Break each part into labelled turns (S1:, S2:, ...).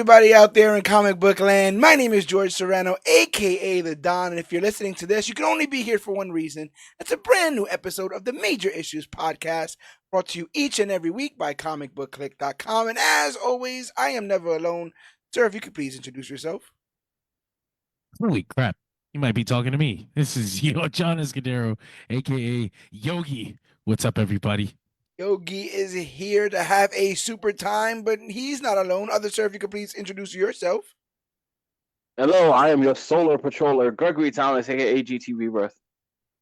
S1: everybody out there in comic book land? My name is George Serrano, aka The Don, and if you're listening to this, you can only be here for one reason. It's a brand new episode of the Major Issues Podcast, brought to you each and every week by ComicBookClique.com. And as always, I am never alone. Sir, if you could please introduce yourself.
S2: Holy crap. You might be talking to me. This is John Escudero, aka Yogi. What's up, everybody?
S1: Yogi is here to have a super time, but he's not alone. Other sir, if you could please introduce yourself.
S3: Hello, I am your solar patroller, Gregory Thomas, aka GT Rebirth.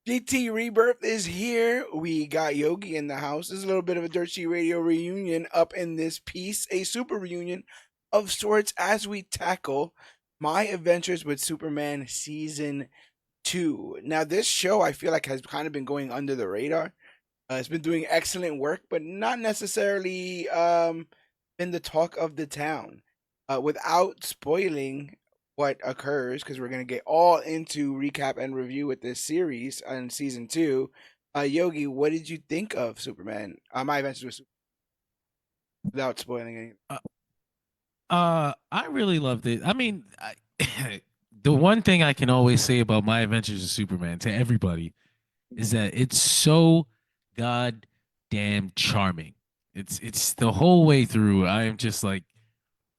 S1: GT Rebirth is here. We got Yogi in the house. This is a little bit of a Dirt Sheet Radio reunion up in this piece, a super reunion of sorts as we tackle My Adventures with Superman Season 2. Now, this show I feel like has kind of been going under the radar. It's been doing excellent work, but not necessarily been the talk of the town. Without spoiling what occurs, because we're going to get all into recap and review with this series on season 2. Yogi, what did you think of Superman? My Adventures with Superman, without spoiling anything.
S2: I really loved it. I mean, the one thing I can always say about My Adventures of Superman to everybody is that it's so goddamn charming. It's the whole way through. I am just like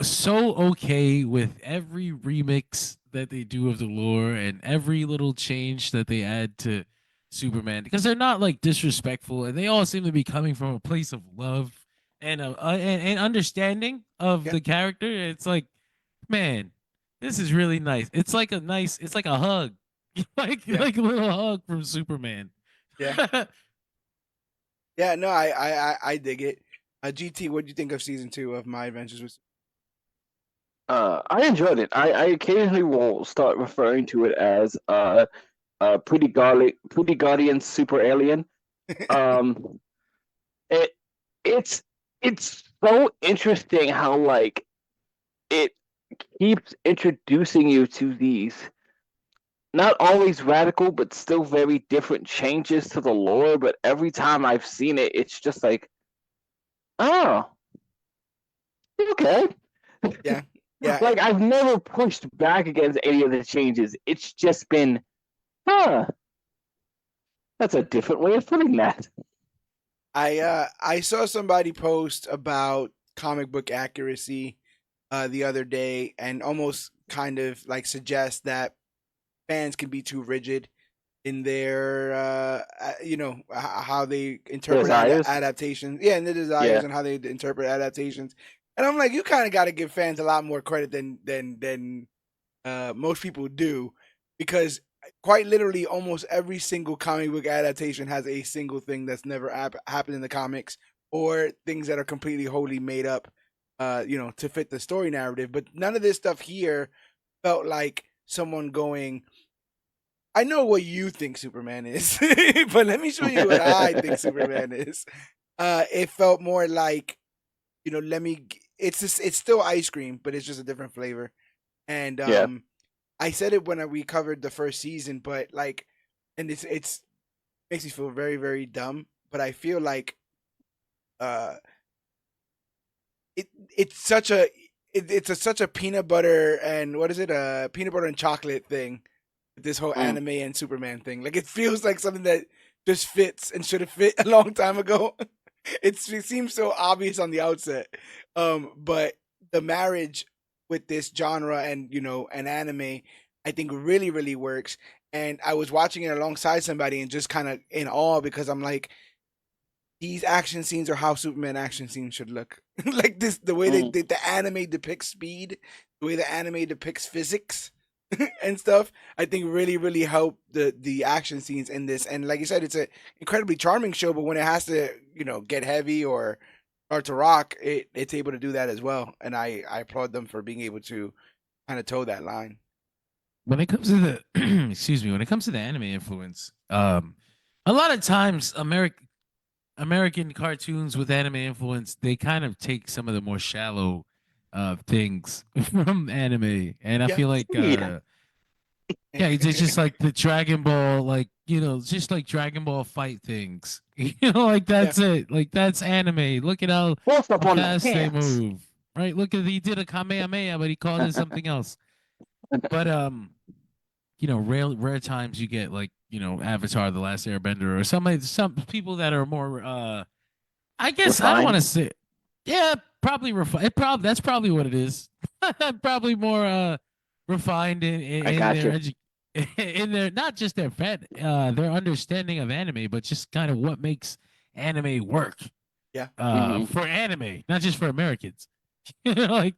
S2: so okay with every remix that they do of the lore and every little change that they add to Superman, because they're not like disrespectful, and they all seem to be coming from a place of love and and understanding of the character. It's like, man, this is really nice. It's like a hug, like a little hug from Superman.
S1: Yeah. Yeah, no, I dig it. GT, what do you think of season 2 of My Adventures with
S3: I enjoyed it. I occasionally will start referring to it as Pretty Guardian Super Alien. It's so interesting how like it keeps introducing you to these not always radical, but still very different changes to the lore. But every time I've seen it, it's just like, oh, okay.
S1: Yeah. Yeah.
S3: Like, I've never pushed back against any of the changes. It's just been, that's a different way of putting that.
S1: I saw somebody post about comic book accuracy the other day, and almost kind of like suggest that fans can be too rigid in their how they interpret adaptations. Yeah, and the desires and how they interpret adaptations. And I'm like, you kind of got to give fans a lot more credit than most people do, because quite literally almost every single comic book adaptation has a single thing that's never happened in the comics, or things that are completely wholly made up to fit the story narrative. But none of this stuff here felt like someone going, I know what you think Superman is, but let me show you what I think Superman is. It felt more like, it's still ice cream, but it's just a different flavor. And I said it when we covered the first season, but like, and it's makes me feel very, very dumb, but I feel like it's such a peanut butter and peanut butter and chocolate thing. This whole anime and Superman thing, like, it feels like something that just fits and should have fit a long time ago. It seems so obvious on the outset, but the marriage with this genre and an anime, I think really, really works. And I was watching it alongside somebody and just kind of in awe, because I'm like, these action scenes are how Superman action scenes should look. Like this, the way the anime depicts speed, the way the anime depicts physics and stuff, I think really, really help the action scenes in this. And like you said, it's an incredibly charming show, but when it has to, get heavy or start to rock, it's able to do that as well. And I applaud them for being able to kind of toe that line.
S2: When it comes to the when it comes to the anime influence, a lot of times American cartoons with anime influence, they kind of take some of the more shallow things from anime, and I feel like it's just like the Dragon Ball, like just like Dragon Ball fight things, like that's it, like that's anime. Look at how fast they move. right? Look at he did a Kamehameha, but he called it something else. But rare times you get like Avatar: The Last Airbender or some people that are more I guess I don't want
S3: Refined.
S2: to say yeah, probably refined. That's probably what it is. Probably more refined
S3: I
S2: in
S3: got
S2: their
S3: you.
S2: in their not just their understanding of anime, but just kind of what makes anime work
S1: Yeah.
S3: Hmm.
S2: for anime, not just for Americans. Like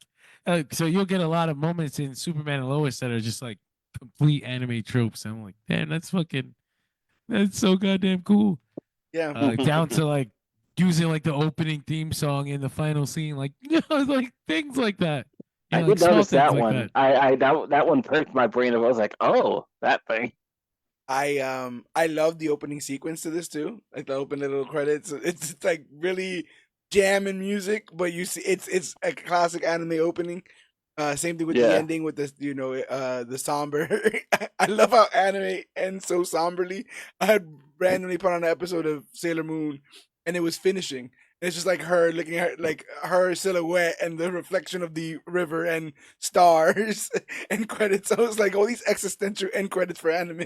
S2: so you'll get a lot of moments in Superman and Lois that are just like complete anime tropes. And I'm like, damn, that's so goddamn cool.
S1: Yeah.
S2: Down to like using like the opening theme song in the final scene, like like things like that.
S3: I
S2: Like
S3: did
S2: small
S3: notice
S2: things
S3: that
S2: like
S3: one.
S2: that.
S3: That one perked my brain. I was like, oh, that thing.
S1: I love the opening sequence to this too. Like the open little credits. It's like really jamming music, but you see it's a classic anime opening. Same thing with the
S3: Yeah.
S1: ending with the the somber. I love how anime ends so somberly. I had randomly put on an episode of Sailor Moon, and it was finishing. And it's just like her looking at like her silhouette and the reflection of the river and stars and credits. So it's like all these existential end credits for anime.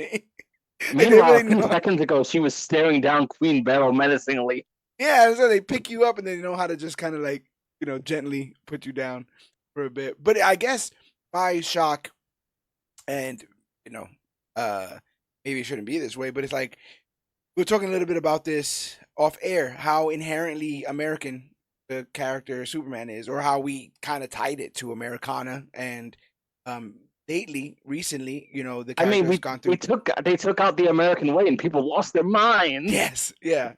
S1: Like they
S3: Meanwhile,
S1: really
S3: a few
S1: know.
S3: seconds ago, she was staring down Queen Beryl menacingly.
S1: Yeah, so they pick you up and they know how to just kind of like gently put you down for a bit. But I guess my shock and you know uh maybe it shouldn't be this way, but it's like we are talking a little bit about this off air, how inherently American the character Superman is, or how we kind of tied it to Americana. And um recently, the
S3: I
S1: character
S3: mean,
S1: has gone through.
S3: they took out the American way, and people lost their minds.
S1: Yes, yeah.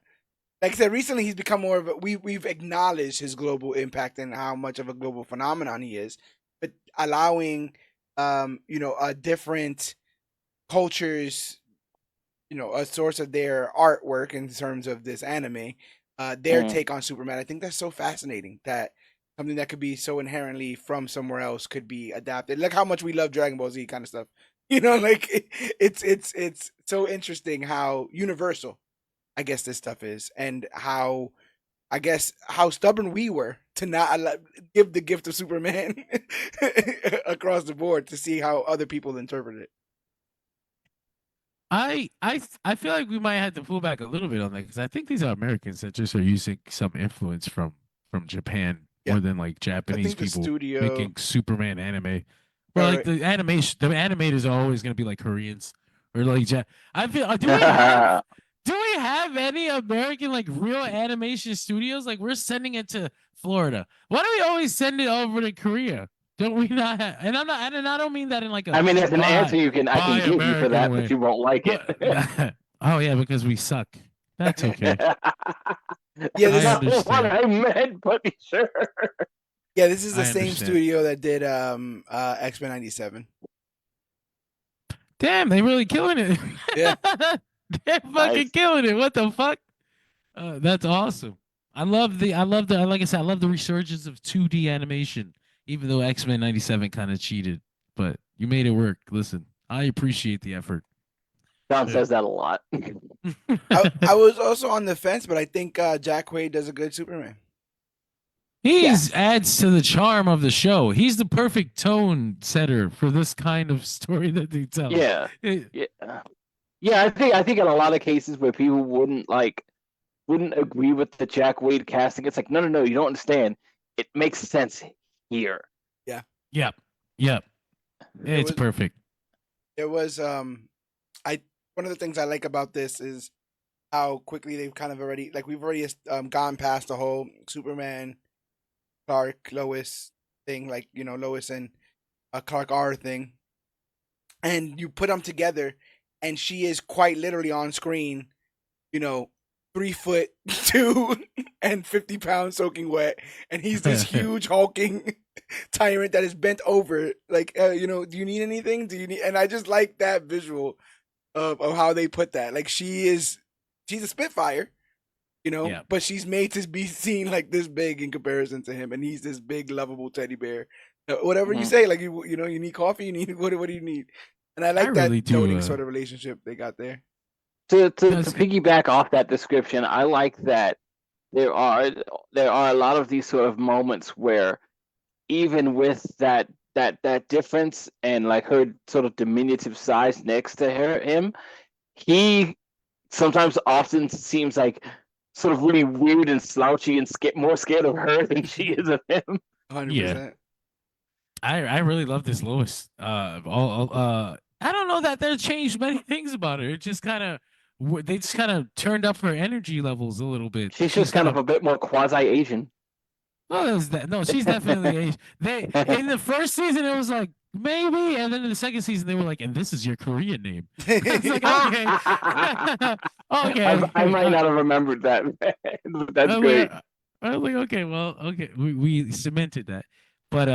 S1: Like I said, recently he's become more of a we've acknowledged his global impact and how much of a global phenomenon he is, but allowing different cultures, a source of their artwork in terms of this anime, their
S3: Mm.
S1: take on Superman. I think that's so fascinating that something that could be so inherently from somewhere else could be adapted. Like how much we love Dragon Ball Z kind of stuff. Like it's so interesting how universal I guess this stuff is, and how I guess how stubborn we were to not give the gift of Superman across the board to see how other people interpret it.
S2: I feel like we might have to pull back a little bit on that because I think these are Americans that just are using some influence from Japan
S1: Yeah,
S2: more than like
S1: I
S2: Japanese
S1: think the
S2: people
S1: studio,
S2: making Superman anime. Or
S1: right,
S2: like
S1: right.
S2: the animators are always gonna be like Koreans or like I feel. Do we have any American like real animation studios? Like we're sending it to Florida. Why do we always send it over to Korea? Don't we not have? And I'm not. And I don't mean that in like a
S3: I mean, there's an answer I can
S2: buy
S3: give you for
S2: American
S3: that, but
S2: way.
S3: you won't like it.
S2: But oh yeah, because we suck. That's okay.
S1: Yeah,
S3: That's
S2: I
S1: this is
S3: not what
S2: understand.
S3: I meant, but sure.
S1: yeah, this is the
S2: I
S1: same
S2: understand.
S1: studio that did X-Men 97.
S2: Damn, they really killing it.
S1: Yeah.
S2: They're fucking
S3: Nice.
S2: killing it. What the fuck? That's awesome. Like I said, I love the resurgence of 2D animation. Even though X-Men 97 kind of cheated, but you made it work. Listen, I appreciate the effort.
S3: John
S2: Yeah.
S3: says that a lot.
S1: I was also on the fence, but I think Jack Quaid does a good Superman.
S3: Yes.
S2: He's adds to the charm of the show. He's the perfect tone setter for this kind of story that they tell.
S3: Yeah.
S2: It-
S3: Yeah. Yeah, I think in a lot of cases where people wouldn't agree with the Jack Wade casting, it's like, no, you don't understand. It makes sense here.
S1: Yeah.
S2: yep, yep.
S1: There
S2: It's
S1: was
S2: perfect.
S1: there was I one of the things I like about this is how quickly they've kind of already like we've already gone past the whole Superman, Clark, Lois thing, like Lois and Clark R thing, and you put them together, and she is quite literally on screen, you know, 3 foot two and 50 pounds soaking wet, and he's this huge hulking tyrant that is bent over. Like, do you need anything? Do you need? And I just like that visual of how they put that. Like, she's a Spitfire,
S2: Yeah.
S1: but she's made to be seen like this big in comparison to him, and he's this big lovable teddy bear. Whatever you
S3: Mhm.
S1: say, like you need coffee, you need what do you need? And I
S2: I
S1: like that
S2: really do.
S1: doting sort of relationship they got there.
S3: To
S2: That's
S3: piggyback off that description, I like that there are a lot of these sort of moments where even with that difference and like her sort of diminutive size next to him, he sometimes often seems like sort of really weird and slouchy and more scared of her than she is of him.
S1: 100%.
S2: I really love this Lois. I don't know that they changed many things about her. It just kind of they just kind of turned up her energy levels a little bit.
S3: She's just kind of a bit more quasi-Asian.
S2: Oh, no, she's definitely Asian. They in the first season it was like maybe, and then in the second season they were like, and this is your Korean name. It's like okay, okay.
S3: I might not have remembered that. That's great.
S2: I was like, okay, well, okay, we cemented that, but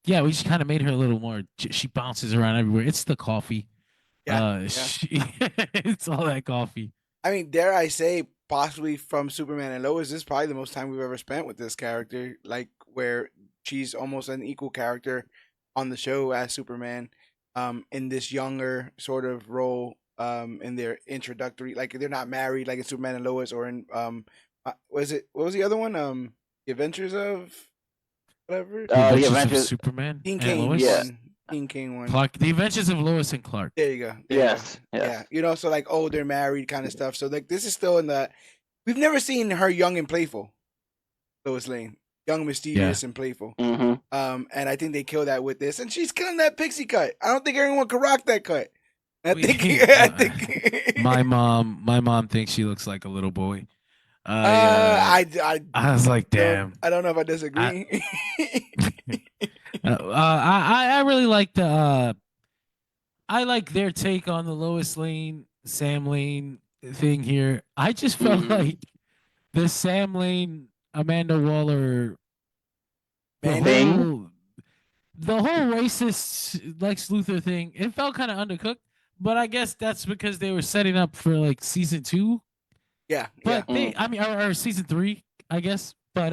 S2: yeah, we just kind of made her a little more. She bounces around everywhere. It's the coffee.
S1: Yeah.
S2: It's all that coffee.
S1: I mean, dare I say, possibly from Superman and Lois, this is probably the most time we've ever spent with this character. Like, where she's almost an equal character on the show as Superman, in this younger sort of role, in their introductory. Like, they're not married, like in Superman and Lois, or in what was the other one? The Adventures of whatever.
S2: The Adventures of Superman
S1: King
S2: and
S1: Kane
S2: Lois.
S1: one. King King one.
S2: Clark, The Adventures of Lois and Clark.
S1: There you go.
S3: Yes.
S1: Yeah. You know, so like, oh, they're married kind of stuff. So like, this is still in the. We've never seen her young and playful. Lois Lane, young, mysterious, and playful.
S3: Mm-hmm.
S1: And I think they kill that with this, and she's killing that pixie cut. I don't think anyone could rock that cut. I think
S2: my mom thinks she looks like a little boy.
S1: I
S2: was like, damn.
S1: I don't know if I disagree.
S2: I really like the I like their take on the Lois Lane, Sam Lane thing here. I just felt like the Sam Lane, Amanda Waller the whole racist Lex Luthor thing, it felt kind of undercooked, but I guess that's because they were setting up for like season 2.
S1: Yeah.
S2: But I mean, or season 3, I guess. But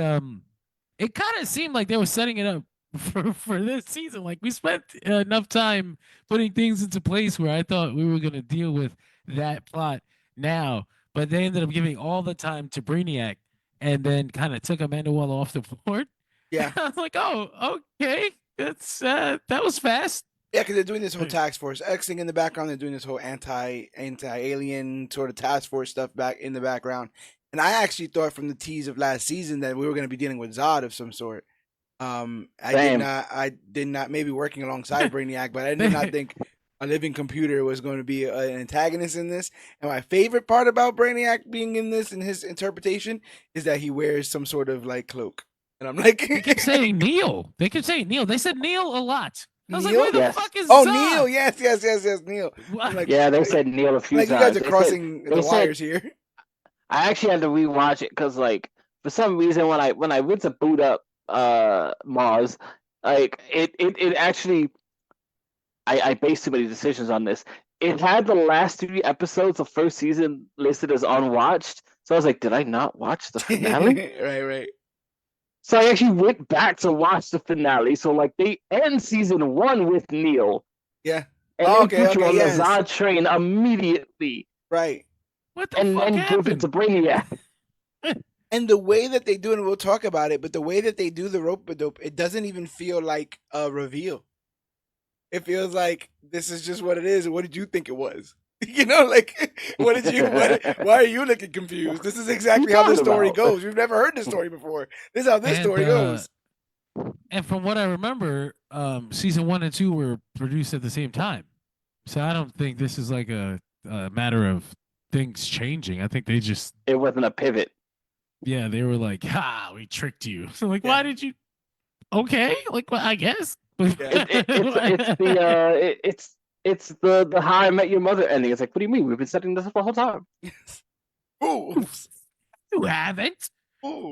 S2: it kind of seemed like they were setting it up for this season. Like, we spent enough time putting things into place where I thought we were gonna deal with that plot now, but they ended up giving all the time to Brainiac, and then kind of took Amanda Waller off the board.
S1: Yeah.
S2: I was like, oh, okay, that's that was fast.
S1: Yeah, because they're doing this whole task force X thing in the background. They're doing this whole anti-alien sort of task force stuff back in the background. And I actually thought from the tease of last season that we were going to be dealing with Zod of some sort. I did not maybe working alongside Brainiac, but I did not think a living computer was going to be an antagonist in this. And my favorite part about Brainiac being in this and his interpretation is that he wears some sort of like cloak. And I'm like,
S2: they keep saying Neil. They keep saying Neil. They said Neil a lot. I was
S1: Neil?
S2: like, where the fuck is
S1: Zod?
S2: Neil?
S1: Yes, Neil.
S3: Like, yeah, they said Neil a few times.
S1: Like, you guys are crossing the wires here.
S3: I actually had to rewatch it because, like, for some reason, when I went to boot up Mars, like it actually, I based too many decisions on this. It had the last 3 episodes of first season listed as unwatched, so I was like, did I not watch the finale?
S1: Right.
S3: So I actually went back to watch the finale. So like they end season 1 with Neil.
S1: Yeah.
S3: And
S1: okay.
S3: On the Zod train immediately.
S1: Right.
S2: What the fuck
S3: then
S2: happened?
S3: give it to Brainiac.
S1: And the way that they do it, and we'll talk about it, but the way that they do the rope-a-dope, it doesn't even feel like a reveal. It feels like this is just what it is. What did you think it was? You know, like, why are you looking confused? This is exactly how the story goes. We've never heard this story before. This is how this story goes.
S2: And from what I remember, season 1 and 2 were produced at the same time. So I don't think this is like a matter of things changing. I think they just...
S3: It wasn't a pivot.
S2: Yeah, they were like, ha, we tricked you. So like, why did you... Okay, like, well, I guess.
S3: It's the How I Met Your Mother ending. It's like, what do you mean? We've been setting this up the whole time.
S1: Ooh.
S2: You haven't.
S1: Ooh.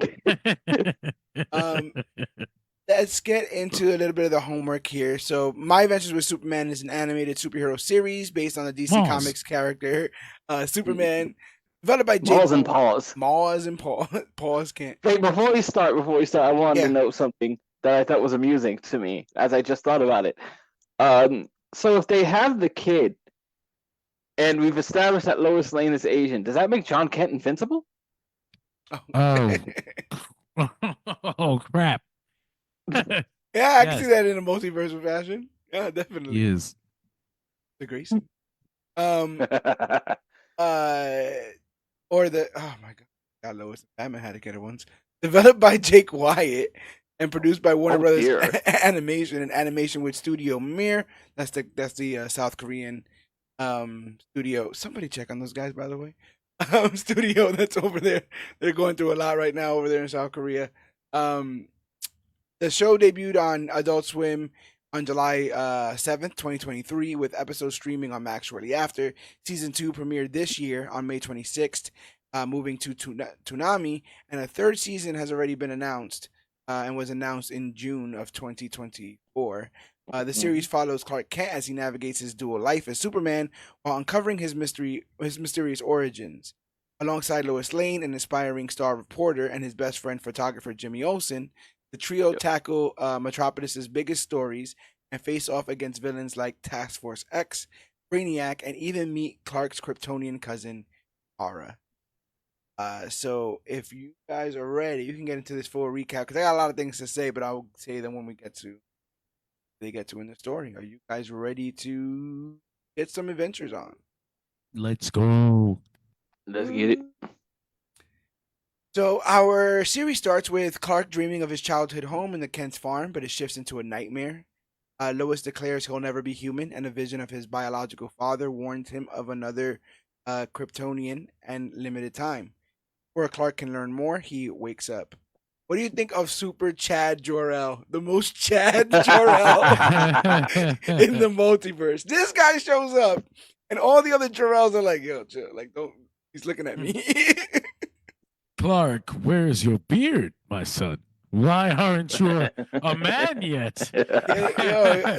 S1: Let's get into a little bit of the homework here. So, My Adventures with Superman is an animated superhero series based on the DC Comics character Superman, developed by
S3: Mars and Paws.
S1: Mars and Paws can't.
S3: Wait, before we start, I wanted to note something that I thought was amusing to me as I just thought about it. So if they have the kid, and we've established that Lois Lane is Asian, does that make John Kent invincible?
S2: Oh, oh crap!
S1: Yeah, I can see
S2: Yes.
S1: that in a multiversal fashion. Yeah, definitely.
S2: He is.
S1: The Grayson. Or the oh my god, Lois and Batman had to get it once. Developed by Jake Wyatt and produced by Warner
S3: Oh,
S1: Brothers
S3: dear.
S1: Animation and Animation with Studio Mir. That's the South Korean studio. Somebody check on those guys, by the way. Studio that's over there. They're going through a lot right now over there in South Korea. The show debuted on Adult Swim on July 7th, 2023, with episodes streaming on Max shortly after. Season 2 premiered this year on May 26th, moving to Toonami, and a third season has already been announced and was announced in June of 2024. The series follows Clark Kent as he navigates his dual life as Superman while uncovering his mysterious origins. Alongside Lois Lane, an aspiring star reporter, and his best friend photographer Jimmy Olsen, the trio tackle Metropolis's biggest stories and face off against villains like Task Force X, Brainiac, and even meet Clark's Kryptonian cousin, Kara. So if you guys are ready, you can get into this full recap because I got a lot of things to say, but I'll say them when we get to in the story. Are you guys ready to get some adventures on?
S2: Let's go.
S3: Let's get it.
S1: So our series starts with Clark dreaming of his childhood home in the Kent's farm, but it shifts into a nightmare. Lois declares he'll never be human, and a vision of his biological father warns him of another Kryptonian and limited time. Before Clark can learn more, he wakes up. What do you think of Super Chad Jor-El? The most Chad Jor-El in the multiverse. This guy shows up, and all the other Jor-Els are like, yo, chill. Like, don't. He's looking at me.
S2: Clark, where's your beard, my son? Why aren't you a man yet?
S1: Yo,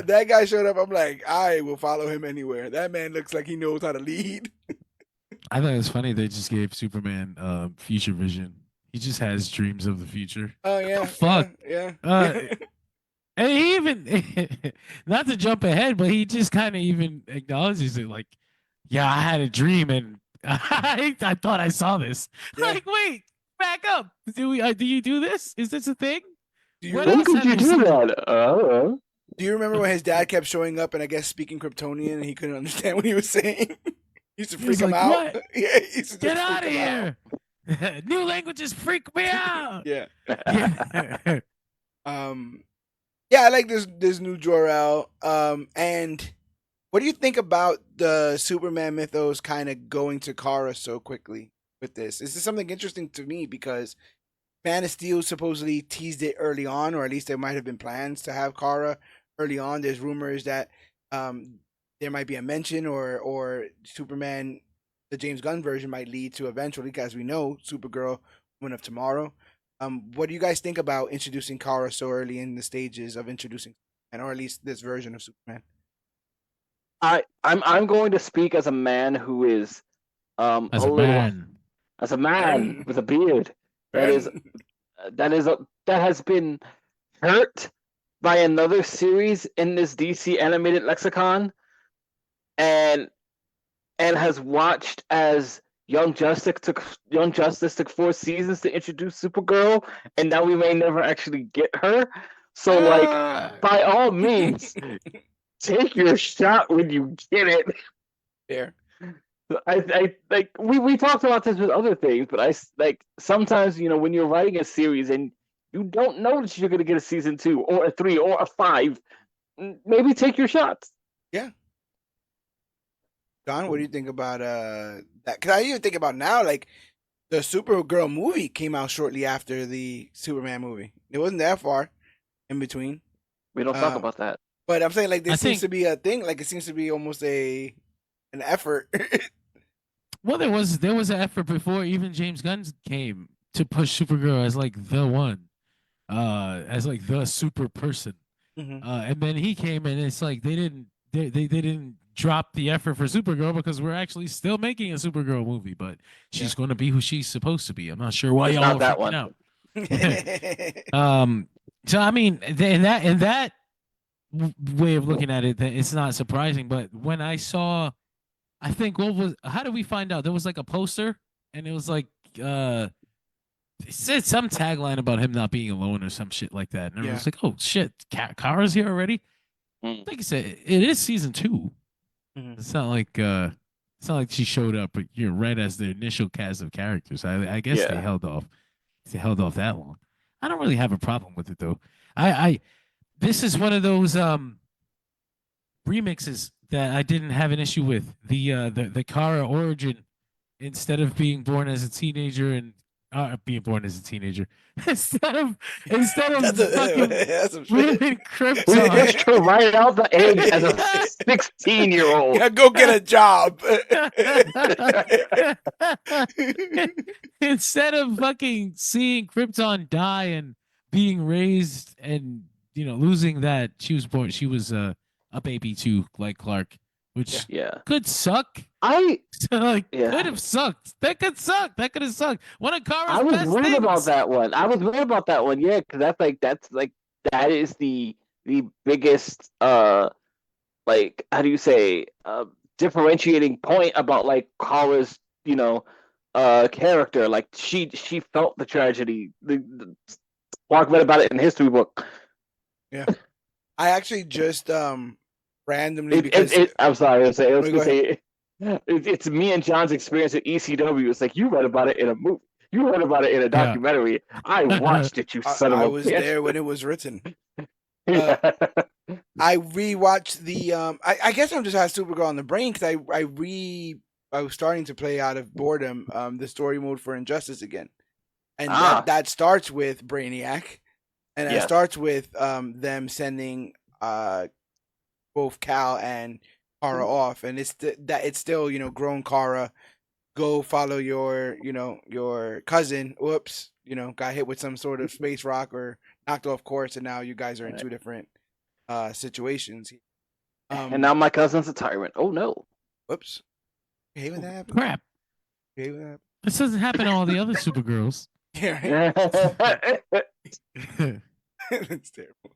S1: that guy showed up. I'm like, I will follow him anywhere. That man looks like he knows how to lead.
S2: I thought it was funny they just gave Superman future vision. He just has dreams of the future.
S1: Oh yeah,
S2: fuck.
S1: yeah.
S2: And he even, not to jump ahead, but he just kind of even acknowledges it. Like, yeah, I had a dream and I thought I saw this.
S1: Yeah.
S2: Like, wait, back up. Do you do this? Is this a thing?
S3: When could you do that?
S1: Do you remember when his dad kept showing up and I guess speaking Kryptonian and he couldn't understand what he was saying? He used to freak him out.
S2: What?
S1: Yeah, he used to
S2: Get
S1: just
S2: out of
S1: freak him
S2: here. New languages freak me out.
S1: Yeah.
S2: Yeah.
S1: Yeah, I like this new Jor-El. And what do you think about the Superman mythos kind of going to Kara so quickly with this? This is something interesting to me because Man of Steel supposedly teased it early on, or at least there might have been plans to have Kara early on. There's rumors that there might be a mention or Superman, the James Gunn version, might lead to eventually, as we know, Supergirl, Woman of Tomorrow. What do you guys think about introducing Kara so early in the stages of introducing, or at least this version of Superman?
S3: I'm going to speak as a man who is
S2: As a man
S3: with a beard that has been hurt by another series in this DC animated lexicon, and has watched as Young Justice took 4 seasons to introduce Supergirl, and now we may never actually get her. So, like, by all means, take your shot when you get it.
S1: Fair.
S3: I like we talked about this with other things, but I like sometimes, you know, when you're writing a series and you don't know that you're going to get a season 2 or a 3 or a 5, maybe take your shots.
S1: Yeah. Don, what do you think about that? Because I even think about now, like the Supergirl movie came out shortly after the Superman movie. It wasn't that far in between.
S3: We don't talk about that.
S1: But I'm saying, like, this seems to be a thing. Like, it seems to be almost an effort.
S2: Well, there was an effort before even James Gunn came to push Supergirl as like the one, as like the super person, and then he came and it's like they didn't drop the effort for Supergirl because we're actually still making a Supergirl movie, but she's going to be who she's supposed to be. I'm not sure why y'all are freaking out. So I mean, in that way of looking at it, it's not surprising. But when I saw, I think how did we find out? There was like a poster, and it was like They said some tagline about him not being alone or some shit like that, and I
S1: Yeah.
S2: was like, "Oh shit, Kara's here already."
S3: Mm.
S2: Like I said, it is season 2.
S1: Mhm.
S2: It's not like she showed up, but you're right as the initial cast of characters. I guess they
S3: Yeah.
S2: held off. They held off that long. I don't really have a problem with it though. I this is one of those remixes that I didn't have an issue with. The Kara origin, instead of being born as a teenager and being born as a teenager, instead of fucking
S1: That's some shit.
S2: living
S3: We
S2: Krypton.
S3: pushed her right out the age as a 16-year-old.
S1: Yeah, go get a job.
S2: Instead of fucking seeing Krypton die and being raised and losing that, she was a baby too, like Clark, which
S3: Yeah.
S2: could suck.
S3: I
S2: Like
S3: Yeah.
S2: could have sucked. That could suck. That could have sucked. One of Kara's
S3: I was
S2: best
S3: worried
S2: things.
S3: about that one. Yeah, because that is the biggest like, how do you say, differentiating point about like Kara's character. Like she felt the tragedy. Clark read about it in the history book.
S1: Yeah. I actually just randomly because
S3: I'm sorry, I was
S1: go
S3: gonna say it's me and John's experience at ECW. It's like you read about it in a movie. You read about it in a documentary. I watched it, you son of a
S1: I was
S3: bitch.
S1: there when it was written.
S3: Yeah.
S1: I rewatched the I guess I'm just had Supergirl on the brain because I was starting to play out of boredom the story mode for Injustice again. And that starts with Brainiac. And it starts with them sending both Cal and Kara off, and it's still grown Kara, go follow your your cousin. Whoops, got hit with some sort of space rock or knocked off course, and now you guys are in two different situations.
S3: And now my cousin's a tyrant. Oh no!
S1: Whoops, you hate when that happens.
S2: Crap.
S1: You hate when that happens?
S2: This doesn't happen to all the other Supergirls.
S1: Yeah, right? That's terrible.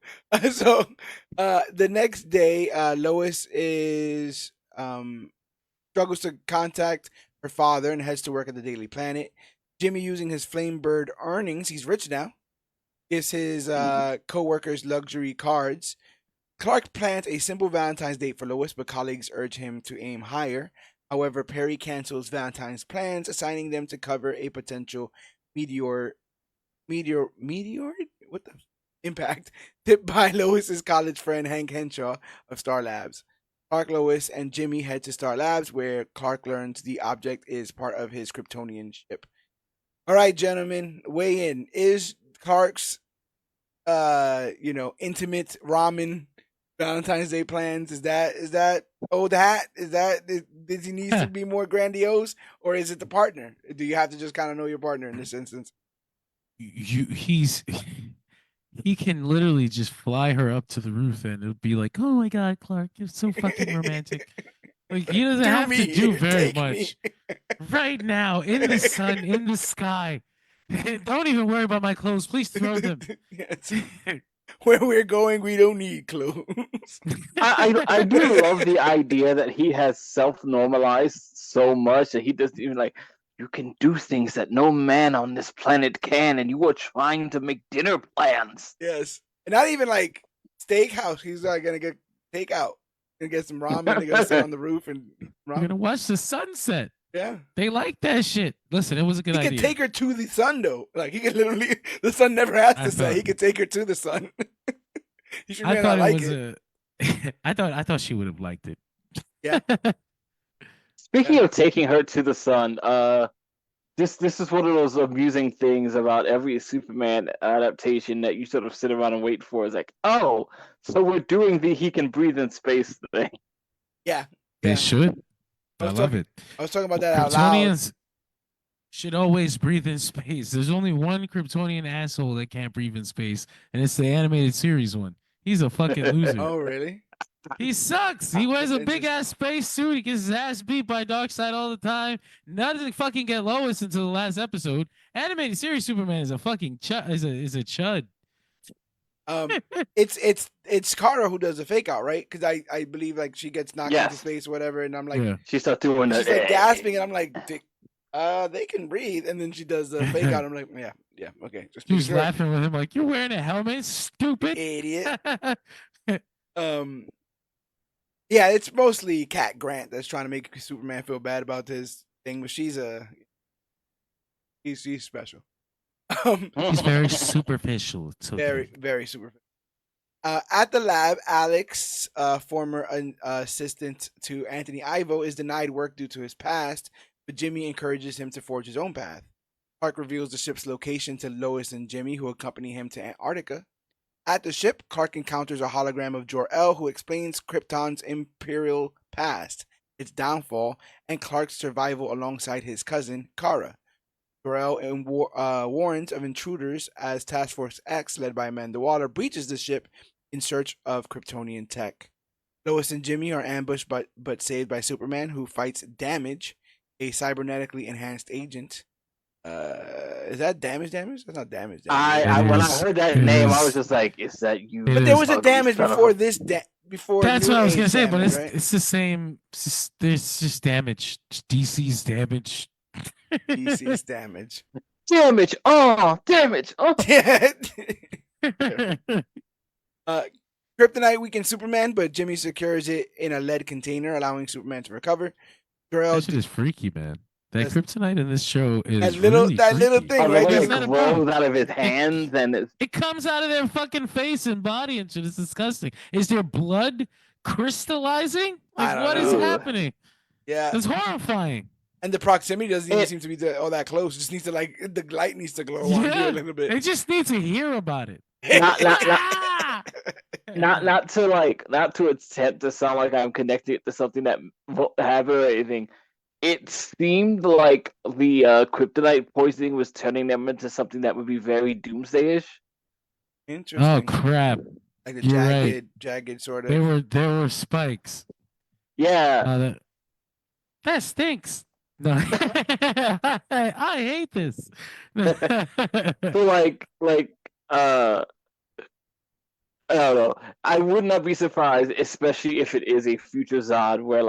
S1: So the next day, Lois is struggles to contact her father and heads to work at the Daily Planet. Jimmy, using his Flamebird earnings, he's rich now, gives his co-workers luxury cards. Clark plans a simple Valentine's date for Lois, but colleagues urge him to aim higher. However, Perry cancels Valentine's plans, assigning them to cover a potential meteor. What the impact tipped by Lois's college friend Hank Henshaw of Star Labs. Clark, Lois, and Jimmy head to Star Labs, where Clark learns the object is part of his Kryptonian ship. All right, gentlemen, weigh in. Is Clark's, intimate ramen Valentine's Day plans, is that old hat? Does he need to be more grandiose, or is it the partner? Do you have to just kind of know your partner in this instance?
S2: He can literally just fly her up to the roof and it'll be like, oh my God, Clark, you're so fucking romantic. Like he doesn't have to do very much. Right now, in the sun, in the sky. Don't even worry about my clothes. Please throw them.
S1: Where we're going, we don't need clothes.
S3: I do love the idea that he has self-normalized so much that he doesn't even like, you can do things that no man on this planet can, and you are trying to make dinner plans.
S1: Yes. And not even like steakhouse. He's like gonna get takeout. Gonna get some ramen. They're gonna sit on the roof and
S2: we're gonna watch the sunset.
S1: Yeah.
S2: They like that shit. Listen, it was a good idea.
S1: He can take her to the sun though. Like he can literally, the sun never has to set. He can take her to the sun. He should not like it.
S2: I thought she would have liked it.
S1: Yeah.
S3: Speaking of taking her to the sun, this is one of those amusing things about every Superman adaptation that you sort of sit around and wait for. Is like, oh, so we're doing the he can breathe in space thing.
S1: Yeah.
S2: They should. I love it.
S1: I was talking about that out loud.
S2: Kryptonians should always breathe in space. There's only one Kryptonian asshole that can't breathe in space, and it's the animated series one. He's a fucking loser.
S1: Oh, really?
S2: He sucks. He wears a big ass space suit. He gets his ass beat by Darkseid all the time. Not to fucking get Lois until the last episode. Animated series Superman is a fucking is a chud.
S1: It's Kara who does the fake out, right? Because I believe like she gets knocked into space or whatever, and I'm like,
S3: she starts doing that.
S1: She's like gasping, and I'm like, They can breathe, and then she does the fake out. I'm like, yeah, okay. Just
S2: She
S1: making
S2: was
S1: sure.
S2: laughing with him like, "You're wearing a helmet, stupid
S1: Idiot. Yeah, it's mostly Cat Grant that's trying to make Superman feel bad about this thing, but she's special.
S2: He's very superficial. It's okay.
S1: Very, very superficial. At the lab, Alex, former assistant to Anthony Ivo, is denied work due to his past, but Jimmy encourages him to forge his own path. Clark reveals the ship's location to Lois and Jimmy, who accompany him to Antarctica. At the ship, Clark encounters a hologram of Jor-El, who explains Krypton's imperial past, its downfall, and Clark's survival alongside his cousin, Kara. Jor-El warns of intruders as Task Force X, led by Amanda Waller, breaches the ship in search of Kryptonian tech. Lois and Jimmy are ambushed but saved by Superman, who fights Damage, a cybernetically enhanced agent. Is that Damage? That's not Damage.
S3: When I heard that name, I was just like, "Is that you?"
S1: But there was a Damage before this. Before
S2: that's what I was gonna say, but
S1: right?
S2: it's the same. It's just Damage. DC's Damage.
S1: DC's Damage.
S3: Damage. Oh, Damage. Oh.
S1: Kryptonite weakens Superman, but Jimmy secures it in a lead container, allowing Superman to recover.
S2: That shit is freaky, man. That kryptonite in this show is
S1: that little thing, right?
S3: It grows out of his hands, and
S2: it comes out of their fucking face and body and shit. It's disgusting. Is their blood crystallizing? Like, what is happening?
S1: Yeah,
S2: it's horrifying.
S1: And the proximity doesn't even seem to be all that close. It just needs to the light needs to glow on you a little bit.
S2: They just need to hear about it.
S3: Not to attempt to sound like I'm connected to something that won't happen or anything. It seemed like the kryptonite poisoning was turning them into something that would be very doomsday-ish.
S1: Interesting.
S2: Oh crap!
S1: Like the jagged sort of.
S2: There were spikes.
S3: Yeah.
S2: That stinks. No, I hate this.
S3: So I don't know. I would not be surprised, especially if it is a future Zod where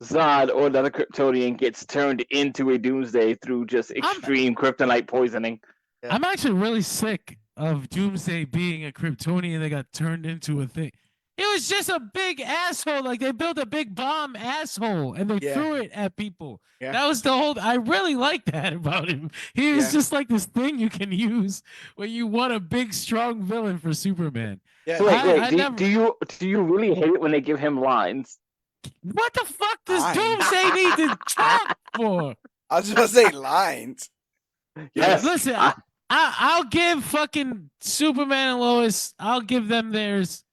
S3: Zod or another Kryptonian gets turned into a Doomsday through just extreme kryptonite poisoning.
S2: Yeah. I'm actually really sick of Doomsday being a Kryptonian that got turned into a thing. It was just a big asshole. Like, they built a big bomb asshole and they threw it at people. Yeah. That was the whole. I really like that about him. He was just like this thing you can use when you want a big, strong villain for Superman.
S3: Yeah. So do you really hate it when they give him lines?
S2: What the fuck does Doomsday need to talk for?
S1: I was just gonna say lines.
S2: Yes. Listen, I'll give fucking Superman and Lois. I'll give them theirs.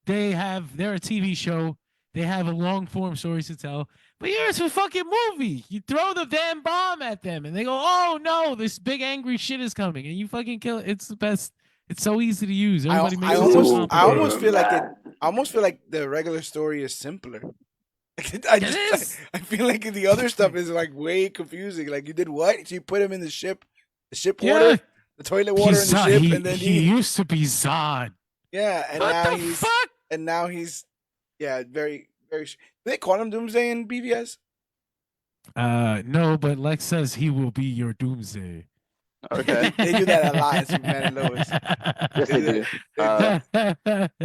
S2: They're a TV show. They have a long form stories to tell. But here's a fucking movie. You throw the damn bomb at them and they go, "Oh no, this big angry shit is coming," and you fucking kill it. It's the best. It's so easy to use. Everybody makes it so complicated.
S1: I almost feel like the regular story is simpler. I feel like the other stuff is way confusing. Like, you did what? So you put him in the ship water, the toilet water in the ship, and then
S2: he used to be Zod.
S1: Yeah, and now he's very, very. Do they call him Doomsday in BVS?
S2: No, but Lex says he will be your Doomsday.
S1: Okay, they do that a lot in Superman and Lois.
S3: Yes, they do.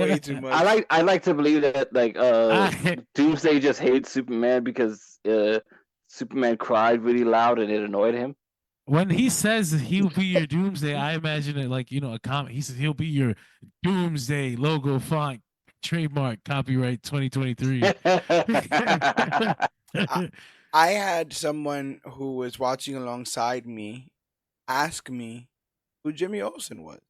S1: Way too much.
S3: I like to believe that Doomsday just hates Superman because Superman cried really loud and it annoyed him.
S2: When he says he'll be your Doomsday, I imagine it like, a comic. He says he'll be your Doomsday logo font, trademark, copyright 2023.
S1: I had someone who was watching alongside me ask me who Jimmy Olsen was,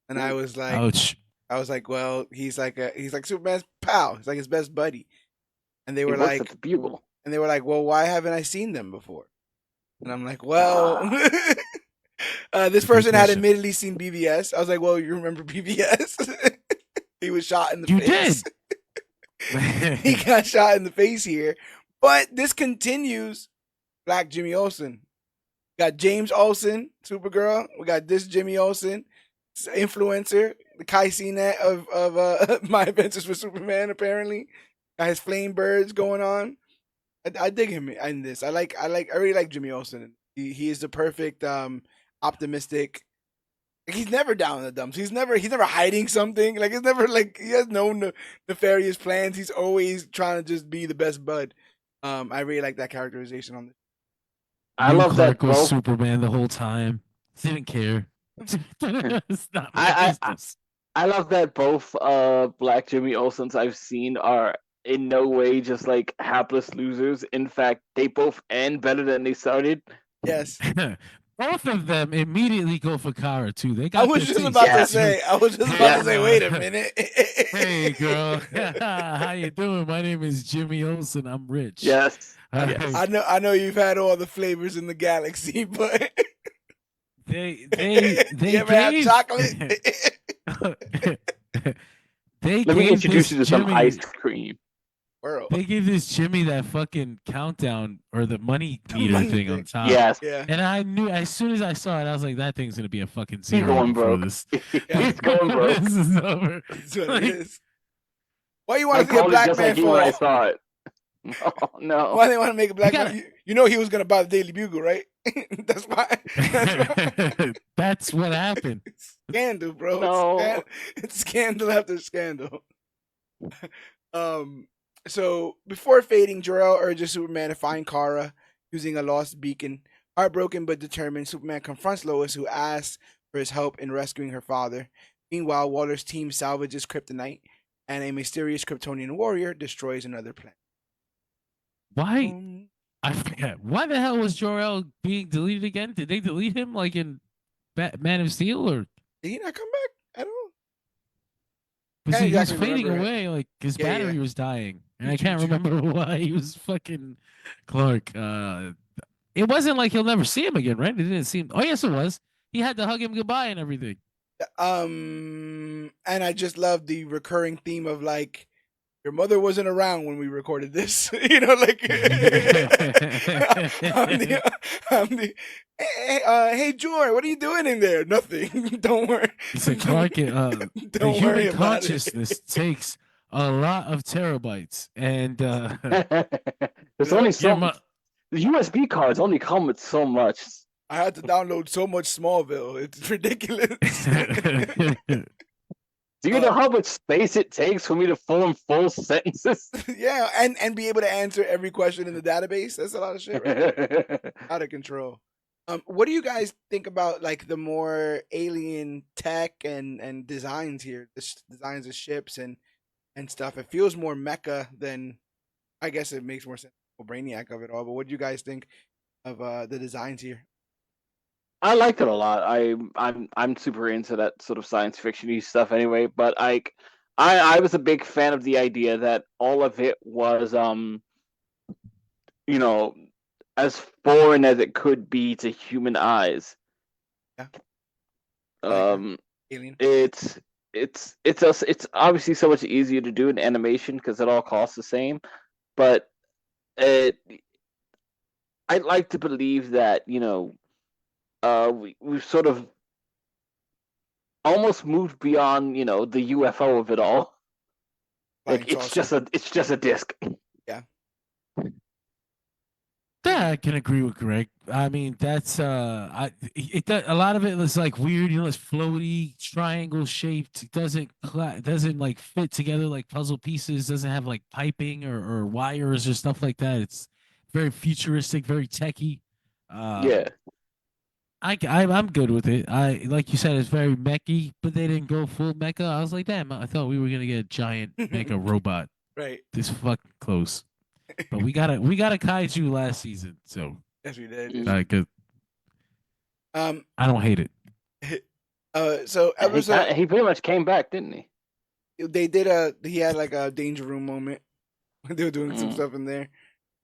S1: and I was like,
S2: ouch.
S1: I was like, well, he's like Superman's pal. He's like his best buddy, and they were like, well, why haven't I seen them before? And I'm like, well, this person had admittedly seen BVS. I was like, well, you remember BVS? He was shot in the face.
S2: Did.
S1: He got shot in the face here, but this continues. Black Jimmy Olsen. Got James Olsen, Supergirl. We got this Jimmy Olsen, influencer, the Kai Cenat of My Adventures with Superman. Apparently, got his flame birds going on. I dig him in this. I really like Jimmy Olsen. He is the perfect optimistic. He's never down in the dumps. He's never hiding something. Like he's never like he has no nefarious plans. He's always trying to just be the best bud. I really like that characterization on this.
S3: I
S2: Knew
S3: love that
S2: Clark was
S3: both.
S2: Superman the whole time. Didn't care. It's not my
S3: I
S2: business.
S3: I love that both Black Jimmy Olsens I've seen are in no way just like hapless losers. In fact, they both end better than they started.
S1: Yes.
S2: Both of them immediately go for Kara too. They
S1: I
S2: got
S1: was
S2: their
S1: just
S2: taste.
S1: about to
S3: Yes.
S1: say. I was just about to say. Wait a minute.
S2: Hey girl, how you doing? My name is Jimmy Olsen. I'm rich.
S3: Yes.
S2: Yes.
S1: I know you've had all the flavors in the galaxy, but
S2: They
S1: you ever had
S2: gave
S1: chocolate?
S2: they
S3: Let me
S2: gave
S3: introduce
S2: this
S3: you to some
S2: Jimmy.
S3: ice cream.
S1: World.
S2: They gave this Jimmy that fucking countdown or the money meter
S1: money
S2: thing on
S1: thing.
S2: top.
S3: Yes.
S1: Yeah.
S2: And I knew as soon as I saw it, I was like, that thing's gonna be a fucking
S3: He's
S2: zero
S3: going
S2: before
S3: broke.
S2: this.
S3: He's going broke.
S2: This is over.
S1: That's what
S2: Like-
S1: it is. Why you
S3: I
S1: want to see a
S3: called it
S1: black
S3: just
S1: man
S3: like you when I
S1: fall?
S3: saw it. Oh, no.
S1: Why they want to make a black
S2: gotta-
S1: man? You know he was gonna buy the Daily Bugle, right? That's why.
S2: That's what happened.
S1: It's scandal, bro.
S3: No.
S1: It's scandal after scandal. So before fading, Jor-El urges Superman to find Kara using a lost beacon. Heartbroken but determined, Superman confronts Lois, who asks for his help in rescuing her father. Meanwhile, Waller's team salvages Kryptonite, and a mysterious Kryptonian warrior destroys another planet.
S2: Why? I forget. Why the hell was Jor-El being deleted again? Did they delete him like in Man of Steel, or
S1: Did he not come back? I don't know.
S2: was
S1: Can't
S2: he was
S1: exactly
S2: fading
S1: remember.
S2: away? Like his
S1: Yeah,
S2: battery
S1: yeah.
S2: was dying, and I can't remember why he was fucking Clark. It wasn't like he'll never see him again, right? It didn't seem. Oh yes, it was. He had to hug him goodbye and everything.
S1: And I just love the recurring theme of like, your mother wasn't around when we recorded this. You know, like hey Jor, what are you doing in there? Nothing. Don't worry.
S2: It's like Clark. The
S1: Don't worry
S2: human
S1: about
S2: consciousness takes a lot of terabytes, and
S3: There's only
S2: your
S3: so
S2: mo-
S3: the USB cards only come with so much.
S1: I had to download so much Smallville. It's ridiculous.
S3: Do you know how much space it takes for me to form full sentences?
S1: Yeah, and be able to answer every question in the database. That's a lot of shit, right? Out of control. What do you guys think about like the more alien tech and designs here? Designs of ships and stuff. It feels more mecha than, I guess it makes more sense for Brainiac of it all. But what do you guys think of the designs here?
S3: I liked it a lot. I'm super into that sort of science fiction-y stuff anyway, but I was a big fan of the idea that all of it was you know, as foreign as it could be to human eyes.
S1: Yeah. Alien.
S3: It's obviously so much easier to do in animation because it all costs the same, but I'd like to believe that we've sort of almost moved beyond the UFO of it all. Like it's just a disc.
S2: Yeah, I can agree with Greg. I mean, that's a lot of it is like weird, it's floaty, triangle shaped. It doesn't like fit together like puzzle pieces. Doesn't have like piping or wires or stuff like that. It's very futuristic, very techy.
S3: Yeah.
S2: I'm good with it. I like you said, it's very mechy, but they didn't go full mecha. I was like, damn, I thought we were gonna get a giant mecha robot.
S1: Right.
S2: This fucking close. But we got a kaiju last season, so
S1: Yes, we did.
S2: good. I don't hate it.
S1: So episode
S3: He pretty much came back, didn't he?
S1: they did he had like a danger room moment. They were doing some stuff in there.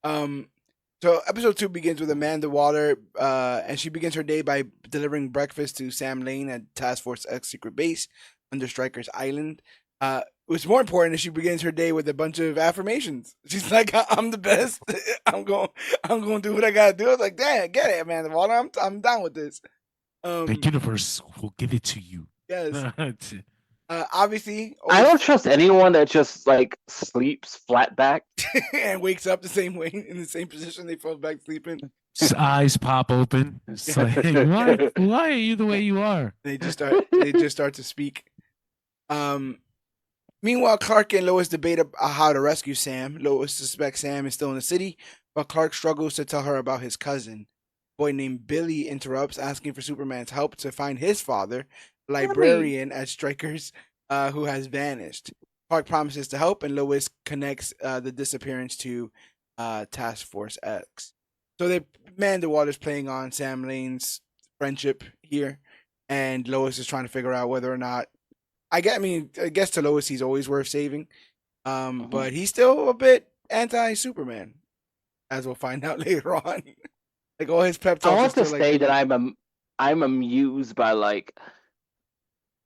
S1: So episode 2 begins with Amanda Waller, and she begins her day by delivering breakfast to Sam Lane at Task Force X secret base under Stryker's Island. What's more important is she begins her day with a bunch of affirmations. She's like, "I'm the best. I'm going to do what I gotta do." I was like, "Damn, get it, Amanda Waller. I'm down with this."
S2: The universe will give it to you.
S1: Yes. Obviously,
S3: I don't
S1: always
S3: trust anyone that just like sleeps flat back.
S1: and wakes up the same way in the same position they fall back sleeping.
S2: His eyes pop open. It's like, hey, why are you the way you are?
S1: They just start to speak. Meanwhile, Clark and Lois debate how to rescue Sam. Lois suspects Sam is still in the city, but Clark struggles to tell her about his cousin. A boy named Billy interrupts, asking for Superman's help to find his father, a librarian at Strikers, who has vanished. Clark promises to help, and Lois connects the disappearance to Task Force X. So Amanda Waller's playing on Sam Lane's friendship here, and Lois is trying to figure out whether or not I guess to Lois he's always worth saving. But he's still a bit anti-Superman, as we'll find out later on. Like all his pep talks.
S3: I want to say
S1: like,
S3: that I'm amused by like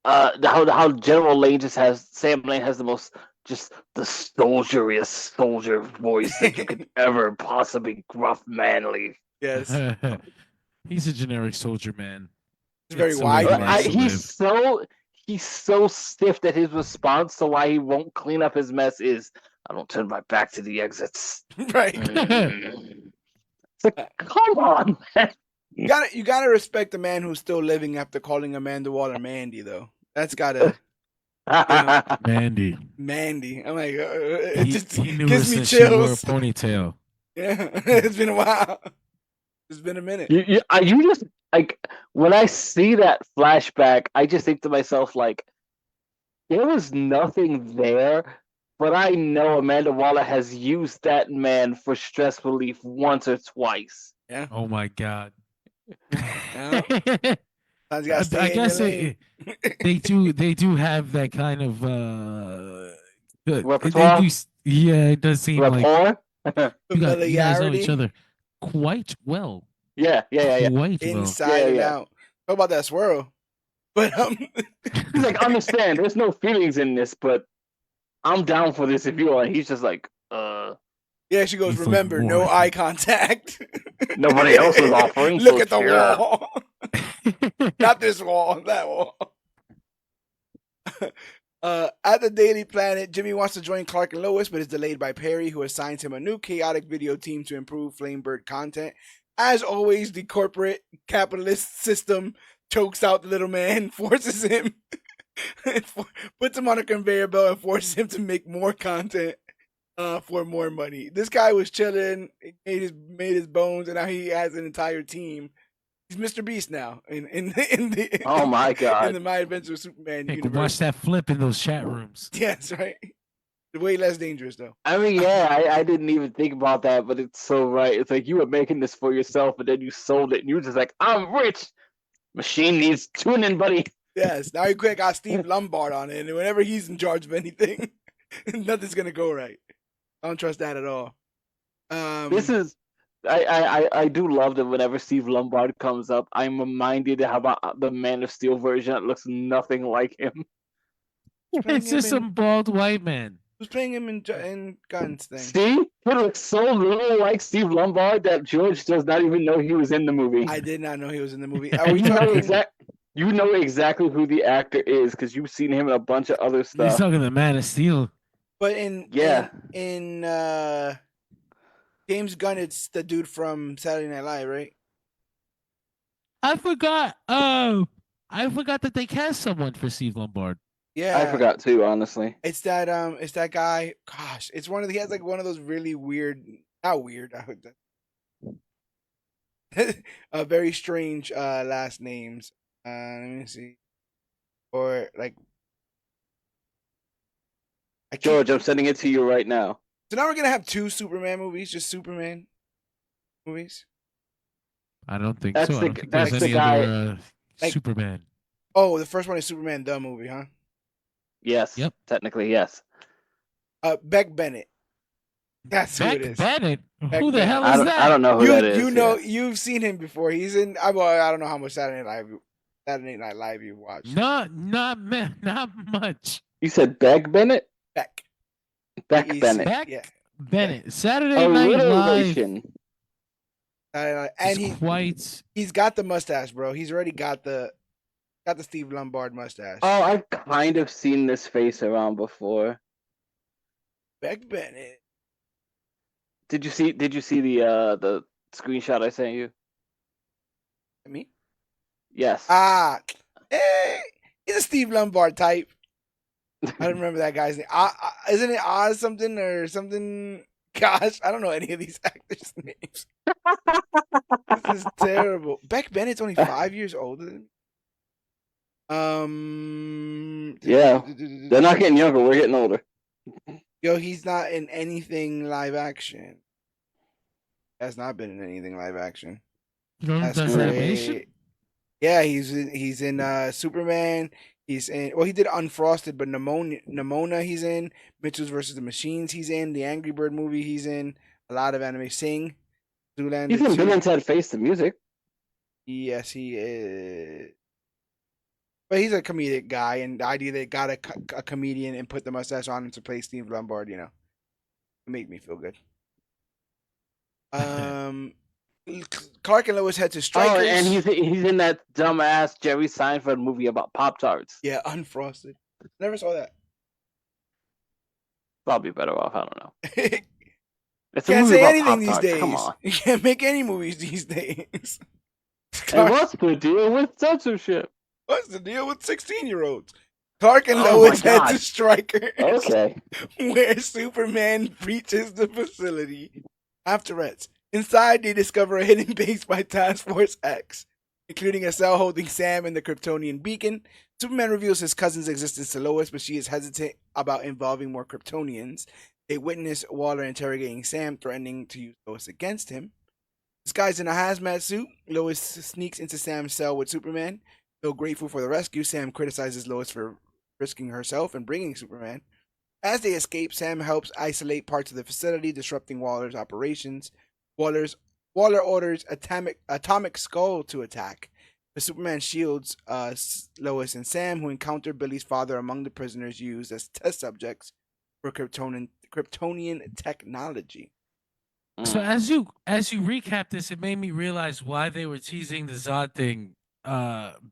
S3: how General Lane just has Sam Lane has the most just the soldieriest soldier voice that you could ever possibly gruff manly.
S1: Yes,
S2: He's a generic soldier man.
S1: it's very
S2: It's the way
S1: wide.
S2: he likes to live.
S3: He's so stiff that his response to why he won't clean up his mess is, "I don't turn my back to the exits."
S1: Right.
S3: It's like, come on, man.
S1: You gotta respect the man who's still living after calling Amanda Waller Mandy, though. That's gotta
S2: Mandy.
S1: Mandy. I'm like, it just
S2: He knew
S1: gives
S2: her
S1: me
S2: since she wore a
S1: chills.
S2: ponytail.
S1: Yeah, it's been a while. It's been a minute.
S3: You just like when I see that flashback, I just think to myself like, there was nothing there, but I know Amanda Waller has used that man for stress relief once or twice.
S1: Yeah.
S2: Oh my god.
S1: Yeah. Sometimes you gotta stay
S2: I
S1: in your
S2: guess
S1: lane.
S2: they do have that kind of
S3: Repertoire?
S2: yeah, it does seem like
S3: Rapport?
S2: you guys know each
S1: Familiarity.
S2: other quite well.
S3: Yeah.
S2: Quite well.
S1: Inside and
S3: Yeah.
S1: out. How about that swirl? But
S3: He's like, understand, there's no feelings in this, but I'm down for this if you are. And he's just like,
S1: yeah, she goes,
S2: He's like,
S1: remember, no
S2: "What?"
S1: eye contact.
S3: Nobody else was offering,
S1: Look
S3: so
S1: at the
S3: sure.
S1: wall. Not this wall, that wall. At the Daily Planet, Jimmy wants to join Clark and Lois, but is delayed by Perry, who assigns him a new chaotic video team to improve Flamebird content. As always, the corporate capitalist system chokes out the little man, forces him, puts him on a conveyor belt, and forces him to make more content for more money. This guy was chilling, made his bones, and now he has an entire team. He's Mr. Beast now in the
S3: Oh my god.
S1: in the My Adventure with Superman
S2: Hey,
S1: universe.
S2: watch that flip in those chat rooms.
S1: Yes, right. Way less dangerous though.
S3: I mean, yeah, I didn't even think about that, but it's so right. It's like you were making this for yourself, and then you sold it, and you were just like, I'm rich. Machine needs tuning, buddy.
S1: Yes. Now you got Steve Lombard on it, and whenever he's in charge of anything, nothing's gonna go right. I don't trust that at all.
S3: This is I do love that whenever Steve Lombard comes up, I'm reminded how about the Man of Steel version that looks nothing like him.
S2: It's just some bald white man.
S1: Who's playing him in Guns thing?
S3: See? He looks so little like Steve Lombard that George does not even know he was in the movie.
S1: I did not know he was in the movie.
S3: You know exactly who the actor is because you've seen him in a bunch of other
S2: He's
S3: stuff.
S2: talking the Man of Steel.
S1: But
S3: in
S1: James Gunn, it's the dude from Saturday Night Live, right?
S2: I forgot. Oh, I forgot that they cast someone for Steve Lombard.
S1: Yeah,
S3: I forgot too, honestly.
S1: It's that guy. Gosh, it's he has like one of those really weird, not weird. Very strange last names. Let me see, or like
S3: George, I'm sending it to you right now.
S1: So now we're gonna have 2 Superman movies, just Superman movies.
S2: I don't think
S3: That's
S2: so. I
S3: the-
S2: don't think
S3: that's
S2: there's
S3: the
S2: any
S3: guy-
S2: other
S1: like-
S2: Superman.
S1: Oh, the first one is Superman the movie, huh?
S3: Yes.
S2: Yep.
S3: Technically, yes.
S1: Beck Bennett. That's who it
S2: Beck
S1: is.
S2: Bennett.
S1: Beck
S2: Who the
S1: Bennett.
S2: hell is that?
S3: I don't know who that is.
S1: You know,
S3: yeah.
S1: you've seen him before. He's in. I don't know how much Saturday Night Live you watched.
S2: Not much.
S3: You said Beck Bennett?
S1: Beck.
S3: Beck
S1: B-E-C.
S3: Bennett.
S2: Beck
S1: Yeah.
S2: Bennett. Saturday Night Live.
S3: Alliteration.
S1: And
S2: Is quite.
S1: he's got the mustache, bro. He's already got the Got the Steve Lombard mustache.
S3: Oh, I've kind of seen this face around before.
S1: Beck Bennett.
S3: Did you see the screenshot I sent you?
S1: Me?
S3: Yes.
S1: He's a Steve Lombard type. I don't remember that guy's name. Isn't it Oz something or something? Gosh, I don't know any of these actors' names. This is terrible. Beck Bennett's only 5 years older than me.
S3: Yeah, they're not getting younger. We're getting older.
S1: Yo, he's not in anything live action. Has not been in anything live action. That's
S2: Does
S1: great.
S2: animation?
S1: Yeah, he's in Superman. He's in. Well, he did Unfrosted, but Nimona he's in. Mitchell's versus the Machines he's in. The Angry Bird movie he's in. A lot of anime. Sing. Zoolander.
S3: He's in
S1: 2.
S3: Bill and Ted Face the Music.
S1: Yes, he is. But he's a comedic guy, and the idea they got a comedian and put the mustache on him to play Steve Lombard, it made me feel good. Clark and Lois head to Strikers.
S3: Oh, and he's in that dumbass Jerry Seinfeld movie about Pop-Tarts.
S1: Yeah, Unfrosted. Never saw that.
S3: Probably better off. I don't know. It's
S1: Can't say anything these
S3: Pop-Tarts.
S1: days.
S3: Come on.
S1: You can't make any movies these days.
S3: And what's the deal with censorship?
S1: What's the deal with 16-year-olds? Clark and
S3: Oh
S1: Lois
S3: my
S1: head
S3: God.
S1: to Strikers.
S3: Okay.
S1: Where Superman breaches the facility. Afterwards, inside they discover a hidden base by Task Force X, including a cell holding Sam and the Kryptonian beacon. Superman reveals his cousin's existence to Lois, but she is hesitant about involving more Kryptonians. They witness Waller interrogating Sam, threatening to use Lois against him. Disguised in a hazmat suit, Lois sneaks into Sam's cell with Superman. Though grateful for the rescue, Sam criticizes Lois for risking herself and bringing Superman. As they escape, Sam helps isolate parts of the facility, disrupting Waller's operations. Waller orders Atomic Skull to attack, but Superman shields Lois and Sam, who encounter Billy's father among the prisoners used as test subjects for Kryptonian technology.
S2: So as you recap this, it made me realize why they were teasing the Zod thing.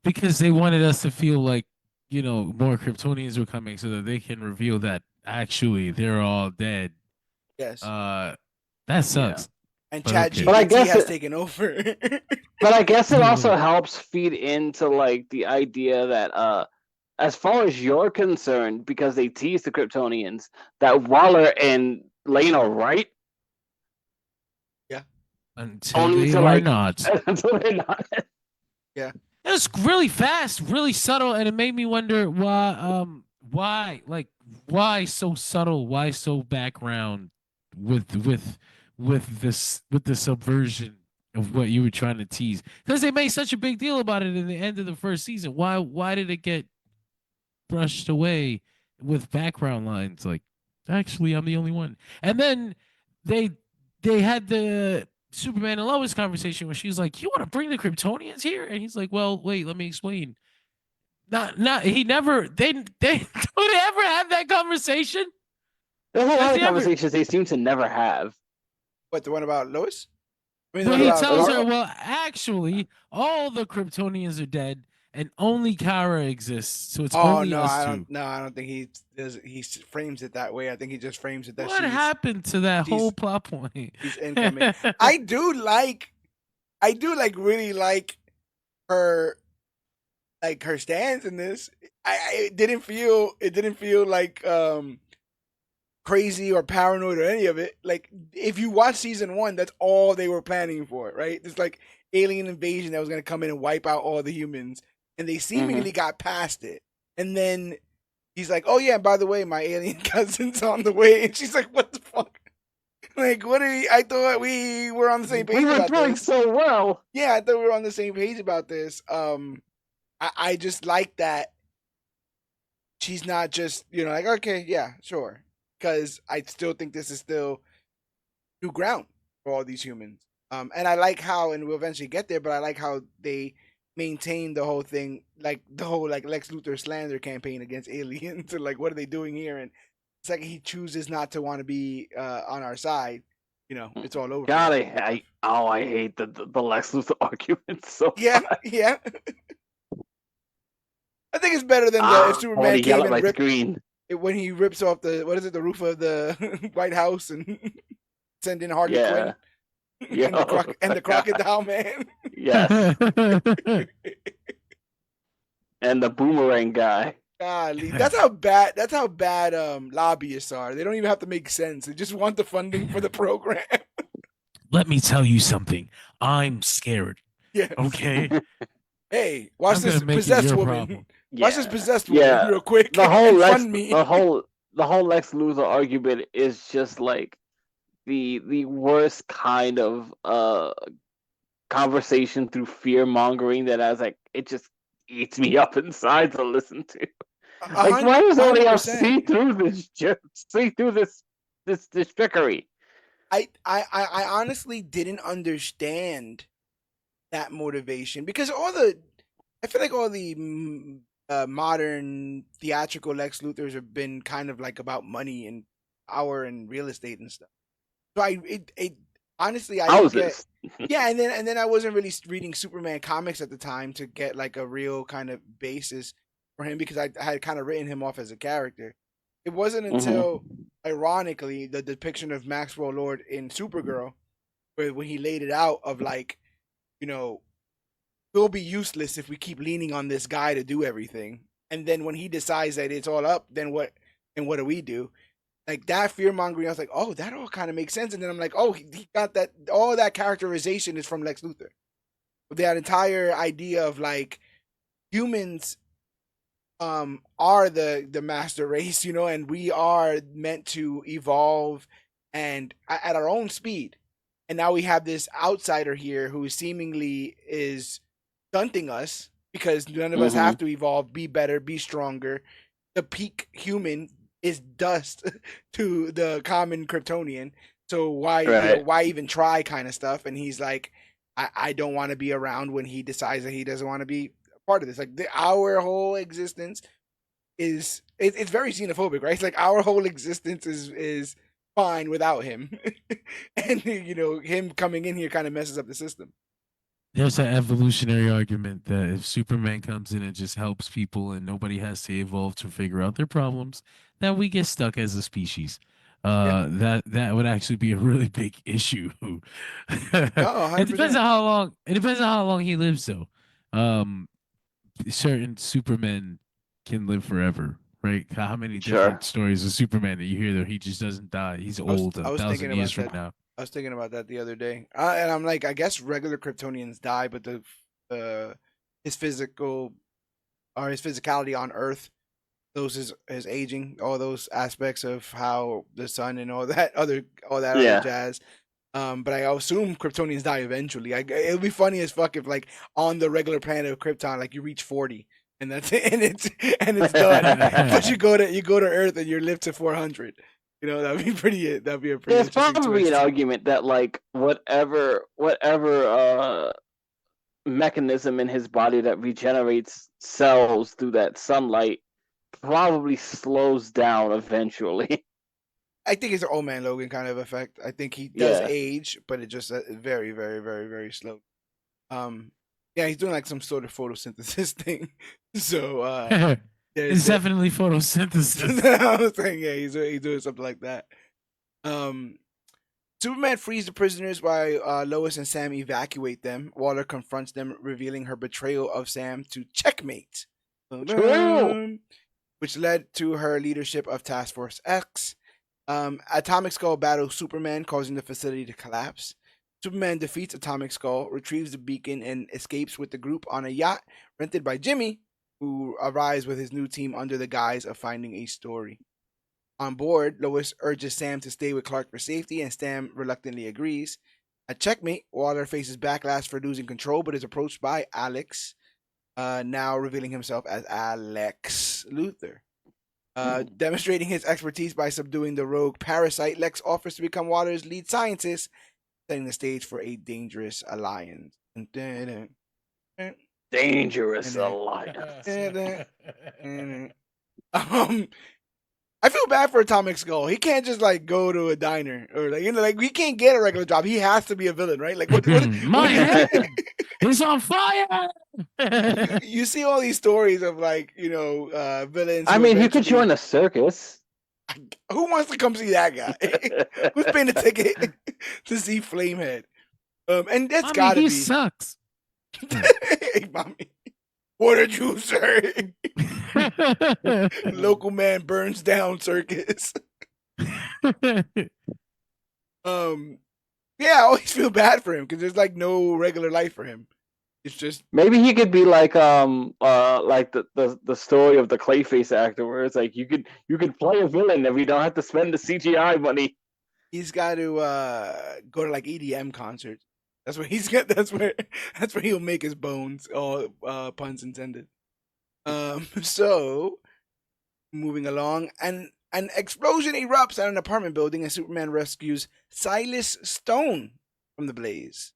S2: Because they wanted us to feel like, more Kryptonians were coming so that they can reveal that actually they're all dead.
S1: Yes.
S2: That sucks.
S1: And
S2: But
S1: Chad
S2: okay.
S3: But I
S1: GPT
S3: guess
S1: has
S3: it-
S1: taken over.
S3: But I guess it also helps feed into like the idea that as far as you're concerned, because they tease the Kryptonians, that Waller and Lane are right.
S2: Until
S3: Only
S2: they
S3: to,
S2: are
S3: like-
S2: not.
S3: Until they're not.
S2: It was really fast, really subtle, and it made me wonder why so subtle, why so background with the subversion of what you were trying to tease. Because they made such a big deal about it in the end of the first season. Why did it get brushed away with background lines like, actually I'm the only one? And then they had the Superman and Lois conversation where she's like, "You want to bring the Kryptonians here?" And he's like, "Well, wait, let me explain." He never. They don't ever have that conversation.
S3: There's a lot
S2: Has
S3: of
S2: he ever-
S3: conversations they seem to never have.
S1: What, the one about Lois? I mean, the
S2: But
S1: one
S2: he
S1: about
S2: tells
S1: Laura?
S2: her, "Well, actually, all the Kryptonians are dead, and only Kara exists. So it's
S1: Oh
S2: only
S1: no,
S2: us
S1: I
S2: two."
S1: don't. No, I don't think he does. He frames it that way. I think he just frames it that
S2: What
S1: she's
S2: happened to that
S1: she's-
S2: whole plot point?
S1: she's incoming. I do really like her, like her stance in this. It didn't feel like crazy or paranoid or any of it. Like, if you watch season 1, that's all they were planning for, right? It's like alien invasion that was going to come in and wipe out all the humans, and they seemingly got past it. And then he's like, "Oh yeah, by the way, my alien cousin's on the way," and she's like, "What the fuck?" Like, what are we? I thought we were on the same page
S3: We were
S1: about
S3: doing
S1: this.
S3: so well.
S1: Yeah, I thought we were on the same page about this. I just like that she's not just, like, okay, yeah, sure. Because I still think this is still new ground for all these humans. And I like how, and we'll eventually get there, but I like how they maintain the whole thing, like the whole like Lex Luthor slander campaign against aliens, and like, what are they doing here? And the second he chooses not to want to be on our side, it's all over.
S3: God, I hate the Lex Luthor argument so
S1: Yeah,
S3: much.
S1: yeah. think it's better than if Superman
S3: Holy
S1: came
S3: yell at
S1: and
S3: my
S1: ripped
S3: screen.
S1: when he rips off the roof of the White House and send in Harley Quinn and the Crocodile Man.
S3: Yes. And the boomerang guy.
S1: Golly, that's how bad lobbyists are. They don't even have to make sense. They just want the funding for the program.
S2: Let me tell you something. I'm scared.
S1: Yes.
S2: Okay.
S1: Hey, watch
S2: I'm
S1: this
S2: gonna make it
S1: possessed
S2: your
S1: woman.
S2: problem.
S1: Watch this possessed woman real quick.
S3: The whole
S1: fund me.
S3: the whole Lex Luthor argument is just like the worst kind of conversation through fear mongering that I was like, it just eats me up inside to listen to. Like, why does somebody else see through this trickery?
S1: I honestly didn't understand that motivation because I feel like all the modern theatrical Lex Luthors have been kind of like about money and power and real estate and stuff. So honestly, I didn't get, yeah, and then I wasn't really reading Superman comics at the time to get like a real kind of basis for him because I had kind of written him off as a character. It wasn't until, ironically, the depiction of Maxwell Lord in Supergirl, when he laid it out of like, we'll be useless if we keep leaning on this guy to do everything. And then when he decides that it's all up, then what? And what do we do? Like that fear mongering, I was like, oh, that all kind of makes sense. And then I'm like, oh, he got that. All that characterization is from Lex Luthor. That entire idea of like humans are the master race, and we are meant to evolve and at our own speed. And now we have this outsider here who seemingly is stunting us because none of us have to evolve, be better, be stronger. The peak human is dust to the common Kryptonian. So why even try kind of stuff? And he's like, I don't want to be around when he decides that he doesn't want to be part of this. Like our whole existence it's very xenophobic, right? It's like our whole existence is fine without him. And him coming in here kind of messes up the system.
S2: There's an evolutionary argument that if Superman comes in and just helps people and nobody has to evolve to figure out their problems, that we get stuck as a species. That would actually be a really big issue. It depends on how long. It depends on how long he lives, though. Certain Supermen can live forever, right? How many different stories of Superman that you hear that he just doesn't die? He's old 1,000 years from now.
S1: I was thinking about that the other day, and I'm like, I guess regular Kryptonians die, but his physical or his physicality on Earth, his aging, all those aspects of how the sun and all that other jazz. But I assume Kryptonians die eventually. It would be funny as fuck if like on the regular planet of Krypton, like you reach 40 and that's it, and it's done. But you go to Earth and you're lived to 400. That'd be pretty. That'd be a pretty.
S3: There's probably an argument that like whatever mechanism in his body that regenerates cells through that sunlight probably slows down eventually.
S1: I think it's an Old Man Logan kind of effect. I think he does age, but it just very, very, very, very slow. Yeah, he's doing like some sort of photosynthesis thing. So
S2: it's definitely photosynthesis.
S1: I was saying, yeah, he's doing something like that. Superman frees the prisoners while Lois and Sam evacuate them. Waller confronts them, revealing her betrayal of Sam to Checkmate, which led to her leadership of Task Force X. Atomic Skull battles Superman, causing the facility to collapse. Superman defeats Atomic Skull, retrieves the beacon, and escapes with the group on a yacht rented by Jimmy, who arrives with his new team under the guise of finding a story. On board, Lois urges Sam to stay with Clark for safety, and Sam reluctantly agrees. At Checkmate, Waller faces backlash for losing control, but is approached by Alex, now revealing himself as Alex Luthor. Demonstrating his expertise by subduing the rogue parasite, Lex offers to become Waller's lead scientist, setting the stage for a dangerous alliance.
S3: Dangerous alliance.
S1: I feel bad for Atomic Skull. He can't just like go to a diner or like he can't get a regular job. He has to be a villain, right? Like what
S2: It's on fire.
S1: You see all these stories of like, villains.
S3: I
S1: who
S3: mean, he could
S1: eventually,
S3: join a circus.
S1: who wants to come see that guy? Who's paying a ticket to see Flamehead? And that's
S2: Mommy,
S1: gotta
S2: he
S1: be.
S2: sucks.
S1: Hey, mommy, what did you say? Local man burns down circus. Yeah, I always feel bad for him because there's like no regular life for him. It's just
S3: Maybe he could be like the story of the Clayface actor, where it's like you could play a villain and we don't have to spend the CGI money.
S1: he's got to go to like EDM concerts. That's where he's got. That's where he'll make his bones. All puns intended. So moving along, and an explosion erupts at an apartment building, and Superman rescues Silas Stone from the blaze.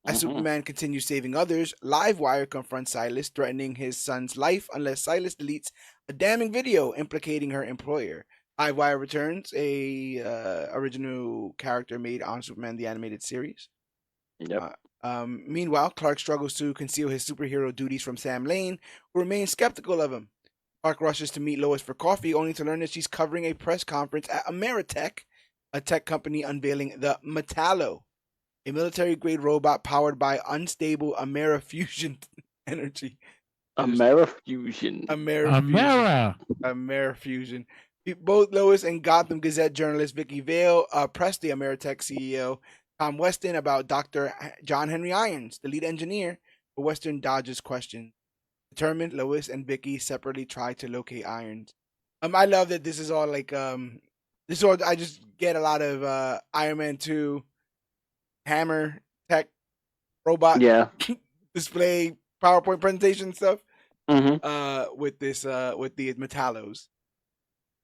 S1: As Superman continues saving others, Livewire confronts Silas, threatening his son's life unless Silas deletes a damning video implicating her employer. Livewire returns, a original character made on Superman the Animated Series.
S3: Yep.
S1: Meanwhile, Clark struggles to conceal his superhero duties from Sam Lane, who remains skeptical of him. Clark rushes to meet Lois for coffee, only to learn that she's covering a press conference at Ameritech, a tech company unveiling the Metallo, a military-grade robot powered by unstable Amerifusion energy.
S3: Amerifusion.
S1: Amerifusion. Both Lois and Gotham Gazette journalist Vicky Vale pressed the Ameritech CEO Tom Weston about Dr. John Henry Irons, the lead engineer, but Weston dodges questions. Determined, Lois and Vicky separately try to locate Irons. I love that this is all like this is all I just get a lot of Iron Man 2 hammer tech robot display PowerPoint presentation stuff with the Metallos.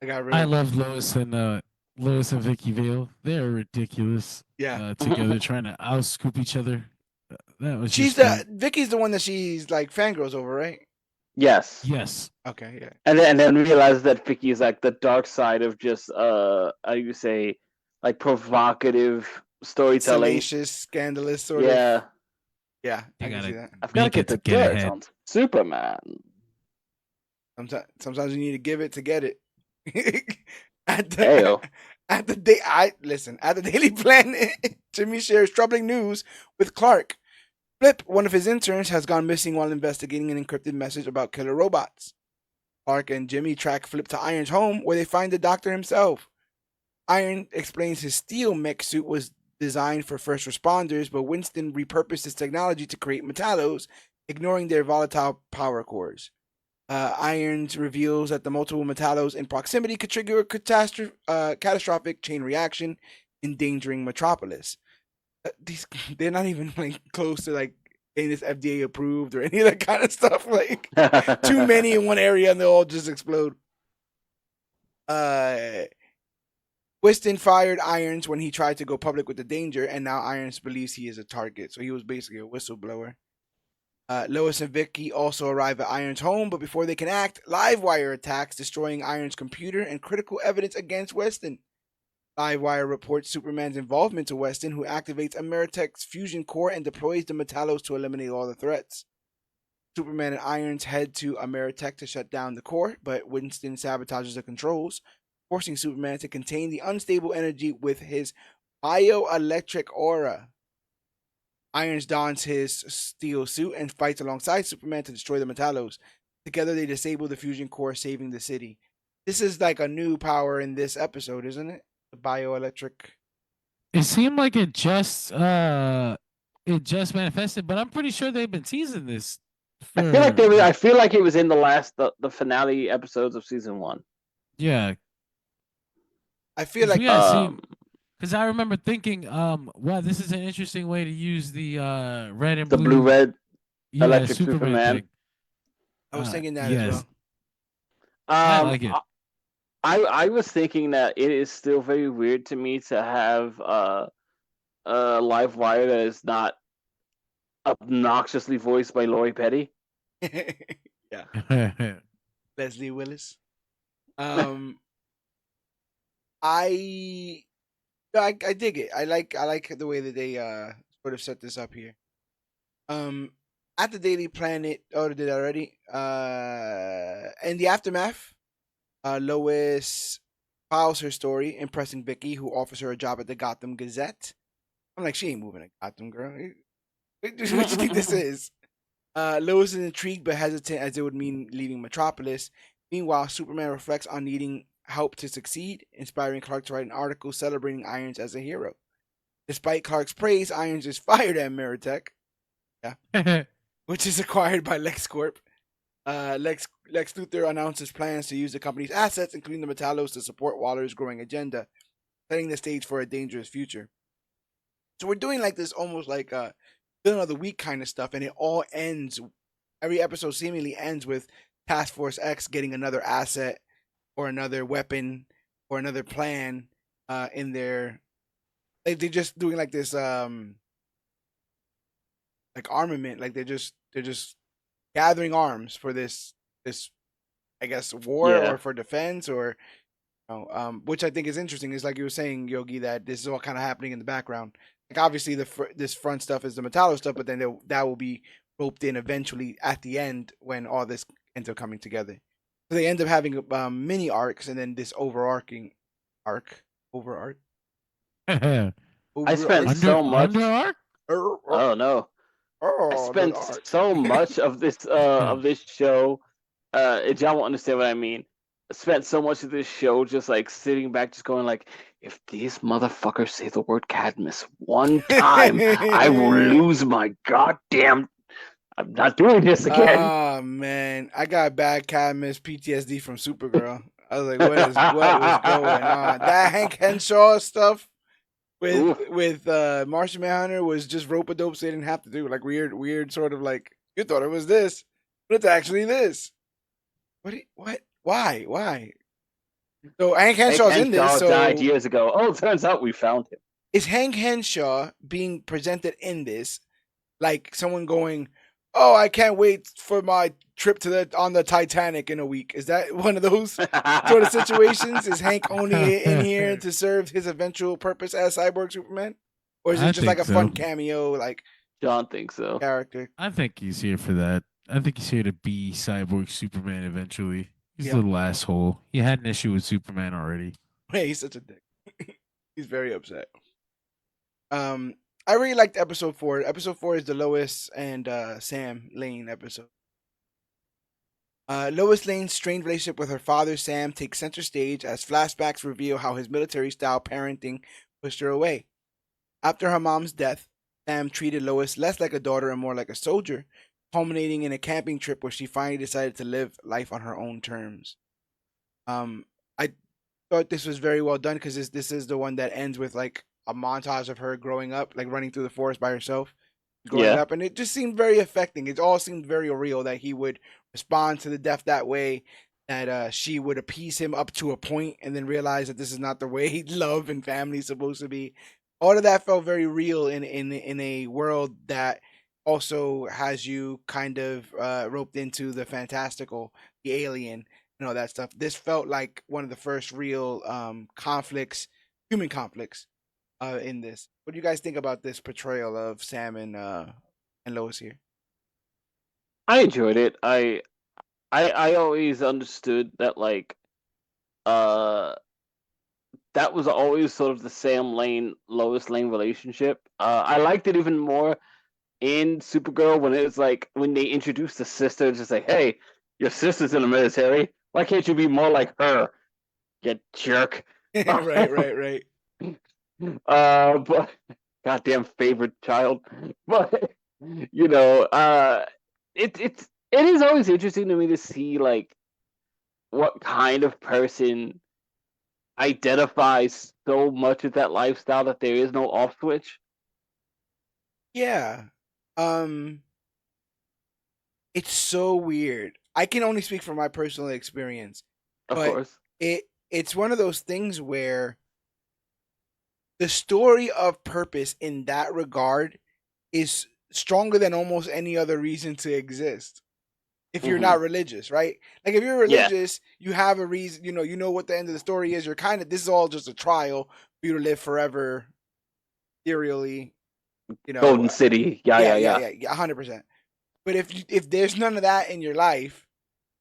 S2: I love Lois and Vicky Vale. They're ridiculous.
S1: Yeah.
S2: Together trying to outscoop each other. That was
S1: Vicky's the one that she's like fangirls over, right?
S3: Yes.
S2: Yes.
S1: Okay, yeah.
S3: And then realize that Vicky is like the dark side of just how do you say, like, provocative storytelling.
S1: Salacious, scandalous sort of. Yeah, I can see that.
S3: I've got to get the dirt on Superman.
S1: Sometimes you need to give it to get it. At
S3: Heyo.
S1: the Daily Planet, Jimmy shares troubling news with Clark. Flip, one of his interns, has gone missing while investigating an encrypted message about killer robots. Clark and Jimmy track Flip to Iron's home, where they find the doctor himself. Iron explains his steel mech suit was designed for first responders, but Winston repurposed his technology to create Metallos, ignoring their volatile power cores. Irons reveals that the multiple Metallos in proximity could trigger a catastrophic chain reaction, endangering Metropolis. They're not even like close to like getting this FDA approved or any of that kind of stuff. Like too many in one area and they'll all just explode. Winston fired Irons when he tried to go public with the danger, and now Irons believes he is a target. So he was basically a whistleblower. Lois and Vicky also arrive at Irons' home, but before they can act, Livewire attacks, destroying Irons' computer and critical evidence against Weston. Livewire reports Superman's involvement to Weston, who activates Ameritech's fusion core and deploys the Metallos to eliminate all the threats. Superman and Irons head to Ameritech to shut down the core, but Winston sabotages the controls, forcing Superman to contain the unstable energy with his bioelectric aura. Irons dons his steel suit and fights alongside Superman to destroy the Metallos. Together, they disable the fusion core, saving the city. This is like a new power in this episode, isn't it? The bioelectric.
S2: It seemed like it just manifested, but I'm pretty sure they've been teasing this.
S3: I feel like it was in the finale episodes of season 1.
S2: Yeah.
S1: I feel like
S2: because I remember thinking, wow, this is an interesting way to use the red and
S3: the blue-red electric
S2: Superman thing.
S1: I was thinking that as well.
S2: I like it.
S3: I was thinking that it is still very weird to me to have a Livewire that is not obnoxiously voiced by Lori Petty.
S1: Yeah. Leslie Willis. I dig it. I like the way that they sort of set this up here. At the Daily Planet. Oh, did I already? In the aftermath, Lois files her story, impressing Vicky, who offers her a job at the Gotham Gazette. I'm like, she ain't moving to Gotham, girl. What do you think this is? Lois is intrigued but hesitant as it would mean leaving Metropolis. Meanwhile, Superman reflects on needing help to succeed, inspiring Clark to write an article celebrating Irons as a hero. Despite Clark's praise, Irons is fired at Meritech, which is acquired by LexCorp. Lex Luthor announces plans to use the company's assets, including the Metallos, to support Waller's growing agenda, setting the stage for a dangerous future. So we're doing like this almost like villain of the week kind of stuff, and it all ends. Every episode seemingly ends with Task Force X getting another asset or another weapon or another plan in their. Like they're just doing like this like armament, like they're just gathering arms for this I guess war or for defense or which I think is interesting. Is like you were saying, Yogi, that this is all kind of happening in the background. Like obviously this front stuff is the Metallo stuff, but then that will be roped in eventually at the end when all this ends up coming together. So they end up having mini arcs and then this overarching arc.
S3: I spent so much.
S2: Under
S3: I don't know. I spent so much of this show. Y'all won't understand what I mean. I spent so much of this show just like sitting back, just going like, if these motherfuckers say the word Cadmus one time, I will lose my goddamn. I'm not doing this again.
S1: Oh man, I got bad Cadmus PTSD from Supergirl. I was like, what is going on? That Hank Henshaw stuff with Martian Manhunter was just rope-a-dope, so they didn't have to do like weird sort of like you thought it was this, but it's actually this. What? Why? So Hank Henshaw's in this. So
S3: died years ago. Oh, it turns out we found him.
S1: Is Hank Henshaw being presented in this like someone going, "Oh, I can't wait for my trip on the Titanic in a week"? Is that one of those sort of situations? Is Hank only in here to serve his eventual purpose as Cyborg Superman, or is it just like a fun cameo? Like
S3: John thinks so.
S1: Character.
S2: I think he's here for that. I think he's here to be Cyborg Superman eventually. He's a little asshole. He had an issue with Superman already.
S1: Hey, he's such a dick. He's very upset. I really liked episode 4. Episode 4 is the Lois and Sam Lane episode. Lois Lane's strained relationship with her father, Sam, takes center stage as flashbacks reveal how his military-style parenting pushed her away. After her mom's death, Sam treated Lois less like a daughter and more like a soldier, culminating in a camping trip where she finally decided to live life on her own terms. I thought this was very well done because this is the one that ends with like a montage of her growing up, like running through the forest by herself, growing up, and it just seemed very affecting. It all seemed very real that he would respond to the death that way, that she would appease him up to a point and then realize that this is not the way love and family is supposed to be. All of that felt very real in a world that also has you kind of roped into the fantastical, the alien, and all that stuff. This felt like one of the first real conflicts, human conflicts, in this. What do you guys think about this portrayal of Sam and Lois here?
S3: I enjoyed it. I always understood that like that was always sort of the Sam Lane Lois Lane relationship. I liked it even more in Supergirl when it was like when they introduced the sister, just like, hey, your sister's in the military. Why can't you be more like her? You jerk.
S1: right.
S3: But goddamn favorite child. But you know, it is always interesting to me to see like what kind of person identifies so much with that lifestyle that there is no off switch.
S1: Yeah. It's so weird. I can only speak from my personal experience.
S3: Of course.
S1: It's one of those things where the story of purpose in that regard is stronger than almost any other reason to exist. If you're not religious, right? Like if you're religious, you have a reason, you know what the end of the story is. You're kind of, this is all just a trial for you to live forever, ethereally,
S3: Golden City. Yeah.
S1: 100%. But if there's none of that in your life,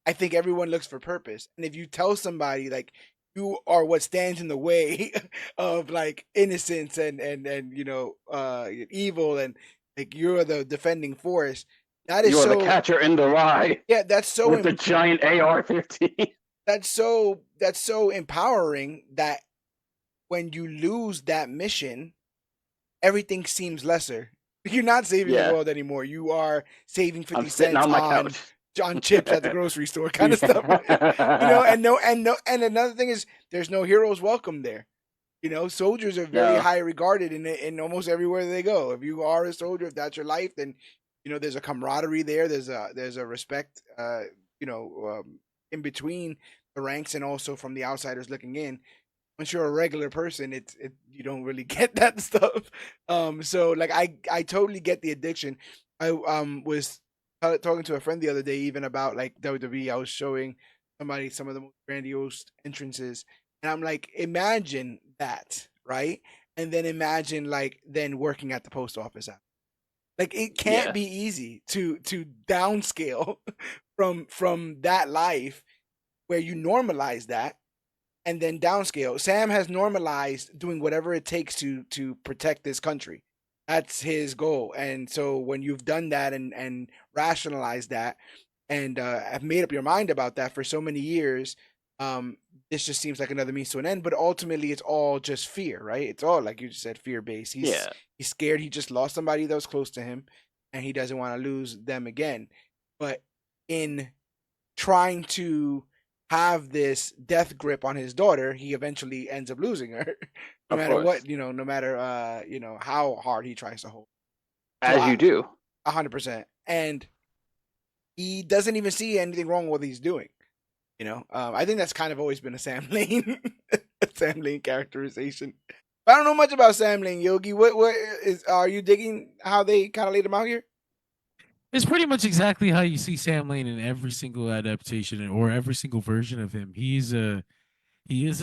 S1: I think everyone looks for purpose. And if you tell somebody like you are what stands in the way of like innocence and evil, and like you're the defending force, that is
S3: You are
S1: so
S3: the catcher in the rye.
S1: Yeah, that's so
S3: with the giant AR-15.
S1: That's so empowering that when you lose that mission, everything seems lesser. You're not saving the world anymore. You are saving 50 cents
S3: on my couch.
S1: on chips at the grocery store, kind of stuff. And another thing is there's no heroes welcome there. Soldiers are very high regarded in almost everywhere they go. If you are a soldier, if that's your life, then there's a camaraderie there. There's a respect, in between the ranks and also from the outsiders looking in. Once you're a regular person, you don't really get that stuff. So like I totally get the addiction. I was talking to a friend the other day even about like WWE. I was showing somebody some of the most grandiose entrances, and I'm like, imagine that, right? And then imagine like then working at the post office. Like it can't be easy to downscale from that life where you normalize that and then downscale. Sam has normalized doing whatever it takes to protect this country. That's his goal. And so when you've done that and rationalized that and have made up your mind about that for so many years, this just seems like another means to an end. But ultimately, it's all just fear, right? It's all, like you just said, fear-based. He's scared he just lost somebody that was close to him, and he doesn't want to lose them again. But in trying to have this death grip on his daughter, he eventually ends up losing her. No matter what, no matter how hard he tries to hold.
S3: As you do.
S1: 100%. And he doesn't even see anything wrong with what he's doing. I think that's kind of always been a Sam Lane characterization. I don't know much about Sam Lane, Yogi. Are you digging how they kind of laid him out here?
S2: It's pretty much exactly how you see Sam Lane in every single adaptation or every single version of him. He is a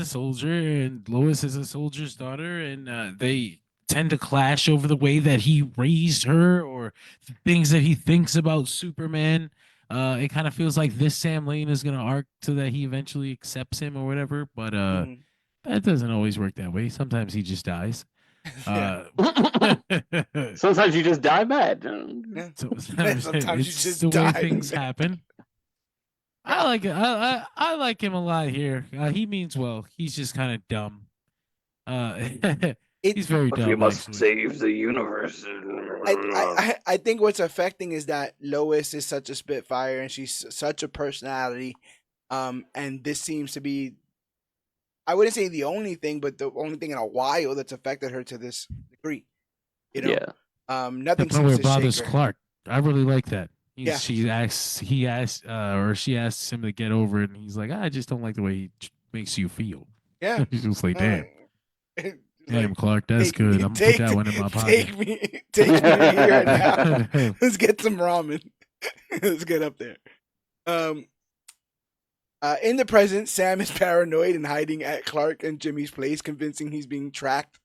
S2: soldier, and Lois is a soldier's daughter, and they tend to clash over the way that he raised her or the things that he thinks about Superman. It kind of feels like this Sam Lane is gonna arc so that he eventually accepts him or whatever, but that doesn't always work that way. Sometimes he just dies.
S3: Sometimes you just die mad.
S1: Sometimes you just
S2: the
S1: die.
S2: way things happen. I like it. I like him a lot here. He means well. He's just kind of dumb. He's very dumb.
S3: We must save the universe.
S1: I think what's affecting is that Lois is such a spitfire and she's such a personality. And this seems to be, I wouldn't say the only thing, but the only thing in a while that's affected her to this degree. Nothing seems to
S2: bothers
S1: shake her.
S2: Clark. I really like that. She asks him to get over it, and he's like, I just don't like the way he makes you feel.
S1: Yeah.
S2: He's just like, damn. Damn,
S1: Like,
S2: Clark, that's good. I'm gonna put that one in my pocket.
S1: Take me here now. Let's get some ramen. Let's get up there. In the present, Sam is paranoid and hiding at Clark and Jimmy's place, convincing he's being tracked.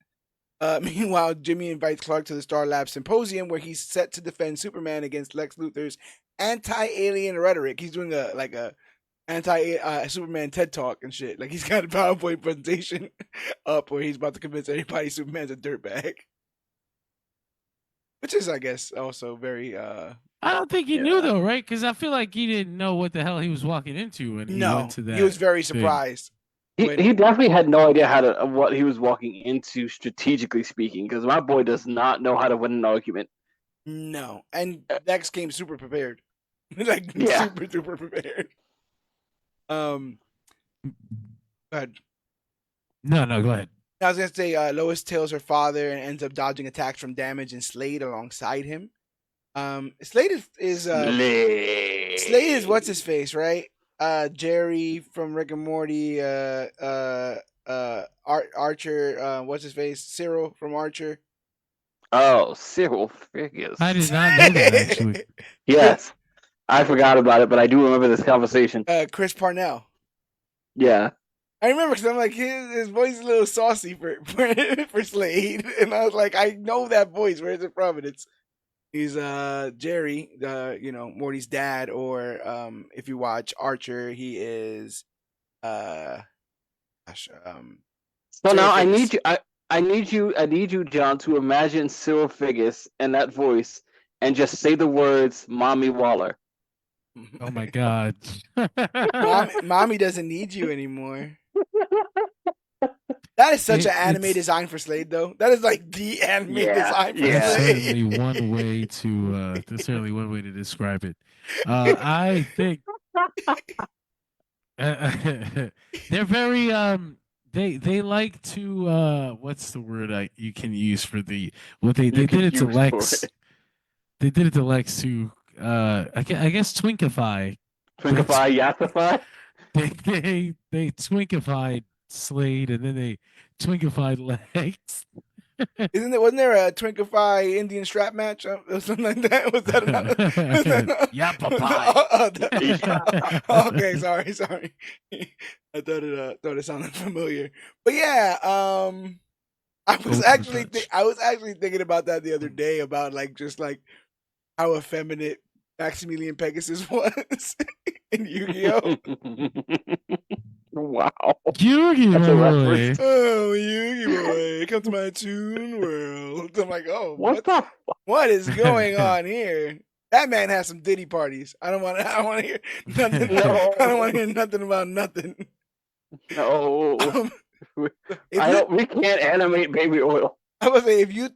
S1: Meanwhile, Jimmy invites Clark to the Star Lab Symposium, where he's set to defend Superman against Lex Luthor's anti-alien rhetoric. He's doing a anti-Superman TED Talk and shit. Like, he's got a PowerPoint presentation up where he's about to convince everybody Superman's a dirtbag. Which is, I guess, also very...
S2: I don't think he knew, though, right? Because I feel like he didn't know what the hell he was walking into when he went to that.
S1: He was very surprised.
S3: He definitely had no idea what he was walking into, strategically speaking, because my boy does not know how to win an argument.
S1: No. And Lex came super prepared. Super duper prepared. Go ahead.
S2: No, go ahead.
S1: I was gonna say Lois tails her father and ends up dodging attacks from Damage and Slade alongside him. Slade is what's his face, right? Jerry from Rick and Morty, Archer, what's his face? Cyril from Archer.
S3: Oh, Cyril Figgis.
S2: I did not know that, actually.
S3: Yes. I forgot about it, but I do remember this conversation.
S1: Chris Parnell.
S3: Yeah.
S1: I remember because I'm like, his voice is a little saucy for Slade, and I was like, I know that voice. Where is it from? And he's Jerry, Morty's dad, or if you watch Archer, he is gosh,
S3: So
S1: Cyril
S3: now I
S1: Figgis.
S3: need you. I need you, John, to imagine Cyril Figgis in that voice and just say the words "Mommy Waller."
S2: Oh my god.
S1: Mommy doesn't need you anymore. That is such an anime design for Slade, though. That is like the anime design for
S2: That's
S1: Slade.
S2: certainly one way to that's certainly one way to describe it. I think they're very they like to what's the word you can use for the what they did it to Lex. They did it to Lex to I guess twinkify.
S3: Twinkify, yassify.
S2: They twinkified Slade and then they twinkified Lex.
S1: Wasn't there a Twinkify Indian strap match or something like that? Was that another?
S2: Yeah,
S1: Okay, sorry. I thought it sounded familiar, but yeah, I was actually thinking about that the other day about like just like how effeminate Maximilian Pegasus was in Yu-Gi-Oh.
S3: Wow.
S2: Yu-Gi-Oh!
S3: That's a reference.
S1: Oh, Yu-Gi boy, come to my Toon World. I'm like, oh, what is going on here? That man has some Diddy parties. I don't want to hear nothing.
S3: No.
S1: I don't want to hear nothing about nothing.
S3: No. We can't animate Baby Oil.
S1: I was say if you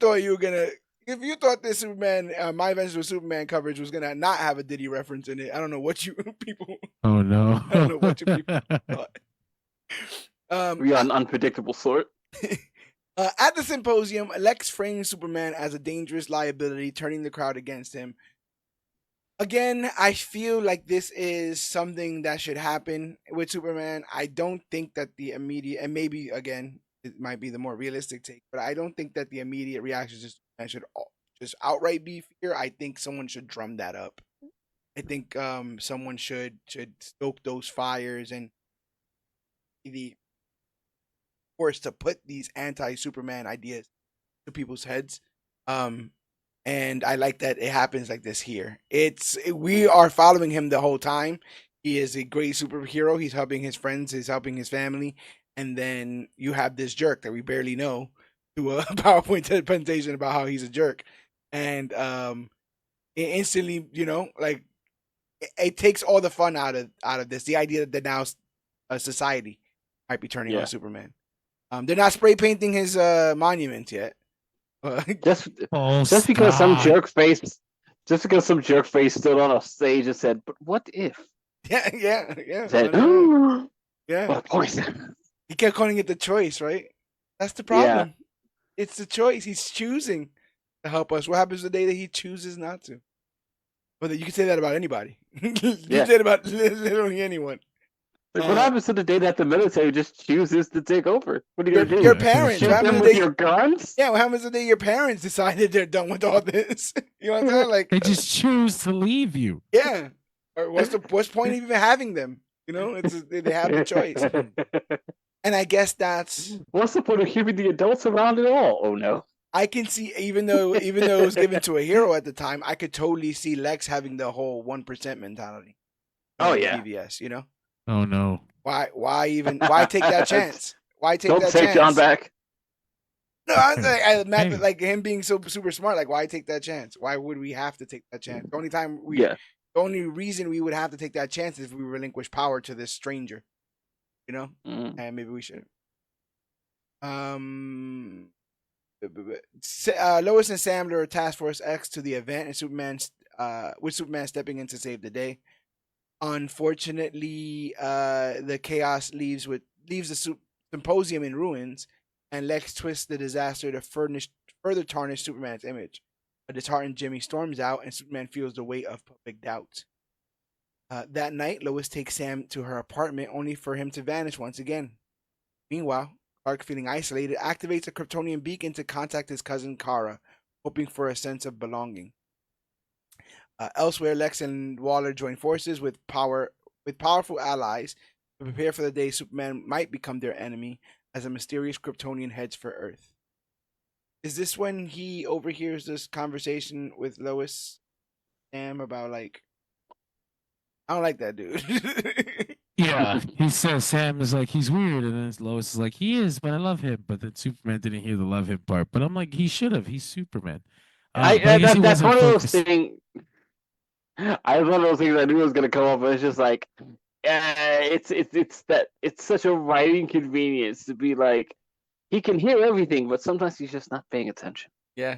S1: thought this Superman, My Adventures with Superman coverage was gonna not have a Diddy reference in it, I don't know what you people.
S2: Oh no!
S1: I don't know what you people thought.
S3: We are an unpredictable sort.
S1: At the symposium, Lex frames Superman as a dangerous liability, turning the crowd against him. Again, I feel like this is something that should happen with Superman. I don't think that the immediate, and maybe again, it might be the more realistic take, but I don't think that the immediate reaction to Superman should just outright be fear. I think someone should drum that up. I think someone should stoke those fires and be forced to put these anti-Superman ideas to people's heads. And I like that it happens like this here. We are following him the whole time. He is a great superhero. He's helping his friends. He's helping his family. And then you have this jerk that we barely know do a PowerPoint presentation about how he's a jerk. And it instantly, like it takes all the fun out of this. The idea that now a society might be turning on Superman. They're not spray painting his monument yet.
S3: Just because some jerk face stood on a stage and said, "But what if?"
S1: Yeah.
S3: Said,
S1: yeah.
S3: What poison?
S1: He kept calling it the choice, right? That's the problem. Yeah. It's the choice. He's choosing to help us. What happens the day that he chooses not to? Well, you can say that about anybody. You can say it about literally anyone.
S3: Like, what happens to the day that the military just chooses to take over? What are you gonna do?
S1: Your parents.
S3: Shoot them with your guns?
S1: Yeah, what happens the day your parents decided they're done with all this? You know what I'm saying? Like
S2: they just choose to leave you.
S1: Yeah. Or what's the point of even having them? They have the choice. And I guess that's
S3: what's the point of keeping the adults around at all? Oh no.
S1: I can see even though it was given to a hero at the time, I could totally see Lex having the whole 1% mentality.
S3: Oh yeah.
S1: BVS,
S2: Oh no.
S1: Why take that chance? Why take that chance?
S3: Don't take John back.
S1: No, I was like, like him being so super smart, like why take that chance? Why would we have to take that chance? The only reason we would have to take that chance is if we relinquish power to this stranger. And maybe we should. Lois and Sam lure Task Force X to the event, and with Superman stepping in to save the day. Unfortunately, the chaos leaves the symposium in ruins, and Lex twists the disaster to further tarnish Superman's image. A disheartened Jimmy storms out, and Superman feels the weight of public doubt. That night, Lois takes Sam to her apartment, only for him to vanish once again. Meanwhile, Clark, feeling isolated, activates a Kryptonian beacon to contact his cousin Kara, hoping for a sense of belonging. Elsewhere, Lex and Waller join forces with powerful allies to prepare for the day Superman might become their enemy as a mysterious Kryptonian heads for Earth. Is this when he overhears this conversation with Lois Sam about like, I don't like that dude.
S2: Yeah, he says Sam is like he's weird, and then Lois is like he is, but I love him. But then Superman didn't hear the love him part. But I'm like he should have. He's Superman. But I guess he
S3: That's
S2: wasn't
S3: one of those
S2: focused.
S3: things. I was one of those things I knew was gonna come up, but it's just like, it's such a writing convenience to be like, he can hear everything, but sometimes he's just not paying attention.
S1: Yeah,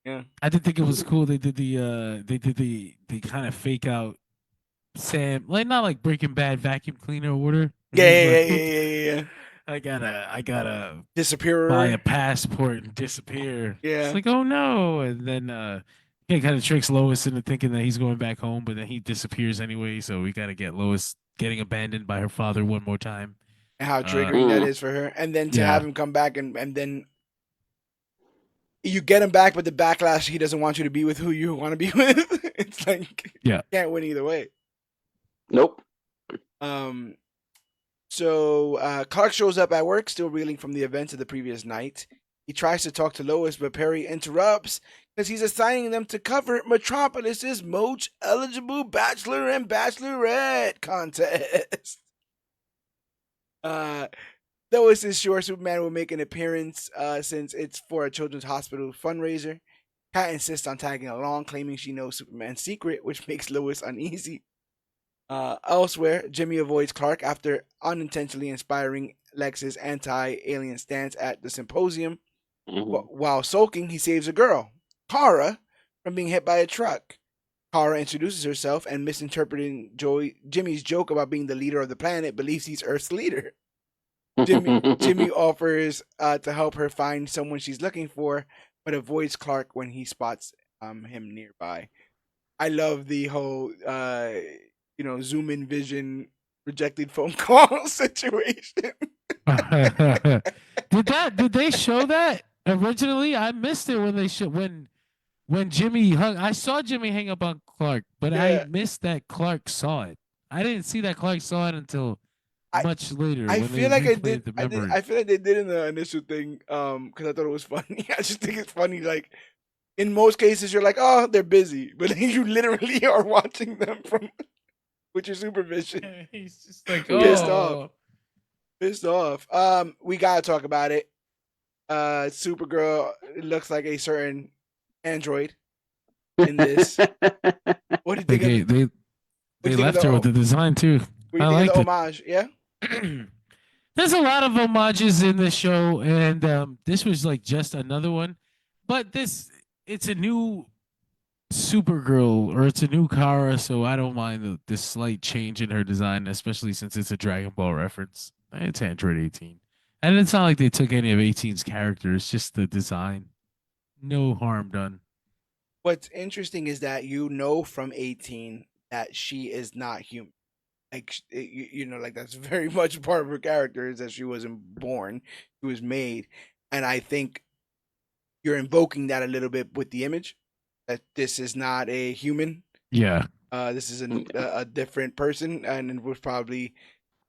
S1: yeah.
S2: I did think it was cool. They did the kind of fake out Sam, like not like Breaking Bad vacuum cleaner order.
S1: Yeah,
S2: He's
S1: yeah, yeah,
S2: like,
S1: yeah, yeah, yeah.
S2: I gotta buy a
S1: Disappearer.
S2: passport and disappear. It's
S1: Yeah.
S2: like, oh no. And then he kind of tricks Lois into thinking that he's going back home, but then he disappears anyway. So we gotta get Lois getting abandoned by her father one more time.
S1: And how
S2: Uh,
S1: triggering that is for her. And then to
S2: yeah.
S1: have him come back and then you get him back, but the backlash, he doesn't want you to be with who you want to be with. It's like,
S2: Yeah.
S1: can't win either way.
S3: Nope.
S1: So Clark shows up at work, still reeling from the events of the previous night. He tries to talk to Lois, but Perry interrupts because he's assigning them to cover Metropolis's most eligible Bachelor and Bachelorette contest. Lois is sure Superman will make an appearance since it's for a children's hospital fundraiser. Kat insists on tagging along, claiming she knows Superman's secret, which makes Lois uneasy. Elsewhere, Jimmy avoids Clark after unintentionally inspiring Lex's anti-alien stance at the symposium. While sulking, he saves a girl, Kara, from being hit by a truck. Kara introduces herself and, misinterpreting Jimmy's joke about being the leader of the planet, believes he's Earth's leader. Jimmy offers to help her find someone she's looking for, but avoids Clark when he spots him nearby. I love the whole zoom in vision rejected phone call situation.
S2: Did they show that originally? I missed it when they when Jimmy hung. I saw Jimmy hang up on Clark, but I missed that Clark saw it. I didn't see that Clark saw it until much later.
S1: I
S2: when
S1: feel
S2: they
S1: like I
S2: replayed
S1: did.
S2: the
S1: I did.
S2: memory.
S1: I feel like they did in the initial thing because I thought it was funny. I just think it's funny. Like in most cases, you're like, oh, they're busy, but then you literally are watching them from with your supervision.
S2: He's just like,
S1: pissed off. We gotta talk about it. Supergirl looks like a certain android in this. What do you think?
S2: They left her with the design too.
S1: What do you think of the homage? Yeah.
S2: There's a lot of homages in the show, and this was like just another one. But it's a new Supergirl, or it's a new Kara, so I don't mind the slight change in her design, especially since it's a Dragon Ball reference. It's Android 18. And it's not like they took any of 18's characters, just the design. No harm done.
S1: What's interesting is that from 18 that she is not human. Like like that's very much part of her character is that she wasn't born, she was made, and I think you're invoking that a little bit with the image that this is not a human.
S2: Yeah.
S1: This is a different person, and it was probably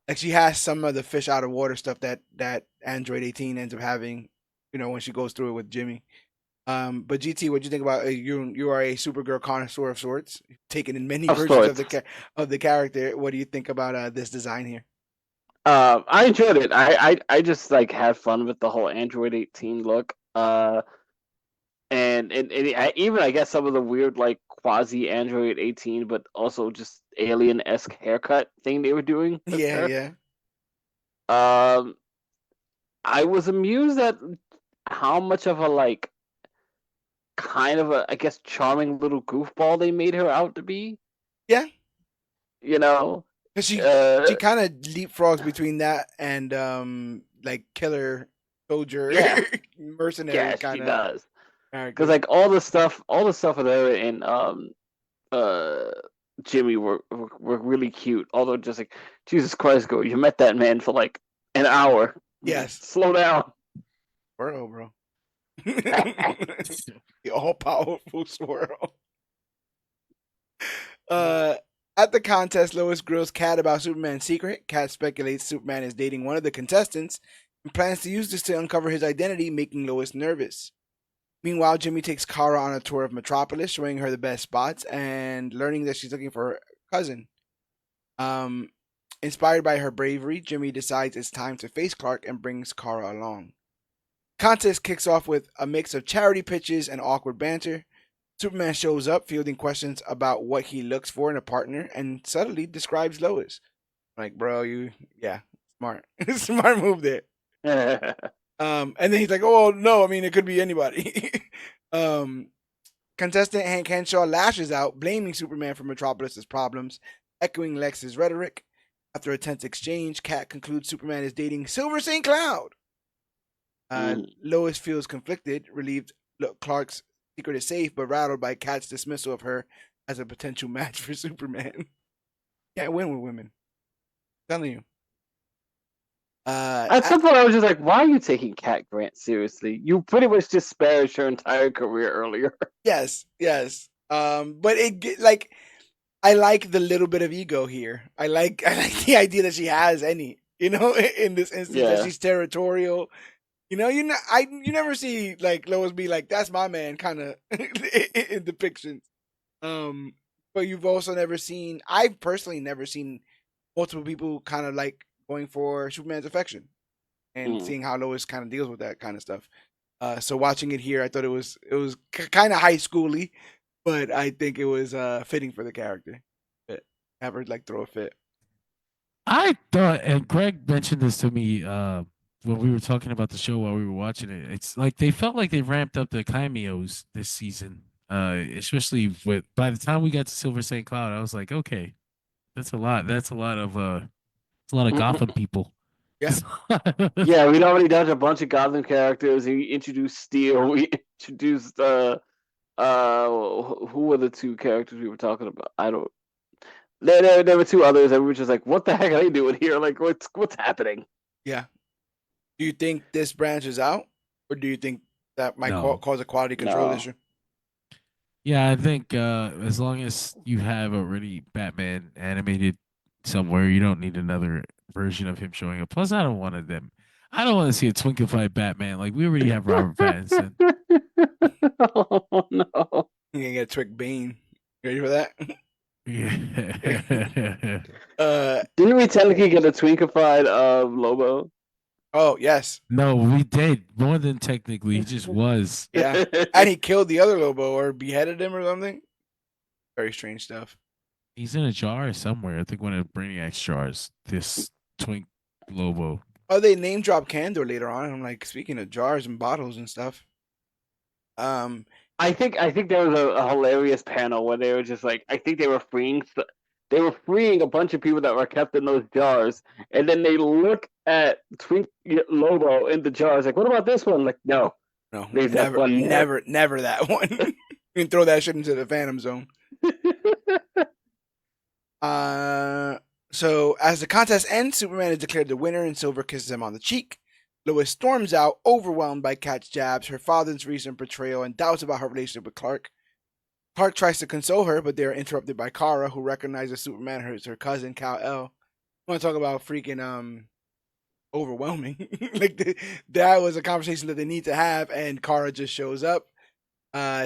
S1: like she has some of the fish out of water stuff that Android 18 ends up having, when she goes through it with Jimmy. But GT, what do you think about you are a Supergirl connoisseur of sorts, taken in many versions of the character. What do you think about this design here?
S3: I enjoyed it. I just like had fun with the whole Android 18 look. And even I guess some of the weird like quasi Android 18, but also just alien-esque haircut thing they were doing.
S1: Yeah.
S3: I was amused at how much of a like kind of a, I guess, charming little goofball they made her out to be.
S1: Yeah.
S3: Because
S1: she kind of leapfrogs between that and like killer soldier mercenary kind of.
S3: Yeah, she does. Because like all the stuff with her and Jimmy were really cute. Although just like Jesus Christ, you met that man for like an hour.
S1: Yes.
S3: Slow down.
S1: Bro. The all-powerful swirl. At the contest, Lois grills Kat about Superman's secret. Kat speculates Superman is dating one of the contestants and plans to use this to uncover his identity, making Lois nervous. Meanwhile, Jimmy takes Kara on a tour of Metropolis, showing her the best spots and learning that she's looking for her cousin. Inspired by her bravery, Jimmy decides it's time to face Clark and brings Kara along. Contest kicks off with a mix of charity pitches and awkward banter. Superman shows up, fielding questions about what he looks for in a partner, and subtly describes Lois. Like, bro, smart, smart move there. And then he's like, "Oh no, I mean it could be anybody." Contestant Hank Henshaw lashes out, blaming Superman for Metropolis's problems, echoing Lex's rhetoric. After a tense exchange, Kat concludes Superman is dating Silver St. Cloud. Lois feels conflicted, relieved Clark's secret is safe, but rattled by Kat's dismissal of her as a potential match for Superman. Can't win with women. I'm telling you.
S3: At some point, I was just like, "Why are you taking Cat Grant seriously? You pretty much disparaged her entire career earlier."
S1: Yes. But like, I like the little bit of ego here. I like the idea that she has any, in this instance, that she's territorial. You never see like Lois be like, "That's my man," kind of in depictions. But you've also never seen. I've personally never seen multiple people kind of like going for Superman's affection, and seeing how Lois kind of deals with that kind of stuff. So watching it here, I thought it was kind of high schooly, but I think it was fitting for the character. Have her like throw a fit.
S2: I thought, and Greg mentioned this to me when we were talking about the show while we were watching it. It's like they felt like they ramped up the cameos this season, especially by the time we got to Silver St. Cloud. I was like, okay, that's a lot. That's a lot of Gotham people.
S1: Yeah.
S3: Yeah, we'd already done a bunch of Gotham characters. We introduced Steel. We introduced who were the two characters we were talking about? I don't. There were two others, and we were just like, "What the heck are they doing here? Like, what's happening?"
S1: Yeah. Do you think this branches out, or do you think that might cause a quality control issue?
S2: Yeah, I think as long as you have already Batman animated somewhere, you don't need another version of him showing up. Plus, I don't want to see a twinkified Batman. Like, we already have Robert Pattinson.
S3: Oh no!
S1: You're gonna get Twick Bane. You ready for that?
S2: Yeah.
S3: Didn't we technically get a twinkified Lobo?
S1: Oh yes.
S2: No, we did more than technically. He just was.
S1: Yeah, and he killed the other Lobo or beheaded him or something. Very strange stuff.
S2: He's in a jar somewhere. I think one of Brainiac's jars. This Twink Lobo.
S1: Oh, they name drop Candor later on. I'm like, speaking of jars and bottles and stuff.
S3: I think there was a hilarious panel where they were just like, I think they were freeing a bunch of people that were kept in those jars, and then they look at Twink Lobo in the jars, like, what about this one? Like, no,
S1: never that one. You can throw that shit into the Phantom Zone. So as the contest ends, Superman is declared the winner, and Silver kisses him on the cheek. Lois storms out, overwhelmed by Kat's jabs, her father's recent betrayal, and doubts about her relationship with Clark. Clark tries to console her, but they are interrupted by Kara, who recognizes Superman as her cousin, Kal-El. I want to talk about freaking overwhelming. That was a conversation that they need to have, and Kara just shows up.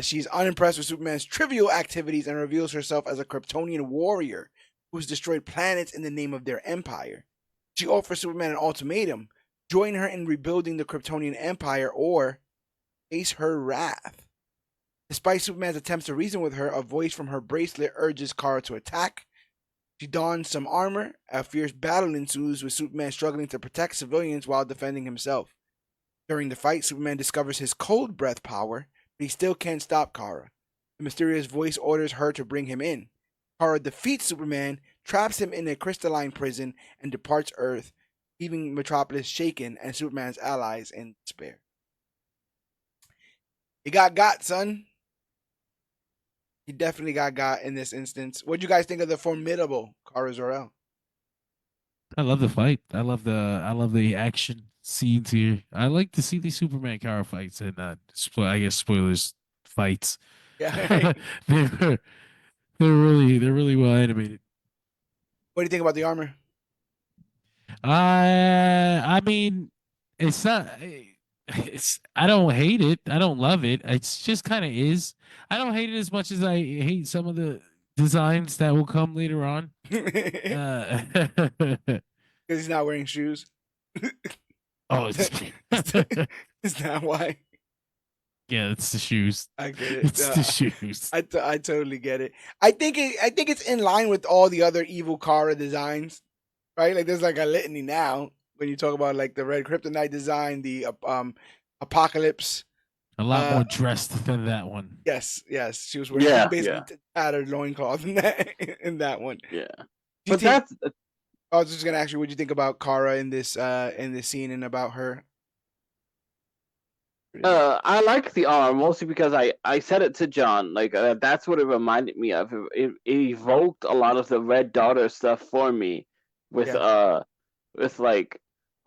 S1: She's unimpressed with Superman's trivial activities and reveals herself as a Kryptonian warrior who's destroyed planets in the name of their empire. She offers Superman an ultimatum: join her in rebuilding the Kryptonian Empire or face her wrath. Despite Superman's attempts to reason with her, a voice from her bracelet urges Kara to attack. She dons some armor. A fierce battle ensues, with Superman struggling to protect civilians while defending himself. During the fight, Superman discovers his cold breath power, but he still can't stop Kara. The mysterious voice orders her to bring him in. Kara defeats Superman, traps him in a crystalline prison, and departs Earth, leaving Metropolis shaken and Superman's allies in despair. He got, son. He definitely got in this instance. What do you guys think of the formidable Kara Zor-El?
S2: I love the fight. I love the action scenes here. I like to see these Superman Kara fights and I guess spoilers fights.
S1: Yeah.
S2: they're really well animated.
S1: What do you think about the armor?
S2: I mean, it's not. It's. I don't hate it. I don't love it. It's just kind of is. I don't hate it as much as I hate some of the designs that will come later on.
S1: Because
S2: Uh,
S1: he's not wearing shoes.
S2: oh, it's
S1: Is that why?
S2: yeah. It's the shoes.
S1: I get it.
S2: It's the shoes.
S1: I totally get it. I think it's in line with all the other evil Kara designs, right? Like there's like a litany now when you talk about like the red kryptonite design, the apocalypse.
S2: A lot more dressed than that one.
S1: Yes, she was wearing basically
S3: yeah.
S1: tattered loincloth in that one.
S3: Yeah.
S1: Do you
S3: But
S1: think,
S3: that's
S1: I was just gonna ask you, what do you think about Kara in this scene and about her?
S3: I like the arm mostly because I said it to John. Like that's what it reminded me of. It evoked a lot of the Red Daughter stuff for me, with like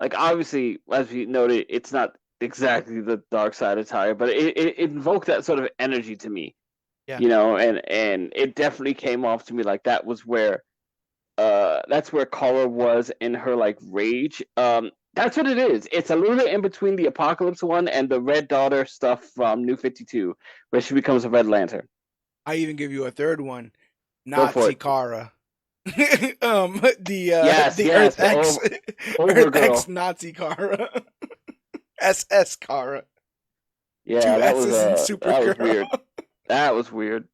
S3: obviously as we noted, it's not exactly the dark side attire, but it invoked that sort of energy to me.
S1: Yeah.
S3: You know, and it definitely came off to me like that's where Kara was in her like rage. That's what it is. It's a little bit in between the Apocalypse one and the Red Daughter stuff from New 52, where she becomes a Red Lantern.
S1: I even give you a third one,
S3: Go for
S1: Nazi
S3: it.
S1: Kara. The
S3: Yes,
S1: Earth X, Earth X
S3: Overgirl.
S1: Nazi Kara, SS Kara.
S3: Yeah,
S1: Two
S3: that was
S1: S's in
S3: that was
S1: Supergirl.
S3: weird. That was weird.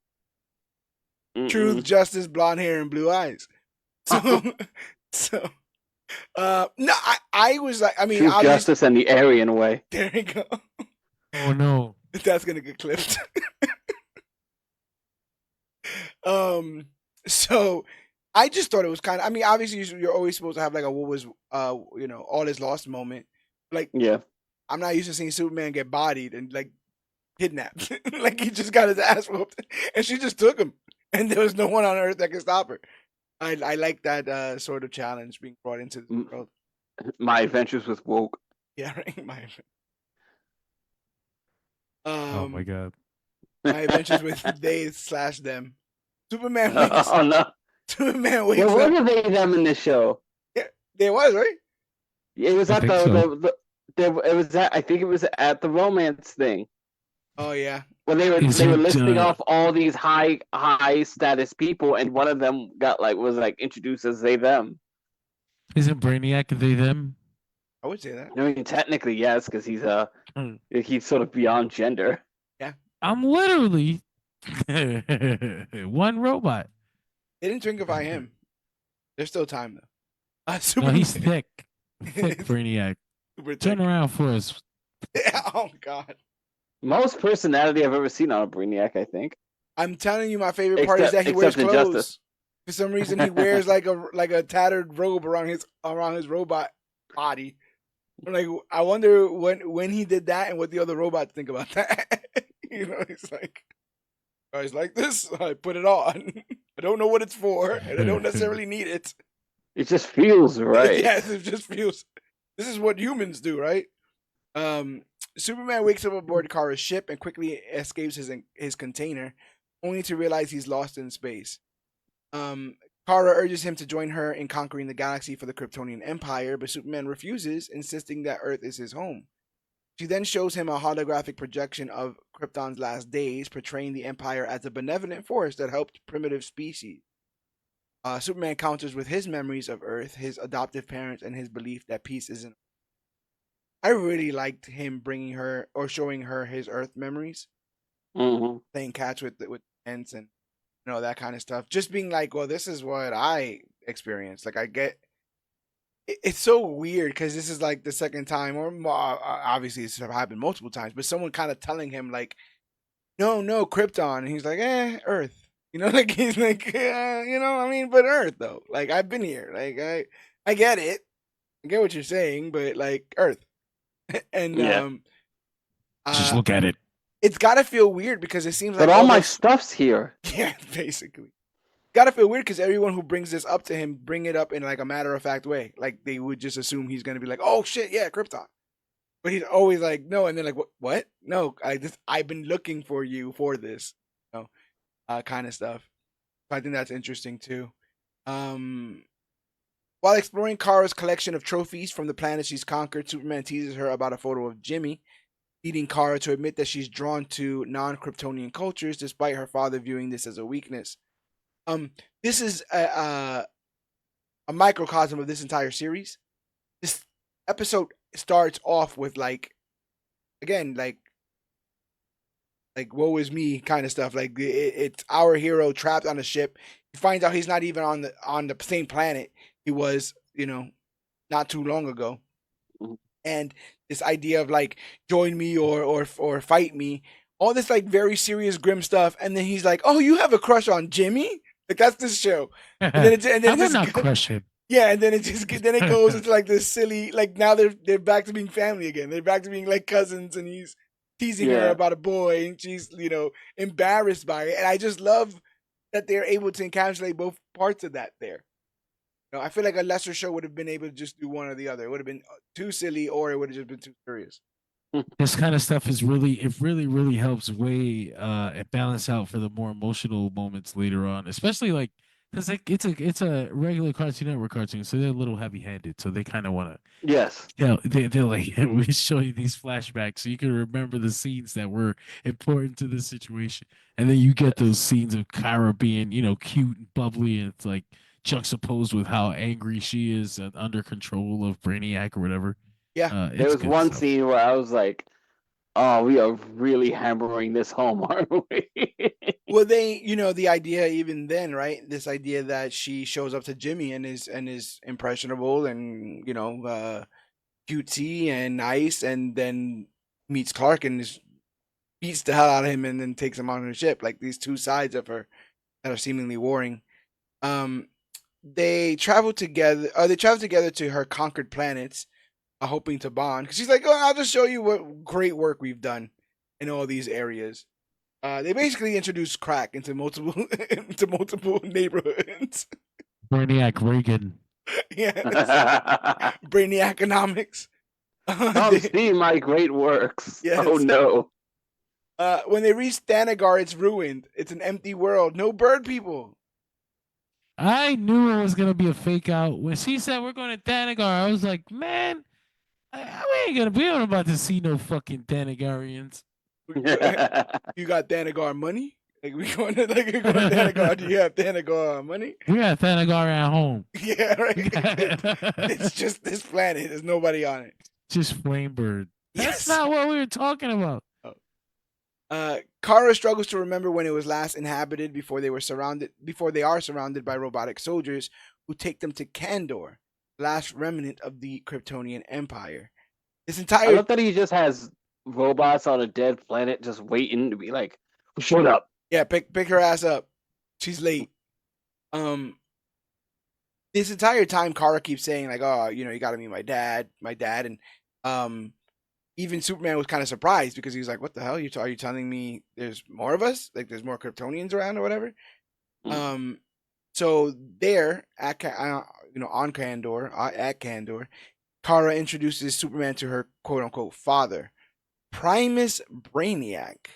S1: Truth, justice, blonde hair, and blue eyes. So, no, I was like, I mean,
S3: Truth,
S1: obviously,
S3: justice, and the Aryan way.
S1: there you go.
S2: Oh no.
S1: That's gonna get clipped. So I just thought it was kind of. I mean, obviously, you're always supposed to have like a what was, all is lost moment. Like,
S3: Yeah.
S1: I'm not used to seeing Superman get bodied and like kidnapped. Like he just got his ass whooped, and she just took him, and there was no one on Earth that could stop her. I like that sort of challenge being brought into the world.
S3: My adventures with Woke.
S1: Yeah, right.
S2: Oh my god.
S1: My adventures with they/them. Superman wakes.
S3: Oh no.
S1: Superman wakes
S3: Yeah,
S1: up.
S3: what are they them in this show?
S1: Yeah, there was, right?
S3: It was
S2: I
S3: at
S2: think so.
S3: it was at, I think it was at the romance thing.
S1: Oh yeah.
S3: When they were
S2: Isn't,
S3: listing off all these high status people, and one of them was introduced as they them.
S2: Isn't Brainiac they them?
S1: I would say that.
S3: I mean, technically yes, because he's sort of beyond gender.
S1: Yeah.
S2: I'm literally one robot.
S1: They didn't drinkify him. There's still time though.
S2: No,
S1: Superman.
S2: he's thick. Thick Brainiac.
S1: Super
S2: Turn
S1: thick.
S2: around for us.
S1: Oh god.
S3: Most personality I've ever seen on a Brainiac, I think.
S1: I'm telling you, my favorite part is that he wears
S3: except
S1: clothes.
S3: Injustice.
S1: For some reason, he wears like a tattered robe around his robot body. I'm like, I wonder when he did that and what the other robots think about that. You know, he's like, guys like this, I put it on. I don't know what it's for, and I don't necessarily need it.
S3: It just feels right.
S1: Yes, it just feels. This is what humans do, right? Superman wakes up aboard Kara's ship and quickly escapes his container, only to realize he's lost in space. Kara urges him to join her in conquering the galaxy for the Kryptonian Empire, but Superman refuses, insisting that Earth is his home. She then shows him a holographic projection of Krypton's last days, portraying the Empire as a benevolent force that helped primitive species. Superman counters with his memories of Earth, his adoptive parents, and his belief that peace isn't. I really liked him bringing her or showing her his Earth memories, playing catch with ants and that kind of stuff. Just being like, well, this is what I experienced. Like I get. It's so weird because this is like the second time, or obviously it's happened multiple times, but someone kind of telling him like, no, Krypton, and he's like, Earth. Like he's like, I mean, but Earth though. Like I've been here. Like I get it. I get what you're saying, but like Earth. And
S2: just look at it.
S1: It's gotta feel weird because it seems
S3: but
S1: like
S3: all my stuff's here.
S1: Yeah, basically. Gotta feel weird because everyone who brings this up to him bring it up in like a matter of fact way. Like they would just assume he's gonna be like, oh shit, yeah, Krypton. But he's always like, no, and then like, what? No, I've been looking for you for this, kind of stuff. So I think that's interesting too. While exploring Kara's collection of trophies from the planet she's conquered, Superman teases her about a photo of Jimmy, leading Kara to admit that she's drawn to non-Kryptonian cultures, despite her father viewing this as a weakness. This is a microcosm of this entire series. This episode starts off with again, woe is me kind of stuff. Like it's our hero trapped on a ship. He finds out he's not even on the same planet he was, not too long ago. And this idea of like join me or fight me, all this like very serious grim stuff. And then he's like, "Oh, you have a crush on Jimmy?" Like that's this show. And then
S2: I would not crush him.
S1: Yeah, and then it goes into like this silly, like now they're back to being family again. They're back to being like cousins, and he's teasing her about a boy, and she's embarrassed by it. And I just love that they're able to encapsulate both parts of that there. I feel like a lesser show would have been able to just do one or the other. It would have been too silly, or it would have just been too serious.
S2: This kind of stuff is really helps weigh and balance out for the more emotional moments later on, especially like because it's a regular Cartoon Network cartoon, so they're a little heavy handed, so they kind of want to they're like we show you these flashbacks so you can remember the scenes that were important to the situation, and then you get those scenes of Kyra being cute and bubbly, and it's like juxtaposed with how angry she is and under control of Brainiac or whatever.
S1: Yeah,
S3: there was one
S2: stuff.
S3: scene where I was like, "Oh, we are really hammering this home, aren't we?"
S1: Well, the idea even then, right? This idea that she shows up to Jimmy and is impressionable and cutesy and nice, and then meets Clark and beats the hell out of him and then takes him on her ship. Like these two sides of her that are seemingly warring. They travel together. They travel together to her conquered planets, hoping to bond. Because she's like, "Oh, I'll just show you what great work we've done in all these areas." They basically introduced crack into multiple neighborhoods.
S2: Brainiac Reagan.
S1: Yeah, Brainy economics.
S3: Come see my great works.
S1: Yes.
S3: Oh no.
S1: When they reach Thanagar, it's ruined. It's an empty world. No bird people.
S2: I knew it was gonna be a fake out when she said we're going to Thanagar. I was like, man, we ain't about to see no fucking Thanagarians.
S1: You got Thanagar money? Like we going to Thanagar? Do you have Thanagar money?
S2: We got Thanagar at home.
S1: Yeah, right. It's just this planet. There's nobody on it.
S2: Just Flamebird.
S1: Yes.
S2: That's not what we were talking about.
S1: Kara struggles to remember when it was last inhabited before they are surrounded by robotic soldiers who take them to Kandor, the last remnant of the Kryptonian Empire.
S3: I love that he just has robots on a dead planet just waiting to be like, shut up.
S1: Yeah, pick her ass up. She's late. This entire time Kara keeps saying like, "Oh, you gotta meet my dad," and even Superman was kind of surprised because he was like, "What the hell? Are you telling me there's more of us? Like there's more Kryptonians around or whatever?" So there at Kandor, Kara introduces Superman to her quote unquote father, Primus Brainiac,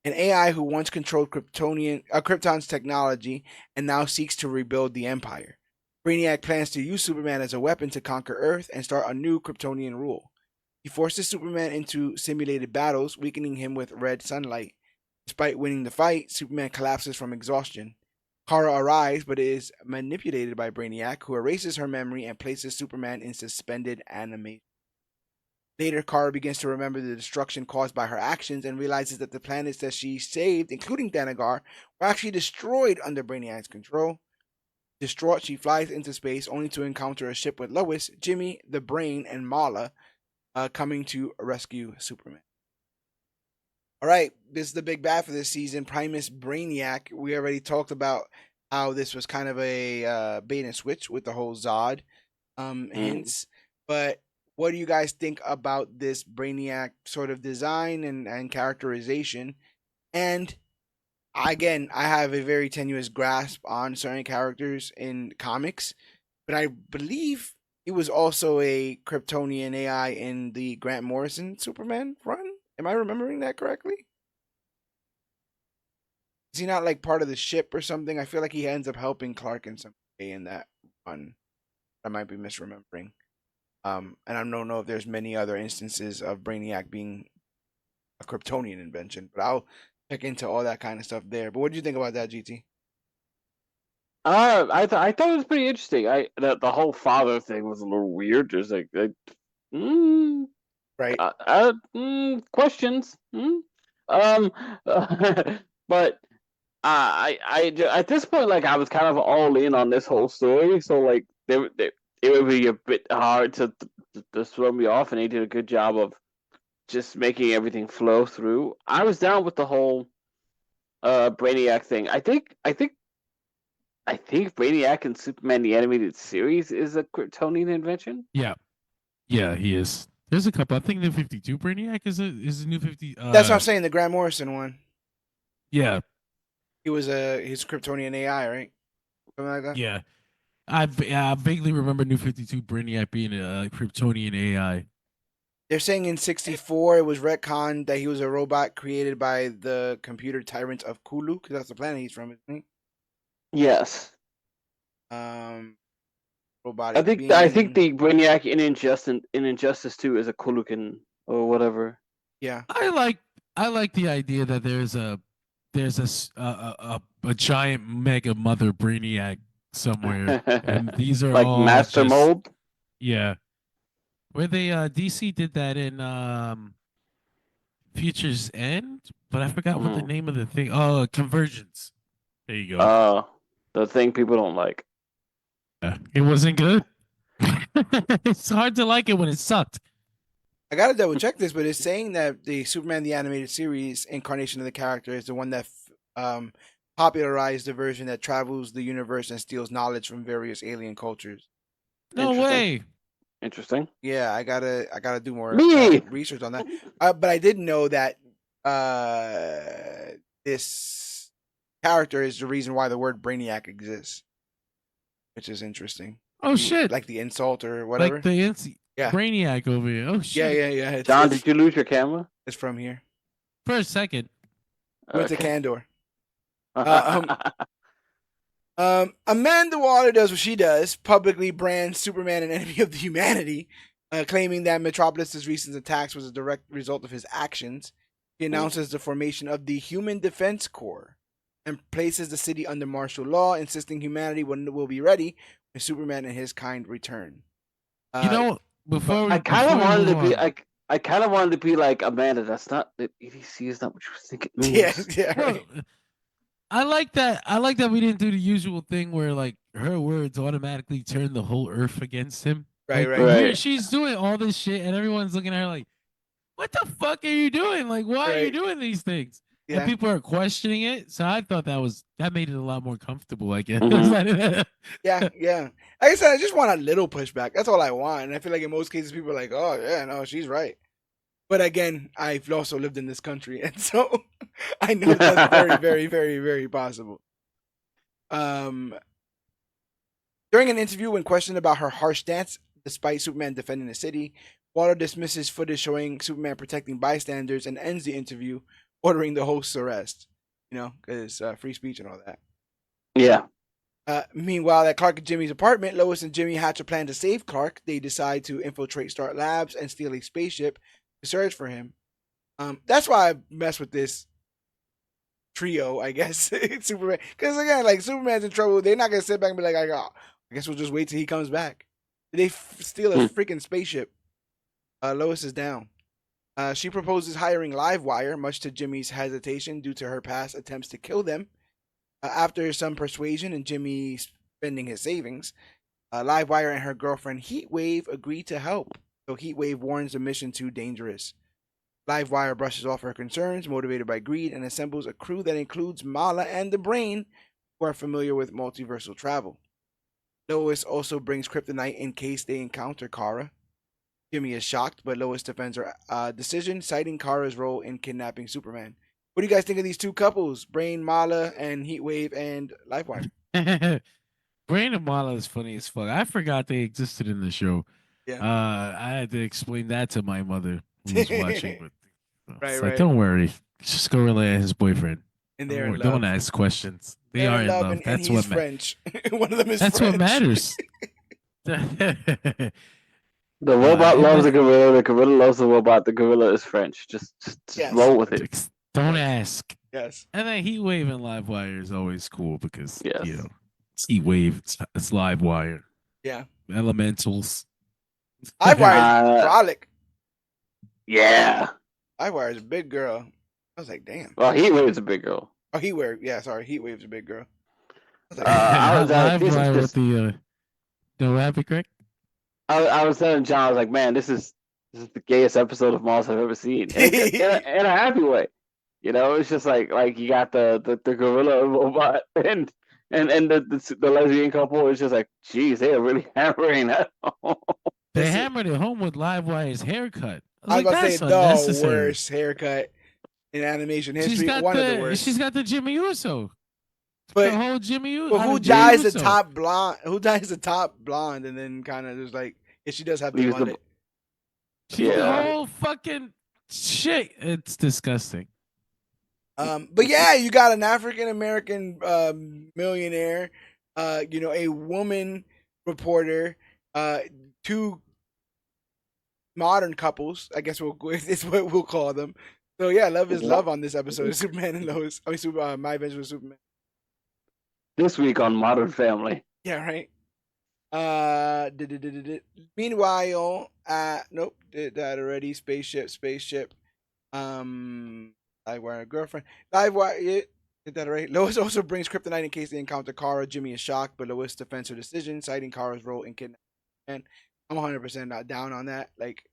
S1: an AI who once controlled Krypton's technology and now seeks to rebuild the Empire. Brainiac plans to use Superman as a weapon to conquer Earth and start a new Kryptonian rule. He forces Superman into simulated battles, weakening him with red sunlight. Despite winning the fight, Superman collapses from exhaustion. Kara arrives, but is manipulated by Brainiac, who erases her memory and places Superman in suspended animation. Later, Kara begins to remember the destruction caused by her actions and realizes that the planets that she saved, including Thanagar, were actually destroyed under Brainiac's control. Distraught, she flies into space only to encounter a ship with Lois, Jimmy, the Brain, and Mala coming to rescue Superman. All right, this is the big bad for this season, Primus Brainiac. We already talked about how this was kind of a bait and switch with the whole Zod hints. But what do you guys think about this Brainiac sort of design and characterization? And again, I have a very tenuous grasp on certain characters in comics, but I believe he was also a Kryptonian AI in the Grant Morrison Superman run. Am I remembering that correctly? Is he not like part of the ship or something? I feel like he ends up helping Clark in some way in that run. I might be misremembering. And I don't know if there's many other instances of Brainiac being a Kryptonian invention, but I'll check into all that kind of stuff there. But what do you think about that, GT?
S3: I thought it was pretty interesting. The whole father thing was a little weird. There's mm,
S1: Right.
S3: questions. Um, but at this point, like I was kind of all in on this whole story, so like it would be a bit hard to throw me off, and they did a good job of just making everything flow through. I was down with the whole Brainiac thing. I think Brainiac and Superman the animated series is a Kryptonian invention.
S2: Yeah, he is. There's a couple. I think New 52 Brainiac is a New 50.
S1: That's what I'm saying. The Grant Morrison one.
S2: Yeah,
S1: He's Kryptonian AI, right? Something like that.
S2: yeah. I vaguely remember New 52 Brainiac being a Kryptonian AI.
S1: They're saying in '64 it was retconned that he was a robot created by the computer tyrant of Kulu, because that's the planet he's from, isn't he?
S3: Yes.
S1: Robotic.
S3: I think the Brainiac in Injustice 2 is a Kulukan or whatever.
S1: Yeah.
S2: I like the idea that there's a giant mega mother Brainiac somewhere, and these are
S3: like
S2: all
S3: Master Mold.
S2: Yeah, where they DC did that in Future's End, but I forgot what the name of the thing. Oh, Convergence. There you go.
S3: The thing people don't like.
S2: It wasn't good. It's hard to like it when it sucked.
S1: I gotta double check this, but it's saying that the Superman the Animated Series incarnation of the character is the one that popularized the version that travels the universe and steals knowledge from various alien cultures.
S2: No way.
S3: Interesting.
S1: Yeah, I gotta do more research on that. But I did know that this character is the reason why the word Brainiac exists, which is interesting.
S2: Oh shit!
S1: Like the insult or whatever.
S2: Like the Brainiac over here. Oh shit!
S1: Yeah.
S3: John, did you lose your camera?
S1: It's from here.
S2: For a second.
S1: Went to Candor. Amanda Waller does what she does, publicly brands Superman an enemy of the humanity, claiming that Metropolis' recent attacks was a direct result of his actions. She announces the formation of the Human Defense Corps and places the city under martial law, insisting humanity will be ready when Superman and his kind return.
S2: Before
S3: I kind of wanted to be like, Amanda, that's not the EDC is not what you think it means.
S1: Yeah. Right.
S2: I like that. I like that we didn't do the usual thing where like her words automatically turn the whole earth against him.
S1: Right.
S2: She's doing all this shit, and everyone's looking at her like, "What the fuck are you doing? Like, why are you doing these things?" Yeah. And people are questioning it. So I thought that made it a lot more comfortable, I guess.
S1: Mm-hmm. Yeah. Like I said, I just want a little pushback. That's all I want. And I feel like in most cases, people are like, "Oh yeah, no, she's right." But again, I've also lived in this country, and so I know that's very, very, very, very possible. During an interview, when questioned about her harsh stance, despite Superman defending the city, Waller dismisses footage showing Superman protecting bystanders and ends the interview, ordering the host's arrest. Because free speech and all that.
S3: Yeah.
S1: Meanwhile, at Clark and Jimmy's apartment, Lois and Jimmy hatch a plan to save Clark. They decide to infiltrate Stark Labs and steal a spaceship to search for him. That's why I mess with this trio, I guess. Superman, because again, like Superman's in trouble. They're not gonna sit back and be like, "Oh, I guess we'll just wait till he comes back." They steal a freaking spaceship. Lois is down. She proposes hiring Livewire, much to Jimmy's hesitation due to her past attempts to kill them. After some persuasion and Jimmy spending his savings, Livewire and her girlfriend Heatwave agree to help. So Heatwave warns the mission too dangerous. Livewire brushes off her concerns, motivated by greed, and assembles a crew that includes Mala and the Brain, who are familiar with multiversal travel. Lois also brings kryptonite in case they encounter Kara. Jimmy is shocked, but Lois defends her decision, citing Kara's role in kidnapping Superman. What do you guys think of these two couples? Brain, Mala, and Heatwave, and Livewire?
S2: Brain and Mala is funny as fuck. I forgot they existed in the show.
S1: Yeah.
S2: I had to explain that to my mother who was watching.
S1: Right.
S2: Like, don't worry. Just go relay his boyfriend.
S1: And they're in love.
S2: Don't ask questions. They are in love.
S1: And
S2: that's
S1: he's
S2: what
S1: French. One of them is
S2: That's
S1: French.
S2: what matters.
S3: The robot
S2: and
S3: loves
S2: then,
S3: the gorilla. The gorilla loves the robot. The gorilla is French. Just
S1: Yes.
S3: roll with it.
S2: don't ask.
S1: Yes.
S2: And then Heat Wave and Live Wire is always cool because
S3: Yes.
S2: it's Heat Wave, it's Live Wire,
S1: Yeah.
S2: Elementals.
S1: Livewire is frolic.
S3: Yeah.
S1: Livewire is a big girl. I was like, damn.
S3: Well, Heatwave's a big girl.
S1: Oh, Heatwave. Yeah, sorry. Heatwave's a big girl. I was like,
S3: I was
S2: Live
S3: this is
S2: Wire with
S3: just.
S2: the no happy Greg.
S3: I was telling John, I was like, man, this is the gayest episode of Moss I've ever seen, in a happy way. It's just like you got the gorilla robot and the lesbian couple. It's just like, geez, they are really hammering that home.
S2: They hammered it home with Live Wire's haircut.
S1: I was
S2: like,
S1: about to say
S2: that's
S1: the worst haircut in animation history.
S2: She's got
S1: One of the worst.
S2: She's got the Jimmy Uso.
S1: But
S2: the whole Jimmy Uso.
S1: But who dyes the top blonde? Who dyes the top blonde and then kind of just like, yeah, she does have the mullet.
S2: The whole fucking shit. It's disgusting.
S1: But yeah, you got an African American millionaire, a woman reporter, two modern couples. I guess it's what we'll call them. So yeah, love is love on this episode of Superman and Lois. My Adventures with Superman.
S3: This week on Modern Family.
S1: Yeah, right. Meanwhile, nope, did that already. Spaceship. Livewire girlfriend. Livewire, did that already. Lois also brings kryptonite in case they encounter Kara. Jimmy is shocked, but Lois defends her decision, citing Kara's role in kidnapping. And I'm 100% not down on that. Like,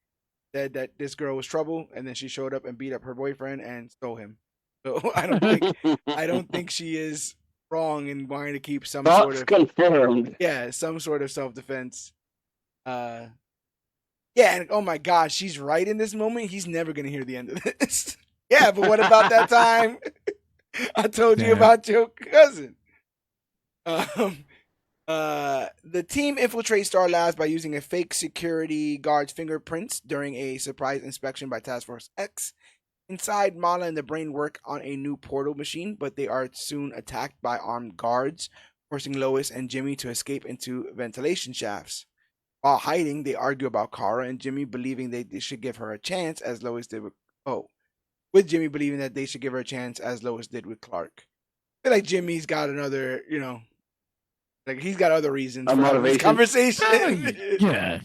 S1: said that this girl was trouble, and then she showed up and beat up her boyfriend and stole him. So I don't think she is wrong in wanting to keep some sort of
S3: confirmed.
S1: Yeah, some sort of self-defense. Yeah, and oh my gosh, she's right in this moment. He's never gonna hear the end of this. Yeah, but what about that time I told you about your cousin? The team infiltrates Star Labs by using a fake security guard's fingerprints during a surprise inspection by Task Force X. Inside, Mala and the Brain work on a new portal machine, but they are soon attacked by armed guards, forcing Lois and Jimmy to escape into ventilation shafts. While hiding, they argue about Kara and Jimmy believing they should give her a chance, as Lois did with Jimmy believing that they should give her a chance, as Lois did with Clark. I feel like Jimmy's got another, like he's got other reasons for having this conversation.
S2: Yeah.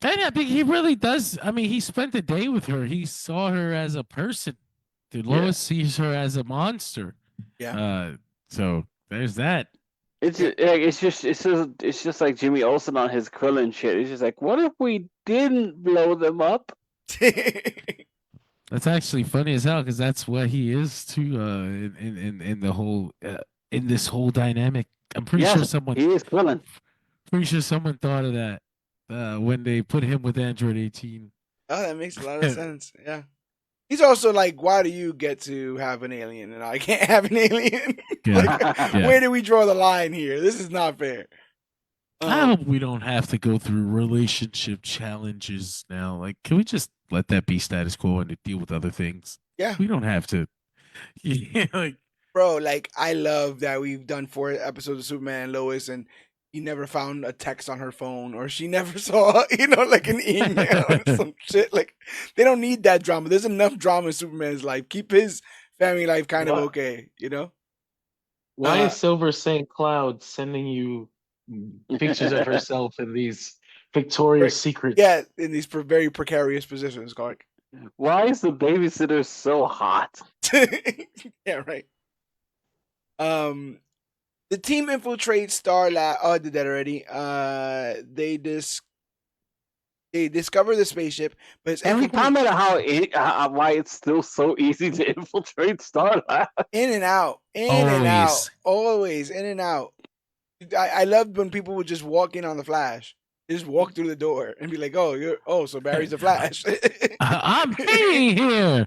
S2: And I think he really does. I mean, he spent the day with her. He saw her as a person. Lois sees her as a monster.
S1: Yeah.
S2: So there's that.
S3: It's just like Jimmy Olsen on his Krillin shit. It's just like, what if we didn't blow them up?
S2: That's actually funny as hell because that's what he is too. In the whole in this whole dynamic, I'm pretty sure someone.
S3: He is Krillin.
S2: Pretty sure someone thought of that. When they put him with Android 18.
S1: Oh, that makes a lot of sense. Yeah. He's also like, why do you get to have an alien and I can't have an alien? Where do we draw the line here? This is not fair.
S2: I hope we don't have to go through relationship challenges now. Like, can we just let that be status quo and deal with other things?
S1: Yeah.
S2: We don't have to.
S1: Bro, like, I love that we've done 4 episodes of Superman and Lois and he never found a text on her phone or she never saw, like an email or some shit. Like, they don't need that drama. There's enough drama in Superman's life. Keep his family life kind of okay,
S4: Why is Silver St. Cloud sending you pictures of herself in these Victoria's Secret?
S1: Yeah, in these very precarious positions, Clark.
S3: Why is the babysitter so hot?
S1: Yeah, right. The team infiltrates Star Lab. Oh, I did that already. They discover the spapeship, but it's
S3: Can we comment on why it's still so easy to infiltrate Star Lab?
S1: In and out, always in and out. I loved when people would just walk in on the Flash. They just walk through the door and be like, "Oh, so Barry's the Flash."
S2: I'm here.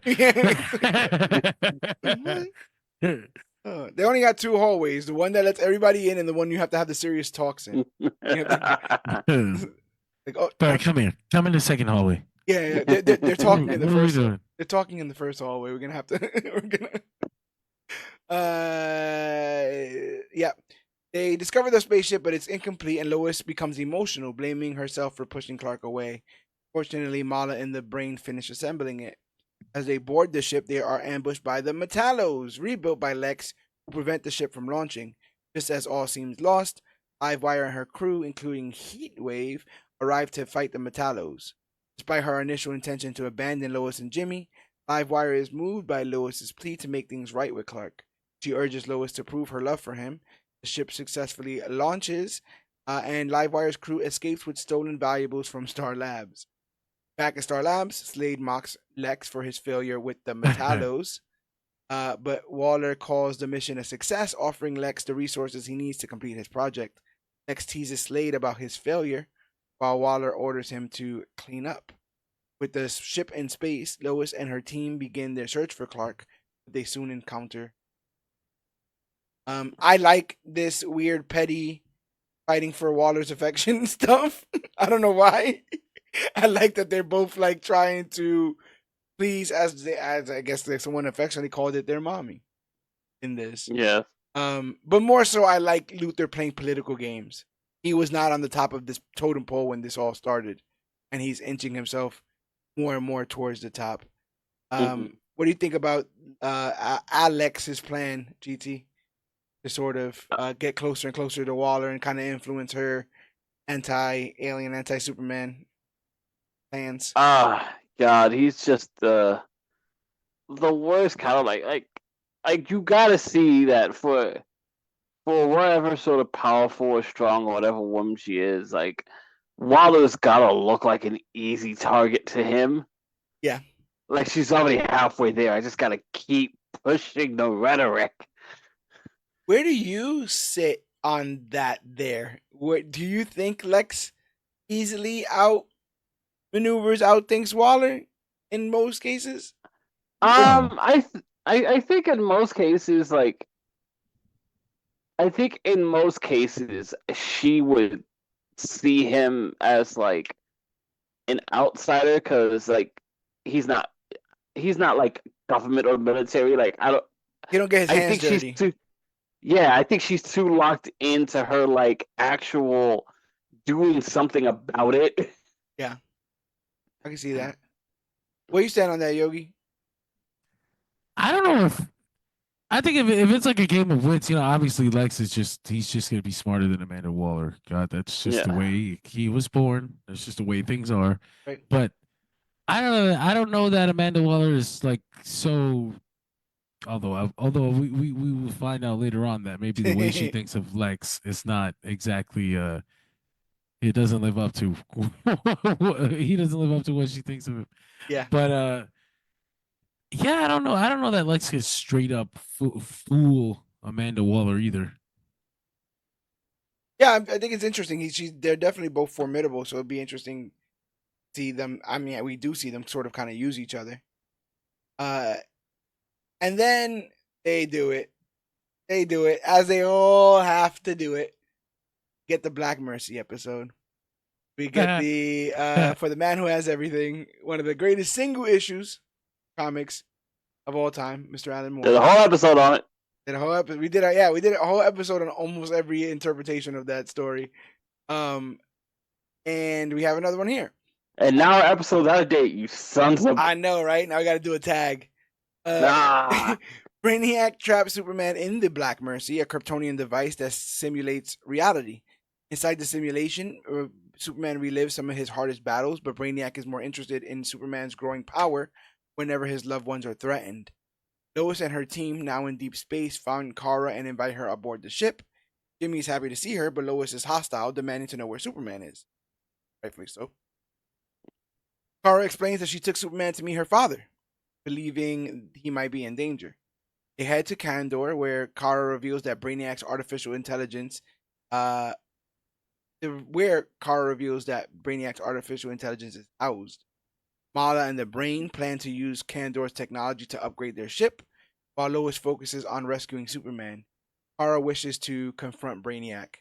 S1: They only got 2 hallways: the one that lets everybody in, and the one you have to have the serious talks in.
S2: Barry, come here. Come in the second hallway.
S1: Yeah, they're talking in the first. They're talking in the first hallway. We're gonna have to. Yeah. They discover the spaceship, but it's incomplete, and Lois becomes emotional, blaming herself for pushing Clark away. Fortunately, Mala and the Brain finish assembling it. As they board the ship, they are ambushed by the Metallos, rebuilt by Lex, who prevent the ship from launching. Just as all seems lost, Livewire and her crew, including Heatwave, arrive to fight the Metallos. Despite her initial intention to abandon Lois and Jimmy, Livewire is moved by Lois's plea to make things right with Clark. She urges Lois to prove her love for him. The ship successfully launches, and Livewire's crew escapes with stolen valuables from Star Labs. Back at Star Labs, Slade mocks Lex for his failure with the Metallos, but Waller calls the mission a success, offering Lex the resources he needs to complete his project. Lex teases Slade about his failure, while Waller orders him to clean up. With the ship in space, Lois and her team begin their search for Clark, but they soon encounter. I like this weird, petty, fighting for Waller's affection stuff. I don't know why. I like that they're both like trying to please, as I guess like someone affectionately called it, their mommy in this.
S3: Yeah.
S1: But more so, I like Luther playing political games. He was not on the top of this totem pole when this all started, and he's inching himself more and more towards the top. What do you think about Alex's plan, GT, to sort of get closer and closer to Waller and kind of influence her anti-alien, anti-Superman plans?
S3: God, he's just the worst kind of like you gotta see that for whatever sort of powerful or strong or whatever woman she is, like Waller's gotta look like an easy target to him.
S1: Yeah.
S3: Like she's already halfway there. I just gotta keep pushing the rhetoric.
S1: Where do you sit on that there? What do you think Lex easily outthinks Waller in most cases?
S3: I think in most cases, she would see him as like an outsider because like he's not like government or military. Like
S1: He don't get his hands dirty.
S3: I think she's too locked into her like actual doing something about it.
S1: Yeah, I can see that. Where you stand on that, Yogi?
S2: I don't know if I think if it's like a game of wits, obviously Lex is he's just gonna be smarter than Amanda Waller. God, that's just the way he was born. That's just the way things are.
S1: Right.
S2: But I don't know that Amanda Waller is like so. Although we will find out later on that maybe the way she thinks of Lex is not exactly it doesn't live up to he doesn't live up to what she thinks of him.
S1: Yeah.
S2: But yeah, I don't know. I don't know that Lex could straight up fool Amanda Waller either.
S1: Yeah, I think it's interesting. They're definitely both formidable, so it'd be interesting to see them. I mean, we do see them sort of kind of use each other. And then they do it. They do it as they all have to do it. Get the Black Mercy episode. We get the For the Man Who Has Everything, one of the greatest single issues comics of all time, Mr. Alan Moore.
S3: There's a whole episode on it.
S1: We did a whole episode on almost every interpretation of that story. And we have another one here.
S3: And now our episode's out of date, you sons of...
S1: I know, right? Now we got to do a tag. Brainiac traps Superman in the Black Mercy, a Kryptonian device that simulates reality. Inside the simulation, Superman relives some of his hardest battles, but Brainiac is more interested in Superman's growing power whenever his loved ones are threatened. Lois and her team, now in deep space, found Kara and invite her aboard the ship. Jimmy is happy to see her, but Lois is hostile, demanding to know where Superman is. Rightfully so. Kara explains that she took Superman to meet her father, believing he might be in danger. They head to Kandor, where Kara reveals that Brainiac's artificial intelligence is housed. Mala and the Brain plan to use Kandor's technology to upgrade their ship, while Lois focuses on rescuing Superman. Kara wishes to confront Brainiac.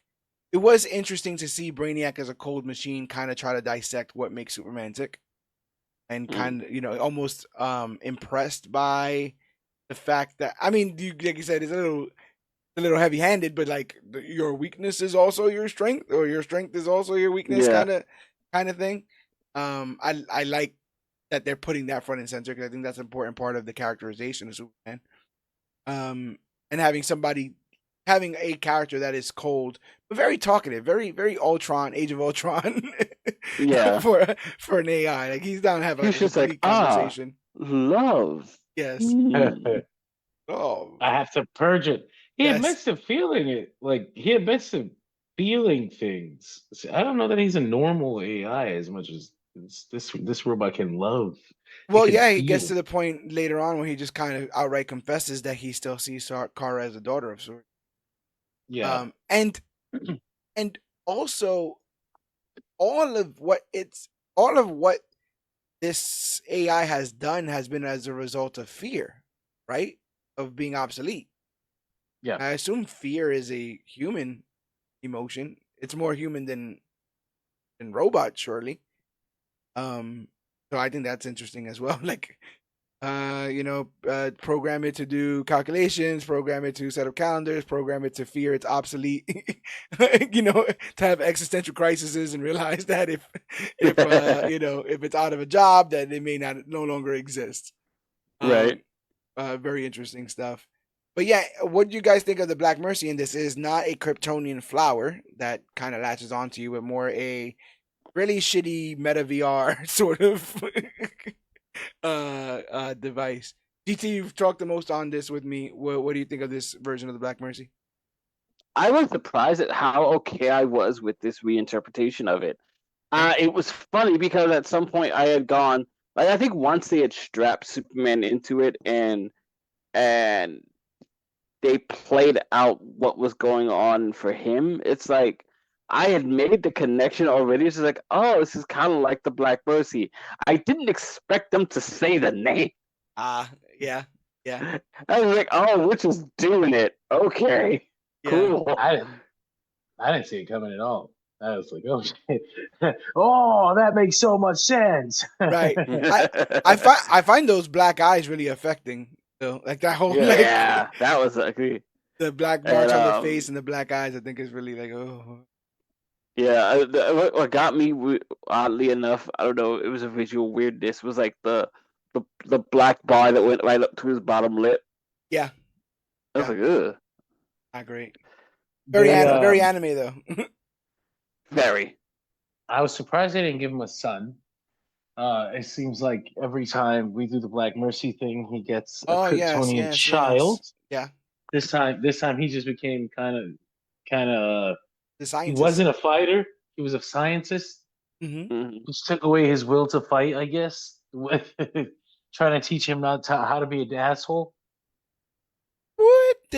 S1: It was interesting to see Brainiac as a cold machine kind of try to dissect what makes Superman tick. And kind of, almost impressed by the fact that, I mean, like you said, it's a a little heavy-handed, but like your weakness is also your strength, or your strength is also your weakness,
S3: Yeah.
S1: kind of thing. I like that they're putting that front and center, because I think that's an important part of the characterization of Superman. And having a character that is cold but very talkative, very Ultron, Age of Ultron,
S3: Yeah.
S1: for an AI. Like, he's down to have
S3: He's
S1: a
S3: just like,
S1: complete conversation.
S3: love.
S1: Yes.
S3: Mm.
S1: Oh,
S4: I have to purge it. He
S1: Yes.
S4: admits to feeling it. Like he admits to feeling things. See, I don't know that he's a normal AI as much as this robot can love.
S1: well,
S4: can
S1: yeah. He gets
S4: feel.
S1: to the point later on where he just kind of outright confesses that he still sees Kara as a daughter of sorts.
S4: Yeah.
S1: And also all of what this AI has done has been as a result of fear, right? Of being obsolete.
S4: Yeah.
S1: I assume fear is a human emotion. It's more human than robot, surely. So I think that's interesting as well. Like, program it to do calculations, program it to set up calendars, program it to fear it's obsolete, to have existential crises and realize that if it's out of a job, that it may no longer exist.
S3: Right.
S1: Very interesting stuff. But yeah, what do you guys think of the Black Mercy? And this is not a Kryptonian flower that kind of latches onto you, but more a really shitty meta VR sort of device. DT, you've talked the most on this with me. What do you think of this version of the Black Mercy?
S3: I was surprised at how okay I was with this reinterpretation of it. It was funny because at some point I had gone, like, I think once they had strapped Superman into it and they played out what was going on for him, it's like I had made the connection already. It's just like, oh, this is kind of like the Black Mercy. I didn't expect them to say the name.
S1: Yeah.
S3: I was like, oh, which is doing it. Okay,
S1: Yeah.
S3: cool.
S4: I didn't see it coming at all. I was like, oh shit. Oh, that makes so much sense.
S1: Right. I find those black eyes really affecting, though. Like that whole
S3: Yeah, that was agree.
S1: the black marks on the face and the black eyes. I think is really like, oh.
S3: Yeah, what got me, oddly enough, I don't know, it was a visual weirdness, was like the black bar that went right up to his bottom lip.
S1: Yeah.
S3: I was like, ugh.
S1: Not great. Very anime though.
S3: Very.
S4: I was surprised they didn't give him a son. It seems like every time we do the Black Mercy thing, he gets a Kryptonian child.
S1: Yes.
S4: Yeah. This time he just became kind of.
S1: The
S4: He
S1: scientist.
S4: wasn't a fighter. He was a scientist.
S1: Mm-hmm.
S4: Just took away his will to fight, I guess. Trying to teach him how to be an asshole.
S1: With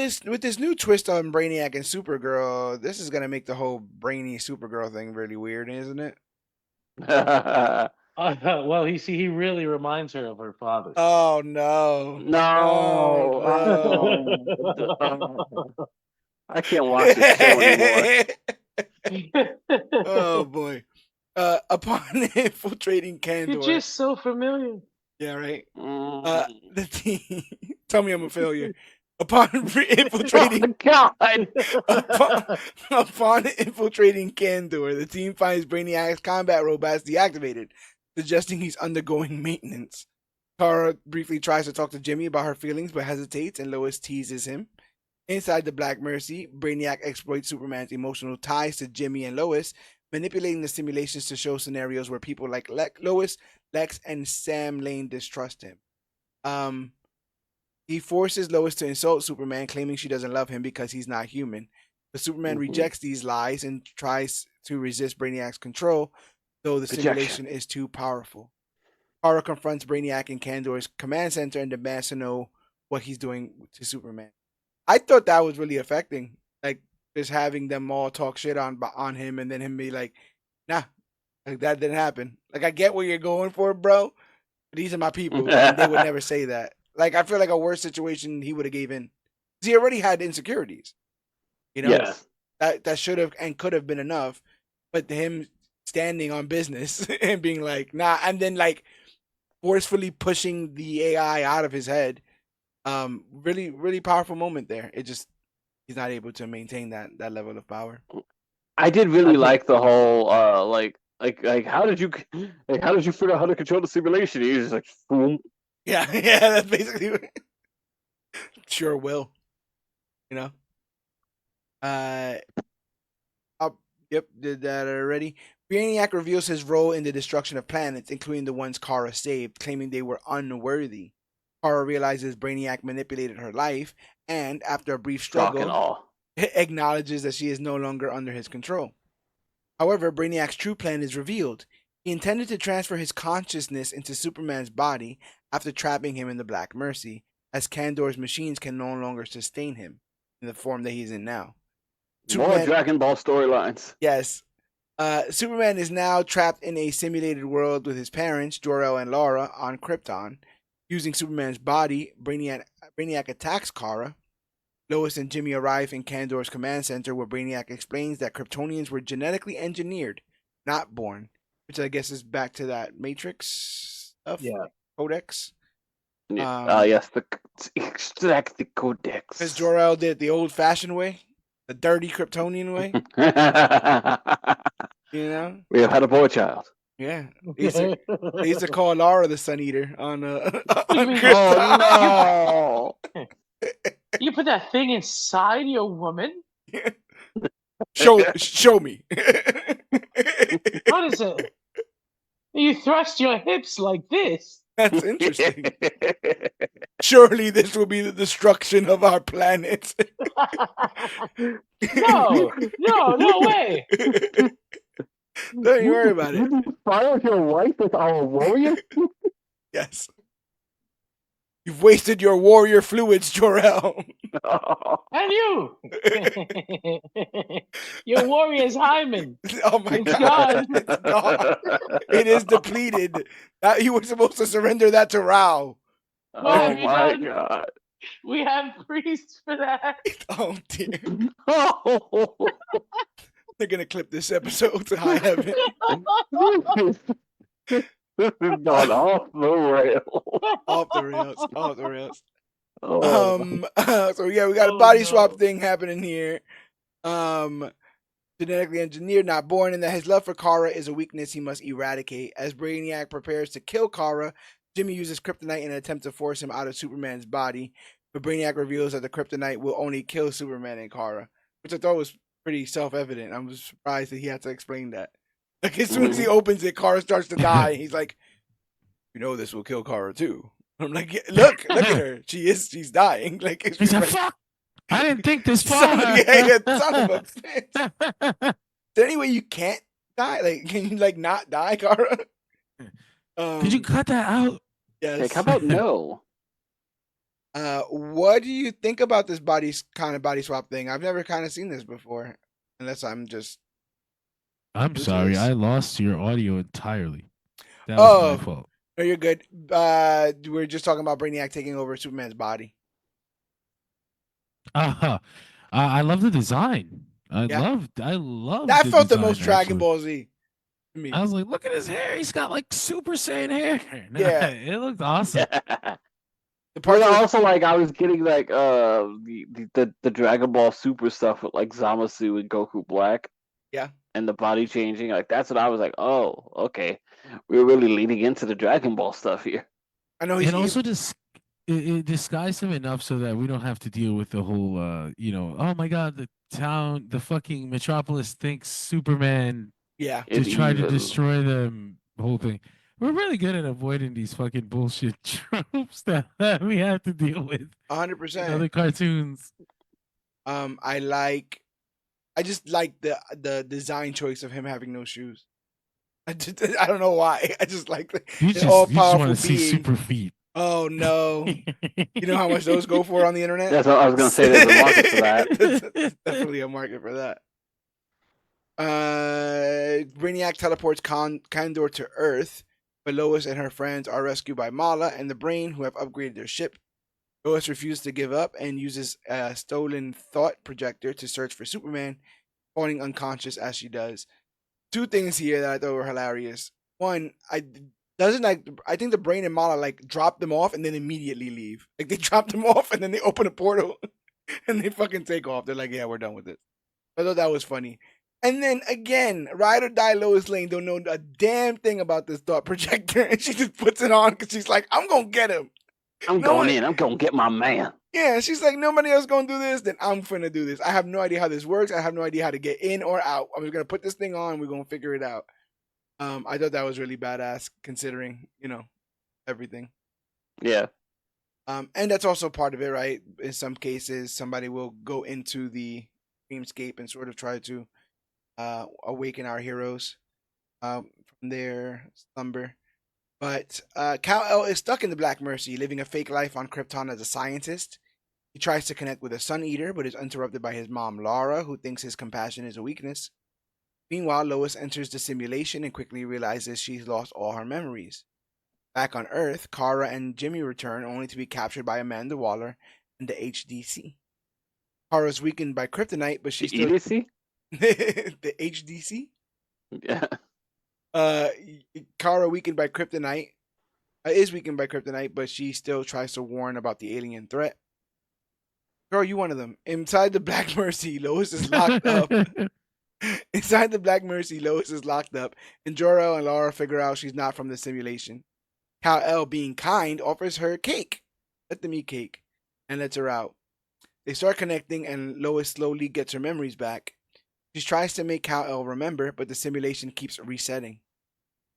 S1: this new twist on Brainiac and Supergirl, this is gonna make the whole brainy Supergirl thing really weird, isn't it?
S4: Well, he really reminds her of her father.
S1: Oh no!
S3: No. I can't watch this show anymore.
S1: Oh boy! Upon infiltrating Kandor,
S4: You're just so familiar.
S1: Yeah, right.
S3: Mm.
S1: The team. Tell me I'm a failure. Upon infiltrating,
S3: God.
S1: upon infiltrating Kandor, the team finds Brainiac's combat robots deactivated, suggesting he's undergoing maintenance. Kara briefly tries to talk to Jimmy about her feelings, but hesitates, and Lois teases him. Inside the Black Mercy, Brainiac exploits Superman's emotional ties to Jimmy and Lois, manipulating the simulations to show scenarios where people like Lois, Lex, and Sam Lane distrust him. He forces Lois to insult Superman, claiming she doesn't love him because he's not human. But Superman rejects these lies and tries to resist Brainiac's control, though the simulation is too powerful. Kara confronts Brainiac in Kandor's command center and demands to know what he's doing to Superman. I thought that was really affecting, like just having them all talk shit on him, and then him be like, "Nah, like that didn't happen." Like, I get what you're going for, bro. But these are my people, and they would never say that. Like, I feel like a worse situation he would have gave in. He already had insecurities,
S3: Yes.
S1: that should have and could have been enough, but him standing on business and being like, "Nah," and then like forcefully pushing the AI out of his head. Really, really powerful moment there. It just, he's not able to maintain that level of power.
S3: I did really like the whole like how did you figure out how to control the simulation? He's just like, boom.
S1: Yeah, that's basically what sure will. You know? Yep, did that already. Brainiac reveals his role in the destruction of planets, including the ones Kara saved, claiming they were unworthy. Kara realizes Brainiac manipulated her life, and after a brief struggle, acknowledges that she is no longer under his control. However, Brainiac's true plan is revealed. He intended to transfer his consciousness into Superman's body after trapping him in the Black Mercy, as Kandor's machines can no longer sustain him in the form that he's in now.
S3: More Dragon Ball storylines.
S1: Yes. Superman is now trapped in a simulated world with his parents, Jor-El and Lara, on Krypton. Using Superman's body, Brainiac attacks Kara. Lois and Jimmy arrive in Kandor's command center, where Brainiac explains that Kryptonians were genetically engineered, not born. Which I guess is back to that Matrix stuff?
S4: Yeah.
S1: Codex?
S3: Yes, the extract the codex.
S1: Because Jor-El did it the old-fashioned way. The dirty Kryptonian way. You know?
S3: We have had a boy child.
S1: Yeah. They used to call Lara the Sun Eater on
S3: Krypton. Oh, no.
S4: You put that thing inside your woman?
S1: Show me.
S4: What is it? You thrust your hips like this.
S1: That's interesting. Surely this will be the destruction of our planet.
S4: No way.
S1: Don't you worry about it.
S3: You fire your wife with our warrior?
S1: Yes. You've wasted your warrior fluids, Jor-El.
S4: And you. Your warrior's hymen.
S1: Oh my God. It's gone. It is depleted. You were supposed to surrender that to Rao.
S3: Oh my God.
S4: We have priests for that.
S1: Oh dear. They're gonna clip this episode to high heaven.
S3: This has gone off the rails.
S1: Off the rails.
S3: Oh.
S1: So yeah, we got a body swap thing happening here. Genetically engineered, not born, and that his love for Kara is a weakness he must eradicate. As Brainiac prepares to kill Kara, Jimmy uses kryptonite in an attempt to force him out of Superman's body, but Brainiac reveals that the kryptonite will only kill Superman and Kara, which I thought was pretty self-evident. I'm surprised that he had to explain that. Like, as soon as he opens it, Kara starts to die. He's like, you know this will kill Kara too. I'm like, yeah, look at her. She's dying. Like,
S2: he's like, fuck. I didn't think this far.
S1: Son of a bitch. Is there any way you can't die? Like, can you like not die, Kara?
S2: Could you cut that out?
S1: Yes.
S3: Like, how about no?
S1: What do you think about this body swap thing? I've never kind of seen this before, unless I'm
S2: sorry, I lost your audio entirely. That was my fault.
S1: No, you're good. We're just talking about Brainiac taking over Superman's body.
S2: I love the design. I love
S1: that. Felt the most Dragon Ball Z to me.
S2: I was like, look at his hair. He's got like Super Saiyan hair.
S1: Yeah,
S2: it looked awesome.
S3: The part also, like, I was getting like the Dragon Ball Super stuff with like Zamasu and Goku Black.
S1: Yeah.
S3: And the body changing, like, that's what I was like, oh, okay. We're really leaning into the Dragon Ball stuff here.
S1: I know
S2: it disguised him enough so that we don't have to deal with the whole oh my God, the fucking Metropolis thinks Superman to try to destroy them, the whole thing. We're really good at avoiding these fucking bullshit tropes that we have to deal with.
S1: 100%.
S2: Other cartoons.
S1: I just like the design choice of him having no shoes. I don't know why. I just like the all powerful
S2: want to see super feet.
S1: Oh no! You know how much those go for on the internet?
S3: That's what I was gonna say. There's a market for that.
S1: There's definitely a market for that. Brainiac teleports Kandor to Earth, but Lois and her friends are rescued by Mala and the Brain, who have upgraded their ship. Lois refuses to give up and uses a stolen thought projector to search for Superman, falling unconscious as she does. Two things here that I thought were hilarious. One, I think the Brain and Mala like drop them off and then immediately leave. Like, they drop them off and then they open a portal And they fucking take off. They're like, yeah, we're done with it. I thought that was funny. And then again, ride or die Lois Lane don't know a damn thing about this thought projector, and she just puts it on because she's like, I'm gonna get him.
S3: I'm going in. I'm gonna get my man.
S1: Yeah, she's like, nobody else gonna do this, then I'm finna do this. I have no idea how this works. I have no idea how to get in or out. I'm just gonna put this thing on. We're gonna figure it out. I thought that was really badass, considering everything.
S3: Yeah.
S1: And that's also part of it, right? In some cases, somebody will go into the dreamscape and sort of try to awaken our heroes from their slumber. But Kal-El is stuck in the Black Mercy, living a fake life on Krypton as a scientist. He tries to connect with a Sun Eater, but is interrupted by his mom, Laura, who thinks his compassion is a weakness. Meanwhile, Lois enters the simulation and quickly realizes she's lost all her memories. Back on Earth, Kara and Jimmy return, only to be captured by Amanda Waller and the HDC. Kara's weakened by kryptonite, but she's
S3: the EDC?
S1: The HDC?
S3: Yeah.
S1: Kara weakened by kryptonite, is weakened by kryptonite, but she still tries to warn about the alien threat. Girl, you one of them. Inside the Black Mercy, Lois is locked up. Inside the Black Mercy, Lois is locked up, and Jor-El and Laura figure out she's not from the simulation. Kal-El, being kind, offers her cake. Let them eat cake, and lets her out. They start connecting, and Lois slowly gets her memories back. She tries to make Kal-El remember, but the simulation keeps resetting.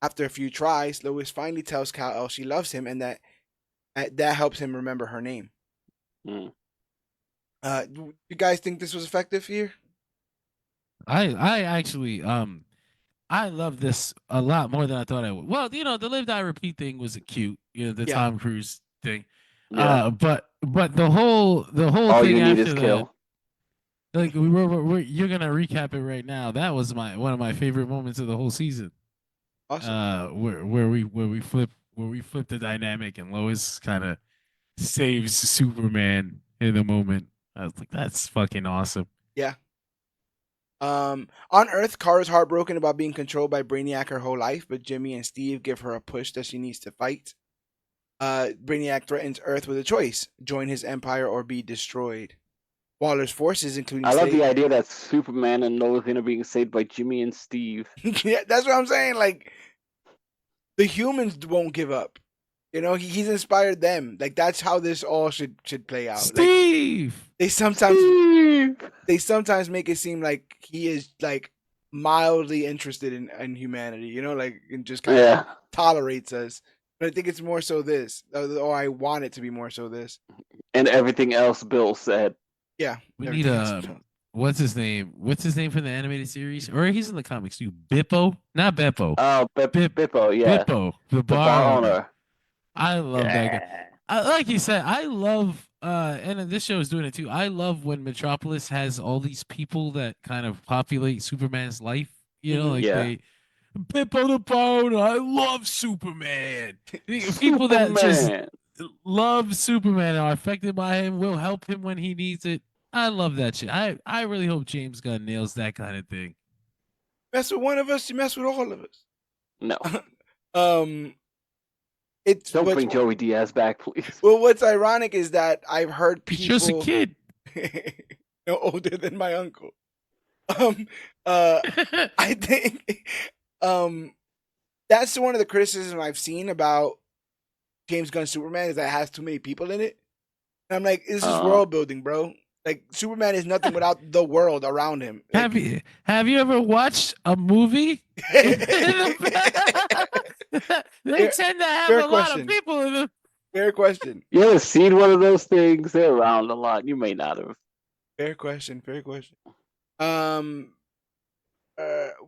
S1: After a few tries, Lois finally tells Kal-El she loves him, and that helps him remember her name.
S3: Mm.
S1: You guys think this was effective here?
S2: I actually I love this a lot more than I thought I would. Well, the live die repeat thing was cute, the Tom Cruise thing.
S3: Yeah.
S2: But the whole
S3: all
S2: thing
S3: you need
S2: after
S3: is
S2: that,
S3: kill.
S2: like you're gonna recap it right now. That was one of my favorite moments of the whole season.
S1: Awesome.
S2: Where we flip the dynamic and Lois kind of saves Superman in the moment. I was like, that's fucking awesome.
S1: Yeah. On Earth, Kara's heartbroken about being controlled by Brainiac her whole life, but Jimmy and Steve give her a push that she needs to fight. Brainiac threatens Earth with a choice: join his empire or be destroyed. Waller's forces, including
S3: I love the idea that Superman and Lois are being saved by Jimmy and Steve.
S1: Yeah, that's what I'm saying. Like, the humans won't give up. He's inspired them. Like, that's how this all should play out.
S2: Steve.
S1: Like, they sometimes make it seem like he is like mildly interested in humanity. And just kind of tolerates us. But I think it's more so this, or I want it to be more so this.
S3: And everything else Bill said.
S1: Yeah,
S2: we need what's his name? What's his name for the animated series? Or he's in the comics too. Bippo, not Beppo.
S3: Oh, Bippo, yeah.
S2: Bippo, the bar owner. I love that guy. Like you said, I love, and this show is doing it too. I love when Metropolis has all these people that kind of populate Superman's life. Bippo the bar owner. I love Superman. People that just love Superman and are affected by him, will help him when he needs it. I love that shit. I really hope James Gunn nails that kind of thing.
S1: Mess with one of us, you mess with all of us.
S3: No.
S1: Don't
S3: bring Joey Diaz back, please.
S1: Well, what's ironic is that I've heard people.
S2: He's just a kid.
S1: No older than my uncle. I think that's one of the criticisms I've seen about James Gunn's Superman is that it has too many people in it. And I'm like, this is world building, bro. Like, Superman is nothing without the world around him.
S2: Like, have you ever watched a movie? They tend to have a lot of people in them.
S1: Fair question.
S3: You ever seen one of those things? They're around a lot. You may not have.
S1: Fair question.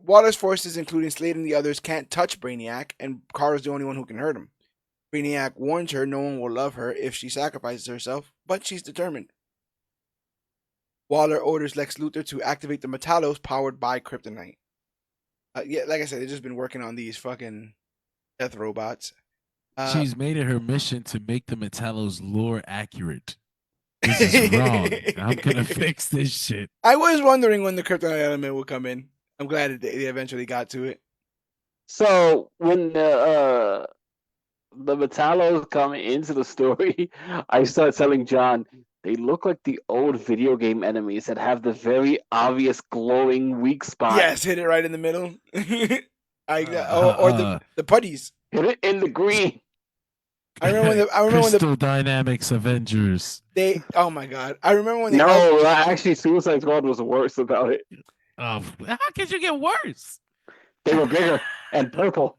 S1: Waller's forces, including Slade and the others, can't touch Brainiac, and Kara's the only one who can hurt him. Brainiac warns her no one will love her if she sacrifices herself, but she's determined. Waller orders Lex Luthor to activate the Metallos powered by kryptonite. Like I said, they've just been working on these fucking death robots.
S2: She's made it her mission to make the Metallos lore accurate. This is wrong. I'm gonna fix this shit.
S1: I was wondering when the kryptonite element would come in. I'm glad that they eventually got to it.
S3: So when the Metallos come into the story, I start telling John, They look like the old video game enemies that have the very obvious glowing weak spot.
S1: Yes, hit it right in the middle. Or the putties.
S3: Hit it in the green.
S1: I remember when
S2: Crystal Dynamics Avengers.
S1: Oh my god! I remember when they.
S3: No, actually, Suicide Squad was worse about it.
S2: Oh, how could you get worse?
S3: They were bigger and purple.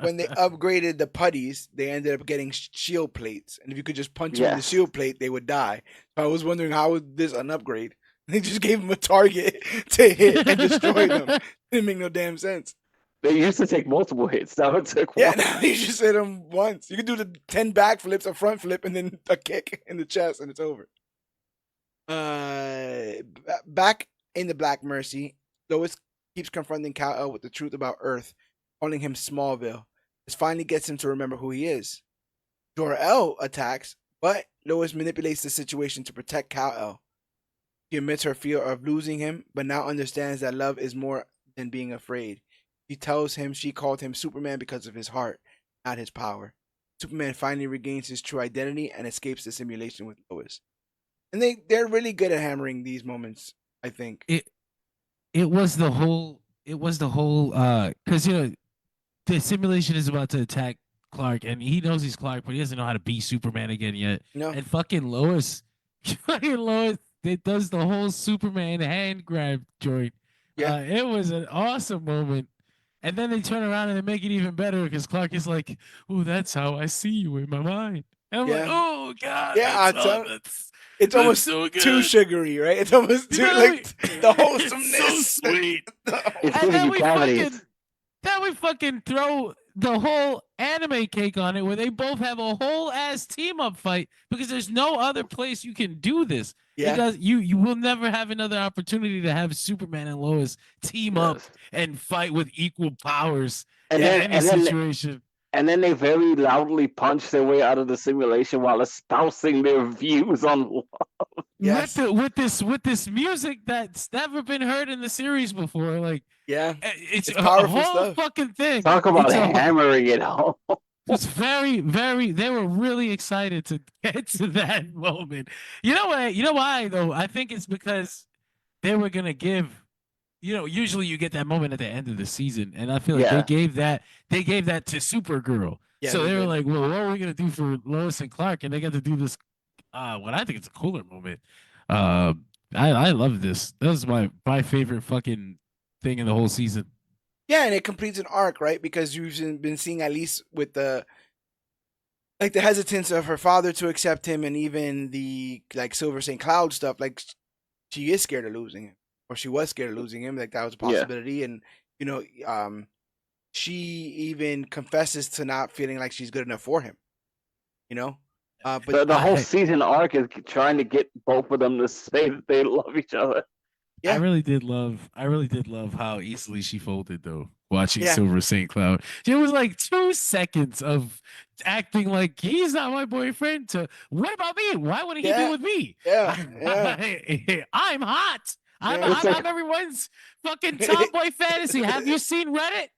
S1: When they upgraded the putties, they ended up getting shield plates, and if you could just punch them in the shield plate, they would die. So I was wondering, how was this an upgrade? They just gave them a target to hit and destroy them. It didn't make no damn sense.
S3: They used to take multiple hits. Now it took one.
S1: Now you just hit them once. You can do the 10 backflips, a front flip, and then a kick in the chest, and it's over. Back in the Black Mercy, Lois keeps confronting Kal-El with the truth about Earth, calling him Smallville. This finally gets him to remember who he is. Jor-El attacks, but Lois manipulates the situation to protect Kal-El. She admits her fear of losing him, but now understands that love is more than being afraid. She tells him she called him Superman because of his heart, not his power. Superman finally regains his true identity and escapes the simulation with Lois. And they're really good at hammering these moments, I think.
S2: It was the whole because the simulation is about to attack Clark, and he knows he's Clark, but he doesn't know how to be Superman again yet.
S1: No.
S2: And fucking Lois, it does the whole Superman hand grab joint.
S1: Yeah.
S2: It was an awesome moment. And then they turn around and they make it even better because Clark is like, "Oh, that's how I see you in my mind." And I'm like, "Oh God,
S1: yeah, it's almost
S2: so
S1: too sugary, right? It's almost too the wholesomeness.
S2: So sweet."
S3: And
S2: then we fucking throw the whole anime cake on it, where they both have a whole ass team up fight because there's no other place you can do this.
S1: Yeah,
S2: you will never have another opportunity to have Superman and Lois team up and fight with equal powers in any situation.
S3: And then they very loudly punch their way out of the simulation while espousing their views on love.
S1: Yes.
S2: With this music that's never been heard in the series before, like it's
S1: powerful
S2: a whole
S1: stuff.
S2: Fucking thing.
S3: Talk about hammering it home.
S2: It's very, very. They were really excited to get to that moment. You know what? You know why though? I think it's because they were gonna give. Usually you get that moment at the end of the season, and I feel like they gave that to Supergirl. Yeah, so they were like, "Well, what are we gonna do for Lois and Clark?" And they got to do this. What I think it's a cooler moment. I love this. That was my favorite fucking thing in the whole season.
S1: Yeah, and it completes an arc, right? Because you've been seeing, at least with the hesitance of her father to accept him, and even the Silver St. Cloud stuff. Like, she is scared of losing him, or she was scared of losing him. Like, that was a possibility, and she even confesses to not feeling like she's good enough for him. But
S3: the whole season arc is trying to get both of them to say that they love each other.
S2: Yeah. I really did love how easily she folded though. Watching Silver St. Cloud, it was like 2 seconds of acting like he's not my boyfriend. To what about me? Why wouldn't he be with me? I'm hot. I'm everyone's fucking tomboy fantasy. Have you seen Reddit?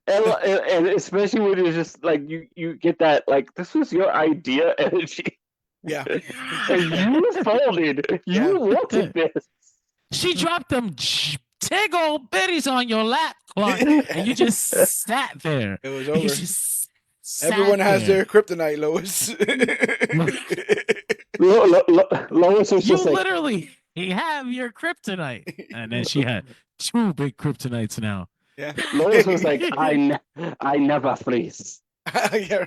S3: And especially when you're just like you get that like this was your idea energy.
S1: Yeah.
S3: And you folded. You wanted this.
S2: She dropped them tig old bitties on your lap, Clark, and you just sat there.
S1: It was over. Everyone has their kryptonite, Lois.
S3: Lois was just
S2: you literally have your kryptonite. And then she had 2 big kryptonites now.
S1: Yeah.
S3: Lois was like, I never freeze.
S1: Yeah,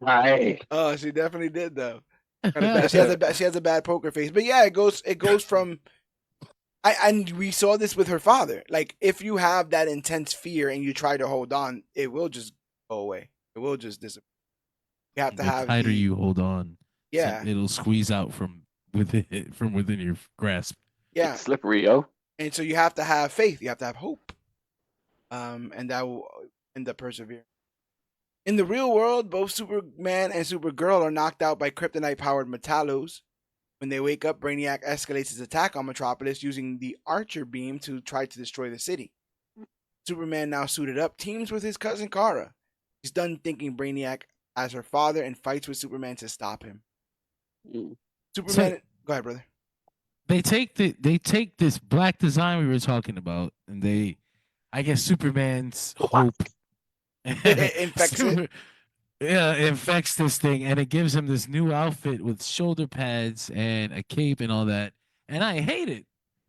S1: right. Oh, she definitely did though. She has a bad poker face, but yeah, it goes from. And we saw this with her father. Like, if you have that intense fear and you try to hold on, it will just go away. It will just disappear. You have to have.
S2: The tighter you hold on, it'll squeeze out from within your grasp.
S1: Yeah,
S3: it's slippery, yo.
S1: And so you have to have faith. You have to have hope. And that will end up persevering. In the real world, both Superman and Supergirl are knocked out by kryptonite-powered Metallos. When they wake up, Brainiac escalates his attack on Metropolis using the Archer beam to try to destroy the city. Superman, now suited up, teams with his cousin Kara. He's done thinking Brainiac as her father and fights with Superman to stop him.
S3: Mm.
S1: Superman, go ahead, brother.
S2: They take this black design we were talking about, and I guess Superman's hope
S1: It infects it.
S2: Yeah, it infects this thing, and it gives him this new outfit with shoulder pads and a cape and all that. And I hate it.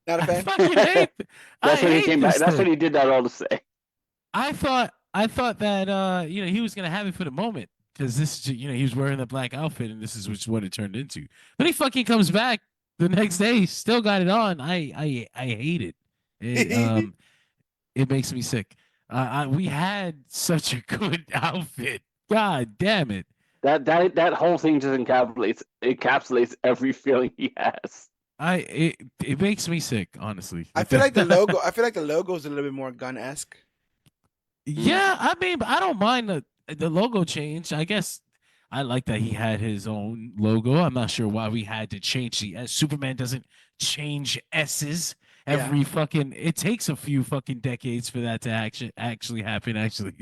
S1: Not a
S2: I
S1: fan.
S2: fucking hate.
S3: That's what he
S2: hate
S3: came
S2: this
S3: back. That's
S2: thing.
S3: what he did that all to say.
S2: I thought that he was gonna have it for the moment because this he was wearing the black outfit and this is what it turned into. But he fucking comes back the next day, still got it on. I hate it. It makes me sick. We had such a good outfit. God damn it.
S3: That whole thing just encapsulates every feeling he has.
S2: It makes me sick, honestly.
S1: I feel like the logo is a little bit more gun-esque.
S2: Yeah, I mean, I don't mind the logo change. I guess I like that he had his own logo. I'm not sure why we had to change the S. Superman doesn't change S's every fucking. It takes a few fucking decades for that to actually happen. Actually,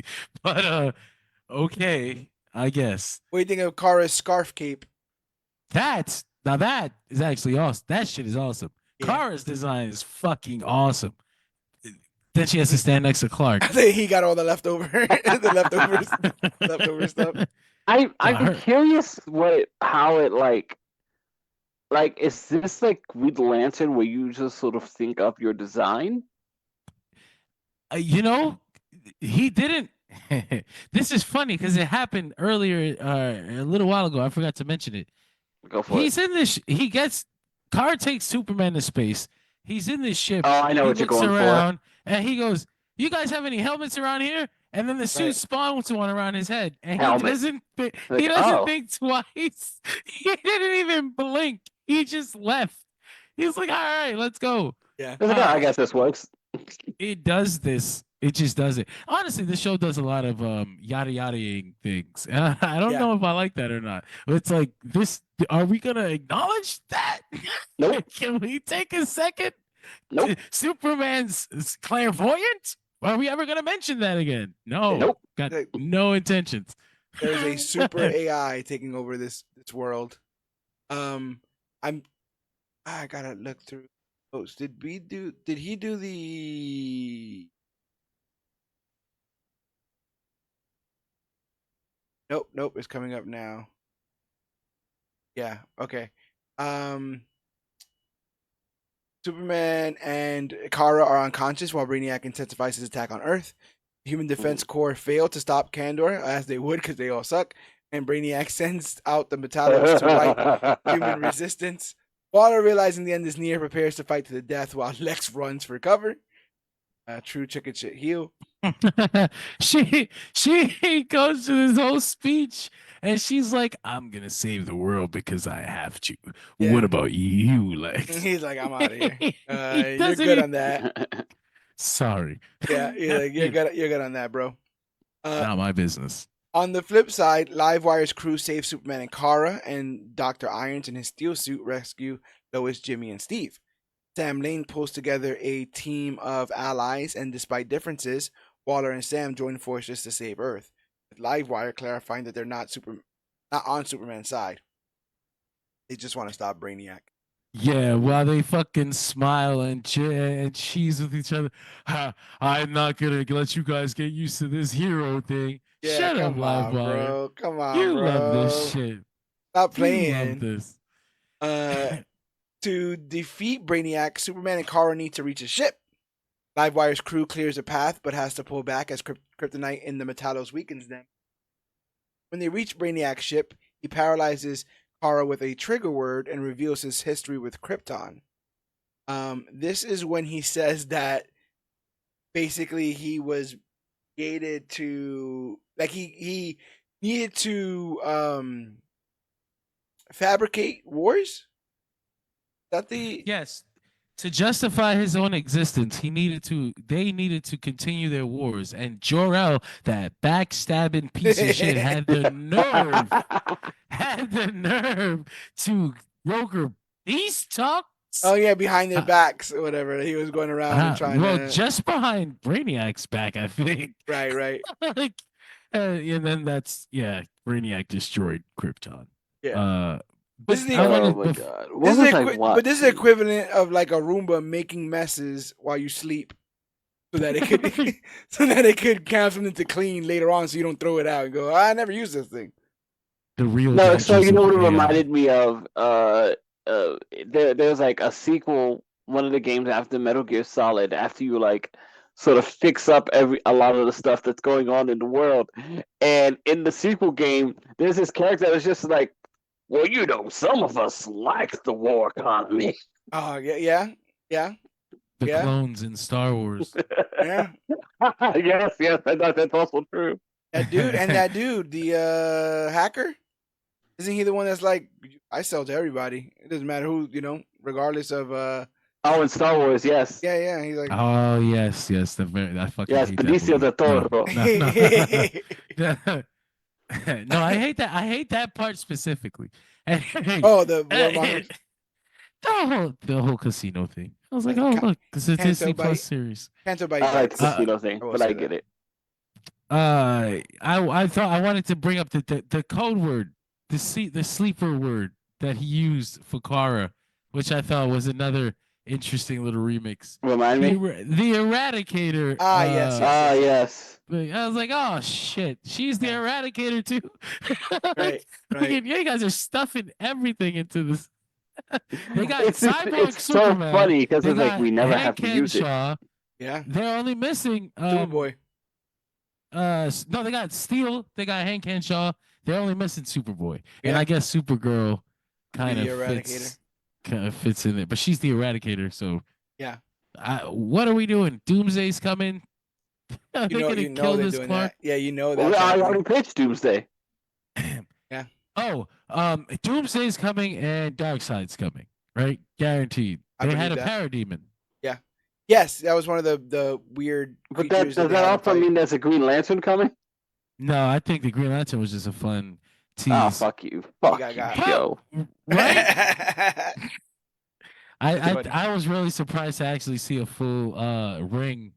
S2: but okay, I guess.
S1: What do you think of Kara's scarf cape?
S2: That is actually awesome. That shit is awesome. Yeah. Kara's design is fucking awesome. Then she has to stand next to Clark.
S1: I think he got all the leftover leftover stuff.
S3: I'm curious how it like is this like with Lantern where you just sort of think up your design?
S2: He didn't. This is funny because it happened earlier, a little while ago. I forgot to mention it.
S3: Go for it.
S2: He's in this. Kara takes Superman to space. He's in this ship.
S3: Oh, I know what you're going
S2: for. And he goes, "You guys have any helmets around here?" And then the suit spawns one around his head, and he doesn't think twice. He didn't even blink. He just left. He's like, "All right, let's go."
S1: Yeah,
S3: I guess this works.
S2: It does this. It just does it. Honestly, the show does a lot of yada yada-ing things. I don't know if I like that or not. It's like this. Are we gonna acknowledge that?
S3: Nope.
S2: Can we take a second?
S3: Nope.
S2: Superman's clairvoyant? Are we ever gonna mention that again? No.
S3: Nope.
S2: Got no intentions.
S1: There's a super AI taking over this world. I gotta look through. Did he do the? Nope. It's coming up now. Yeah. Okay. Superman and Kara are unconscious while Brainiac intensifies his attack on Earth. The Human Defense Corps fail to stop Kandor, as they would because they all suck, and Brainiac sends out the Metallos to fight human resistance. Waller, realizing the end is near, prepares to fight to the death while Lex runs for cover. True chicken shit heel.
S2: She goes through this whole speech and she's like, "I'm gonna save the world because I have to." Yeah. What about you, Lex?
S1: He's like, "I'm out of here." You're good on that.
S2: Sorry.
S1: Yeah, you're good on that, bro.
S2: Not my business.
S1: On the flip side, Livewire's crew saves Superman and Kara, and Dr. Irons in his steel suit rescue Lois, Jimmy, and Steve. Sam Lane pulls together a team of allies, and despite differences, Waller and Sam join forces to save Earth, with Livewire clarifying that they're not on Superman's side. They just want to stop Brainiac.
S2: Yeah, while they fucking smile and cheese with each other. I'm not gonna let you guys get used to this hero thing.
S1: Yeah,
S2: shut up,
S1: Livewire.
S2: Bro.
S1: Come on,
S2: you
S1: bro.
S2: Love this shit.
S1: Stop playing.
S2: You love this.
S1: To defeat Brainiac, Superman and Kara need to reach a ship. Livewire's crew clears a path, but has to pull back as kryptonite in the Metallos weakens them. When they reach Brainiac's ship, he paralyzes Kara with a trigger word and reveals his history with Krypton. This is when he says that basically he was created to, like, he needed to fabricate wars.
S2: Yes, to justify his own existence, they needed to continue their wars, and Jor-El, that backstabbing piece of shit, had the nerve to broker peace talks.
S1: Oh yeah, behind their backs or whatever. He was going around and trying
S2: to. Just behind Brainiac's back, I think.
S1: Right.
S2: Like, And then Brainiac destroyed Krypton.
S1: Yeah.
S2: But
S1: This is the
S2: I
S3: Oh
S2: wanted
S3: my
S2: bef-
S3: god!
S1: This
S3: What
S1: is
S3: was
S1: the
S3: I
S1: but this is the
S3: watching?
S1: equivalent of like a Roomba making messes while you sleep, so that it could so that it could count something to clean later on, so you don't throw it out and go, I never used this thing.
S2: the real
S3: No, so
S2: dangers
S3: you know
S2: of
S3: what it
S2: AI.
S3: reminded me of? There's like a sequel, one of the games after Metal Gear Solid, after you like sort of fix up a lot of the stuff that's going on in the world. And in the sequel game, there's this character that's just like, well, you know, some of us like the war economy.
S1: Oh yeah.
S2: The
S1: Yeah.
S2: clones in Star Wars.
S1: Yes,
S3: That's also true.
S1: that dude, the hacker, isn't he the one that's like, I sell to everybody. It doesn't matter who, regardless of
S3: Oh, in Star Wars, yes.
S1: yeah. He's like,
S2: Oh yes. I fucking
S3: Yes,
S2: hate that
S3: Benicio
S2: movie.
S3: del Toro.
S2: No. No, I hate that. I hate that part specifically.
S1: oh, the warmongers.
S2: The whole casino thing. I was like,
S1: Yeah,
S2: oh look, it's a
S1: Canto
S2: Disney
S1: Bite.
S2: Plus series.
S1: Canto Bite.
S3: I like the
S1: Bite.
S3: casino thing,
S1: I will
S3: but
S1: say
S3: I
S1: that.
S3: get it.
S2: I thought I wanted to bring up the code word, the sleeper word that he used for Kara, which I thought was another interesting little remix.
S3: Remind me?
S2: The Eradicator.
S1: Yes.
S3: Yes.
S2: I was like, oh shit, she's the Eradicator too.
S1: Right.
S2: Freaking, you guys are stuffing everything into this. They got
S3: It's
S2: Cyborg
S3: so
S2: Superman.
S3: funny because
S2: They
S3: it's like
S2: got
S3: we never
S2: Hank
S3: have to use it.
S2: Henshaw.
S1: Yeah.
S2: They're only missing
S1: Superboy.
S2: no, they got Steel. They got Hank Henshaw. They're only missing Superboy, and
S1: Yeah.
S2: I guess Supergirl
S1: Be
S2: kind
S1: the
S2: of fits in it, but she's the Eradicator. So
S1: Yeah.
S2: What are we doing? Doomsday's coming. They're
S1: You
S2: gonna
S1: know
S2: kill
S1: they're
S2: this
S1: doing
S2: Clark.
S1: that. Yeah, you know
S3: Well,
S1: that.
S3: I already pitched Doomsday.
S1: Yeah.
S2: Oh, Doomsday's coming and Darkseid's coming, right? Guaranteed.
S1: I
S2: They had
S1: believe
S2: a
S1: that.
S2: parademon.
S1: Yes, that was one of the weird
S3: But
S1: creatures
S3: does
S1: they
S3: that
S1: had to
S3: also
S1: fight.
S3: mean there's a Green Lantern coming?
S2: No, I think the Green Lantern was just a fun tease.
S3: Ah, fuck you. Fuck
S1: got
S3: you,
S1: got.
S3: Joe.
S2: Right?
S1: Funny.
S2: I was really surprised to actually see a full Green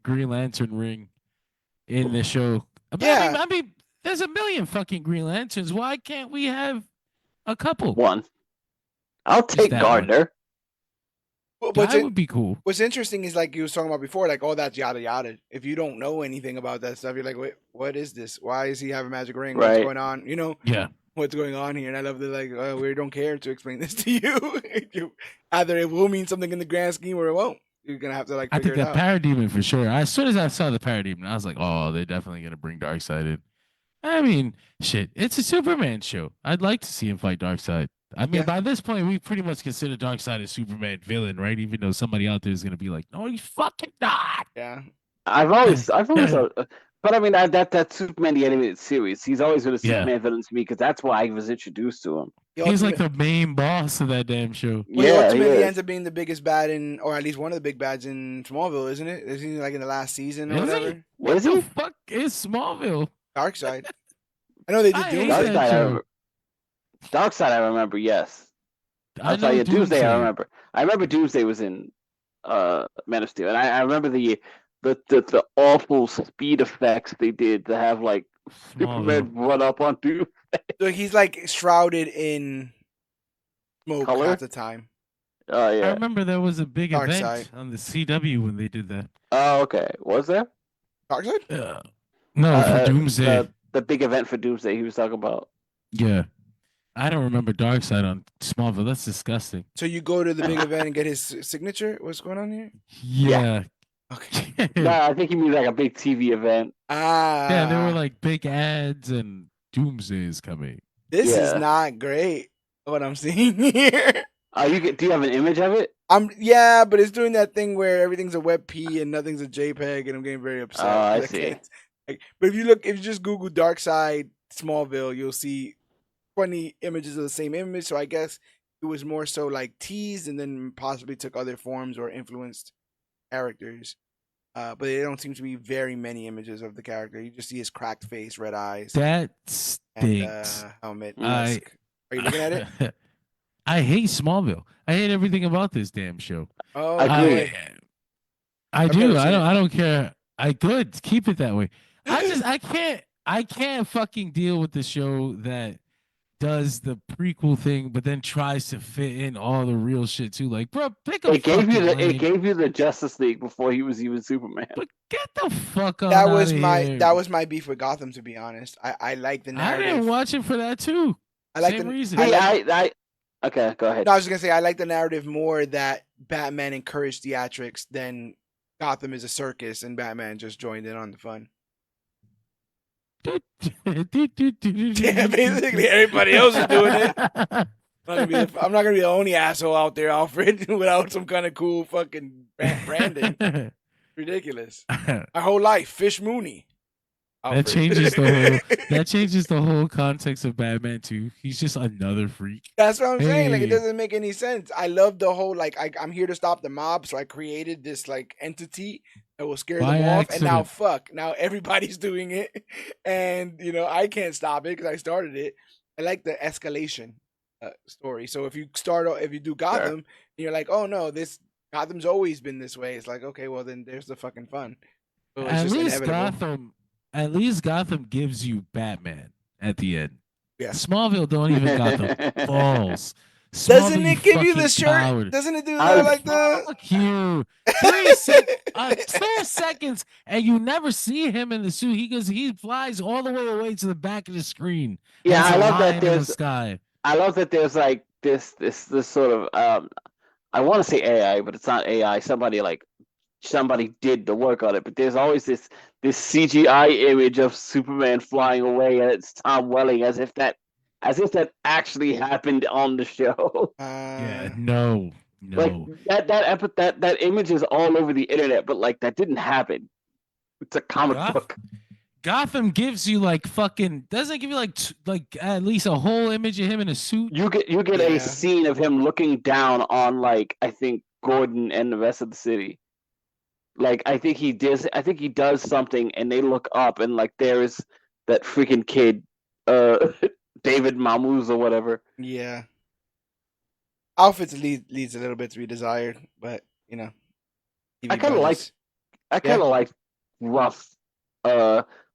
S2: Lantern ring in the show.
S1: Yeah.
S2: I mean, there's a million fucking Green Lanterns. Why can't we have a couple?
S3: One. I'll take
S2: that
S3: Gardner.
S2: That would be cool.
S1: What's interesting is like you was talking about before, like, oh, that's yada yada. If you don't know anything about that stuff, you're like, wait, what is this? Why does he have a magic ring? What's
S3: Right.
S1: going on?
S2: Yeah.
S1: What's going on here? And I love that, like, we don't care to explain this to you. Either it will mean something in the grand scheme or it won't. You're gonna have to like
S2: I
S1: figure
S2: think
S1: it
S2: the
S1: out.
S2: Parademon for sure. As soon as I saw the Parademon, I was like, oh, they're definitely gonna bring Darkseid in. I mean, shit, it's a Superman show. I'd like to see him fight Darkseid. I mean,
S1: Yeah.
S2: by this point, we pretty much consider Darkseid a Superman villain, right? Even though somebody out there is gonna be like, no, he's fucking not.
S1: Yeah.
S3: I've always, but I mean that Superman the animated series. He's always been a
S2: Yeah.
S3: Superman villain to me because that's why I was introduced to him.
S2: He's like the main boss of that damn show.
S1: Well, he
S3: Yeah, he
S1: ultimately
S3: is.
S1: ends up being the biggest bad or at least one of the big bads in Smallville, isn't it? Isn't he like in the last season or
S2: Is he?
S1: whatever?
S3: What is
S2: The
S3: he?
S2: fuck is Smallville?
S1: Darkseid. I know they did
S2: I hate
S1: Doomsday.
S2: that show.
S3: Darkseid, I remember. Yes.
S2: I
S3: I'll tell
S2: know
S3: you, Doomsday. I
S2: Doomsday.
S3: remember. I remember Doomsday was in Man of Steel, and I remember the awful speed effects they did to have like Superman
S2: Smallville.
S3: run up on Doom.
S1: So he's like shrouded in smoke
S3: Color?
S1: half the time.
S3: Oh
S2: I
S3: yeah.
S2: remember there was a big event
S1: Darkseid.
S2: on the CW when they did that.
S3: Oh okay. Was there?
S1: Darkseid?
S2: No, for Doomsday.
S3: The big event for Doomsday he was talking about.
S2: Yeah. I don't remember Darkseid on Smallville. That's disgusting.
S1: So you go to the big event and get his signature? What's going on here?
S2: Yeah.
S1: Okay.
S3: No, I think he means like a big TV event.
S2: Yeah, there were like big ads and Doomsday is coming.
S1: This is
S3: Yeah.
S1: not great. What I'm seeing here.
S3: Do you have an image of it?
S1: Yeah, but it's doing that thing where everything's a WebP and nothing's a JPEG, and I'm getting very upset.
S3: Oh, I
S1: 'cause
S3: see.
S1: can't- but if you just Google Darkseid Smallville, you'll see 20 images of the same image. So I guess it was more so like teased and then possibly took other forms or influenced characters. But there don't seem to be very many images of the character. You just see his cracked face, red eyes,
S2: That
S1: and
S2: stinks.
S1: helmet.
S2: I-
S1: Are you looking at it?
S2: I hate Smallville. I hate everything about this damn show.
S1: Oh,
S3: Agreed.
S2: I
S1: I've
S2: do.
S1: never seen it.
S2: I don't care. I good. Keep it that way. I can't. I can't fucking deal with the show that does the prequel thing, but then tries to fit in all the real shit too. Like, bro, pick a fucking lane.
S3: It gave you the Justice League before he was even Superman.
S2: But get the fuck on
S1: That
S2: out
S1: was
S2: of
S1: my
S2: here.
S1: that was my beef with Gotham, to be honest. I like the
S2: I
S1: narrative.
S2: didn't watch it for that too.
S1: I like
S2: Same
S1: the
S2: reason.
S3: Okay, go ahead.
S1: No, I was just gonna say I like the narrative more that Batman encouraged theatrics than Gotham is a circus and Batman just joined in on the fun. Yeah, basically everybody else is doing it. I'm not gonna be the only asshole out there, Alfred, without some kind of cool fucking branding. Ridiculous. My whole life, Fish Mooney.
S2: That changes the whole context of Batman too. He's just another freak.
S1: That's what I'm saying. Like, it doesn't make any sense. I love the whole like I'm here to stop the mob, so I created this like entity that will scare them off. And now now everybody's doing it, and I can't stop it because I started it. I like the escalation story. So if you do Gotham, and you're like, oh no, this Gotham's always been this way. It's like, okay, well then there's the fucking fun. So
S2: at least Gotham gives you Batman at the end.
S1: Yeah.
S2: Smallville don't even got the balls.
S1: Doesn't it give you the shirt? Coward. Doesn't it do that like the?
S2: Fuck you. 2 seconds, and you never see him in the suit. He flies all the way away to the back of the screen.
S3: Yeah, I love that
S2: there's sky.
S3: I love that there's like this sort of I want to say AI, but it's not AI. Somebody did the work on it, but there's always this CGI image of Superman flying away, and it's Tom Welling as if that actually happened on the show.
S2: Yeah, no.
S3: Like that image is all over the internet, but like that didn't happen. It's a comic book.
S2: Gotham gives you like fucking doesn't give you like at least a whole image of him in a suit.
S3: You get a scene of him looking down on like I think Gordon and the rest of the city. Like I think he does something, and they look up, and like there's that freaking kid, David Mamuz or whatever.
S1: Yeah. Outfits leads a little bit to be desired, but
S3: I kind of like rough.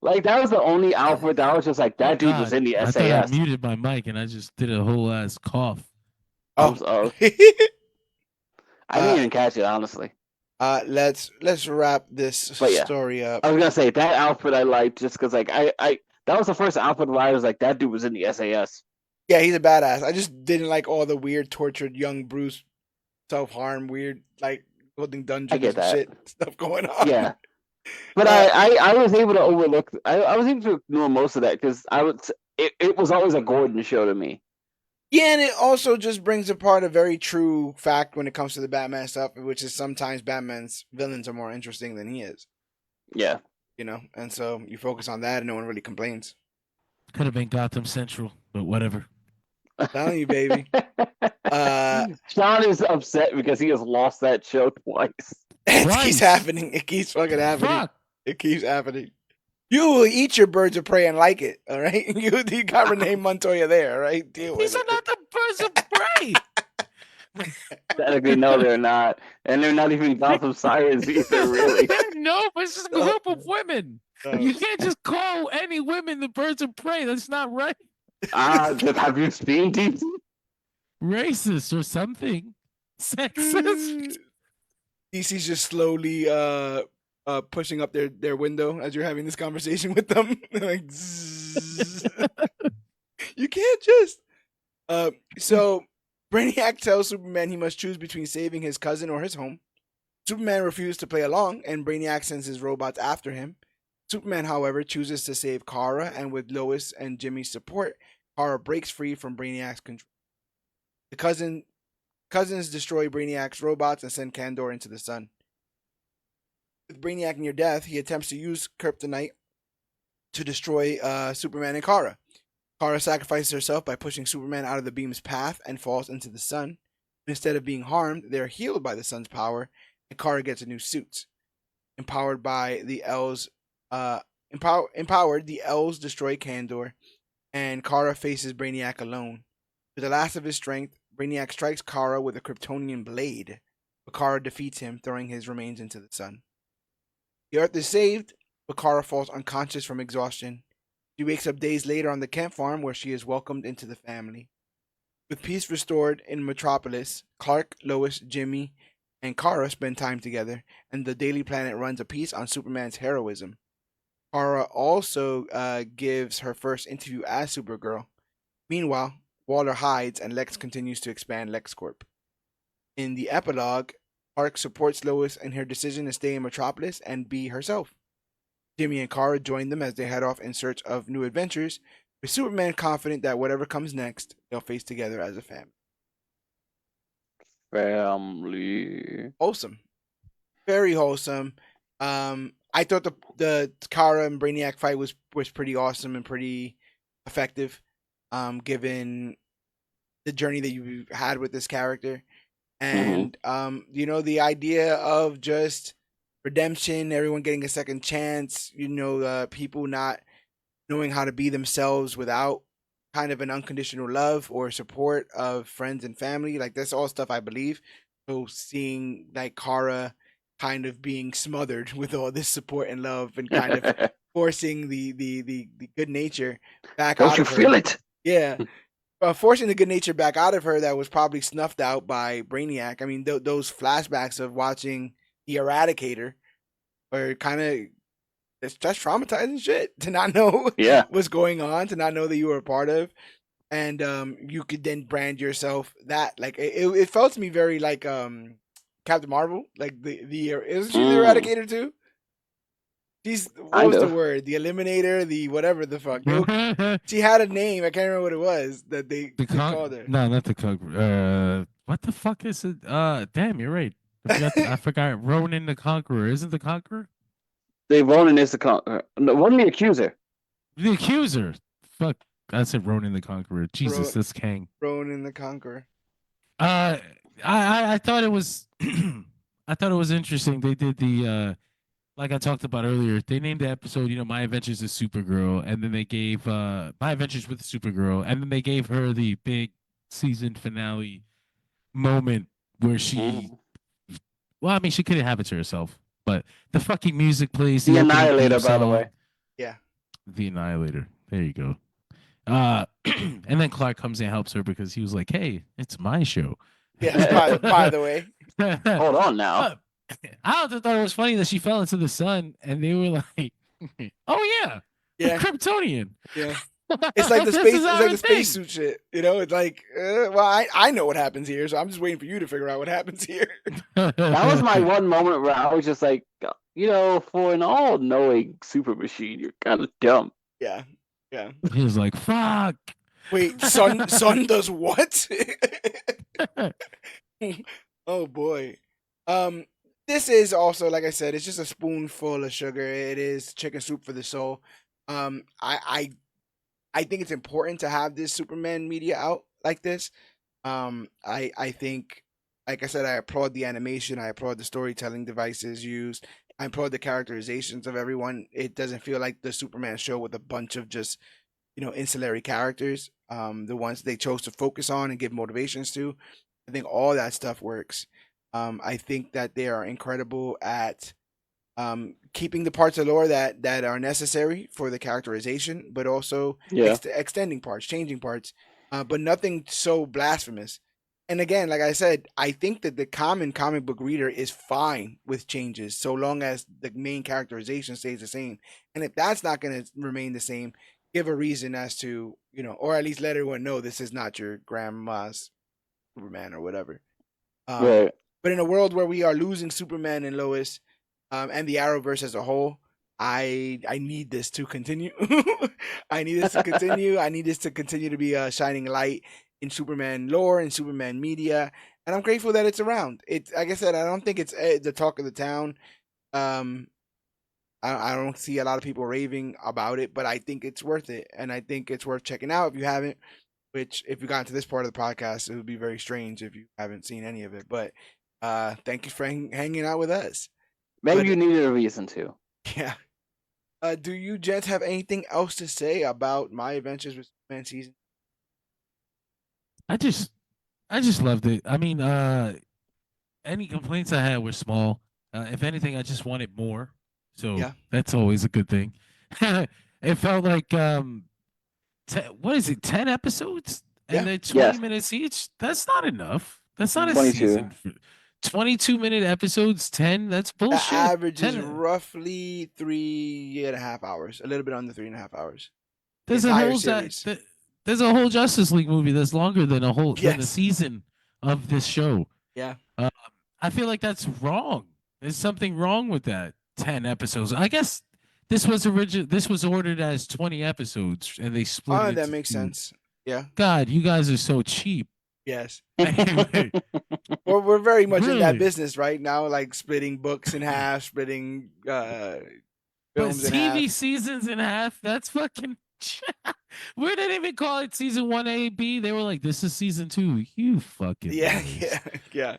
S3: Like that was the only outfit that I was just like that dude was in the SAS.
S2: I thought I muted my mic and I just did a whole ass cough.
S3: Oh. I didn't even catch it, honestly.
S1: Let's wrap this story up.
S3: I was gonna say that outfit I liked just because like I that was the first outfit where I was like that dude was in the SAS.
S1: Yeah, he's a badass. I just didn't like all the weird tortured young Bruce self-harm, weird like holding dungeons and shit stuff going on.
S3: Yeah. But I was able to overlook. I was able to ignore most of that because it was always a Gordon show to me.
S1: Yeah, and it also just brings apart a very true fact when it comes to the Batman stuff, which is sometimes Batman's villains are more interesting than he is.
S3: Yeah,
S1: and so you focus on that, and no one really complains.
S2: Could have been Gotham Central, but whatever.
S1: I'm telling you, baby.
S3: Sean is upset because he has lost that show twice.
S1: It keeps happening. It keeps fucking happening. Fuck. It keeps happening. You will eat your birds of prey and like it, all right? You got Renee Montoya there, all right? Deal with it.
S2: These are not the birds of prey.
S3: Technically, no, they're not. And they're not even Gotham Sirens either, really.
S2: No, but it's just a group of women. You can't just call any women the birds of prey. That's not right.
S3: Have you seen DC?
S2: Racist or something. Sexist.
S1: DC's just slowly pushing up their window as you're having this conversation with them. Like, you can't just. So Brainiac tells Superman he must choose between saving his cousin or his home. Superman refuses to play along, and Brainiac sends his robots after him. Superman, however, chooses to save Kara, and with Lois and Jimmy's support, Kara breaks free from Brainiac's control. The cousins destroy Brainiac's robots and send Kandor into the sun. With Brainiac near death, he attempts to use kryptonite to destroy Superman and Kara. Kara sacrifices herself by pushing Superman out of the beam's path and falls into the sun. Instead of being harmed, they are healed by the sun's power, and Kara gets a new suit. Empowered, the elves destroy Kandor, and Kara faces Brainiac alone. With the last of his strength, Brainiac strikes Kara with a Kryptonian blade, but Kara defeats him, throwing his remains into the sun. The Earth is saved, but Kara falls unconscious from exhaustion. She wakes up days later on the Kent farm where she is welcomed into the family. With peace restored in Metropolis, Clark, Lois, Jimmy, and Kara spend time together, and the Daily Planet runs a piece on Superman's heroism. Kara also gives her first interview as Supergirl. Meanwhile, Waller hides and Lex continues to expand LexCorp. In the epilogue, Clark supports Lois in her decision to stay in Metropolis and be herself. Jimmy and Kara join them as they head off in search of new adventures, with Superman confident that whatever comes next, they'll face together as a family.
S3: Family.
S1: Wholesome. Very wholesome. I thought the Kara and Brainiac fight was pretty awesome and pretty effective, given the journey that you had with this character. And the idea of just redemption, everyone getting a second chance, people not knowing how to be themselves without kind of an unconditional love or support of friends and family, like that's all stuff I believe. So seeing like Kara kind of being smothered with all this support and love and kind of forcing the good nature back out of her.
S3: Don't you feel it?
S1: Yeah. Forcing the good nature back out of her that was probably snuffed out by Brainiac. I mean, those flashbacks of watching the Eradicator were kind of, it's just traumatizing shit to not know what's going on, to not know that you were a part of. And you could then brand yourself that. Like, it felt to me very like Captain Marvel. Like, isn't she the Eradicator too? What was the word? The Eliminator, the whatever the fuck. She had a name. I can't remember what it was that they called her.
S2: No, not the Conqueror. What the fuck is it? Damn, you're right. I forgot. Ronan the Conqueror. Isn't the Conqueror?
S3: Ronan is the Conqueror. No, Ronan the Accuser.
S2: The Accuser. Fuck. I said Ronan the Conqueror. Jesus, that's Kang.
S1: Ronan the Conqueror.
S2: I thought it was I thought it was interesting. They did the like I talked about earlier, they named the episode, My Adventures with Supergirl, and then they gave My Adventures with Supergirl, and then they gave her the big season finale moment where she well, I mean, she couldn't have it to herself, but the fucking music plays.
S3: The Annihilator, by the way.
S1: Yeah.
S2: The Annihilator. There you go. And then Clark comes and helps her because he was like, "Hey, it's my show."
S1: Yes, by the way.
S3: Hold on now.
S2: I also thought it was funny that she fell into the sun, and they were like, "Oh yeah, Kryptonian."
S1: Yeah, it's like the spacesuit shit. It's like, well, I know what happens here, so I'm just waiting for you to figure out what happens here.
S3: That was my one moment where I was just like, for an all-knowing super machine, you're kind of dumb.
S1: Yeah.
S2: He was like, "Fuck."
S1: Wait, sun does what? Oh boy. This is also, like I said, it's just a spoonful of sugar. It is chicken soup for the soul. I think it's important to have this Superman media out like this. I think, like I said, I applaud the animation. I applaud the storytelling devices used. I applaud the characterizations of everyone. It doesn't feel like the Superman show with a bunch of just, ancillary characters. The ones they chose to focus on and give motivations to. I think all that stuff works. I think that they are incredible at keeping the parts of lore that are necessary for the characterization, but also extending parts, changing parts, but nothing so blasphemous. And again, like I said, I think that the common comic book reader is fine with changes so long as the main characterization stays the same. And if that's not going to remain the same, give a reason as to, or at least let everyone know this is not your grandma's Superman or whatever.
S3: Right.
S1: But in a world where we are losing Superman and Lois, and the Arrowverse as a whole, I need this to continue. I need this to continue. I need this to continue to be a shining light in Superman lore and Superman media, and I'm grateful that it's around. It's, like I said, I don't think it's the talk of the town. I don't see a lot of people raving about it, but I think it's worth it, and I think it's worth checking out if you haven't. Which, if you got into this part of the podcast, it would be very strange if you haven't seen any of it. But thank you for hanging out with us.
S3: Maybe you needed a reason to.
S1: Yeah. Do you gents have anything else to say about My Adventures with Superman season?
S2: I just loved it. I mean, any complaints I had were small. If anything, I just wanted more. So that's always a good thing. It felt like what is it, 10 episodes? And
S1: Yeah.
S2: they're 20
S3: Yes.
S2: minutes each? That's not enough. That's not a
S3: 22.
S2: season. 22-minute episodes, 10? That's
S1: The
S2: bullshit.
S1: average is
S2: 10.
S1: roughly 3.5 hours, a little bit under 3.5 hours. The
S2: There's a
S1: entire
S2: whole
S1: series.
S2: there's a whole Justice League movie that's longer than a
S1: Yes.
S2: season of this show.
S1: Yeah.
S2: I feel like that's wrong. There's something wrong with that. 10 episodes. I guess this was ordered as 20 episodes and they split it
S1: That
S2: into
S1: makes
S2: two.
S1: sense. Yeah.
S2: God, you guys are so cheap.
S1: Yes.
S2: Anyway,
S1: We're very much in that
S2: really.
S1: business right now, like splitting books in half, splitting
S2: But
S1: films in
S2: TV
S1: half.
S2: seasons in half, that's fucking we didn't even call it season 1A, B. They were like, this is season 2. You fucking
S1: Yeah,
S2: liars.
S1: yeah.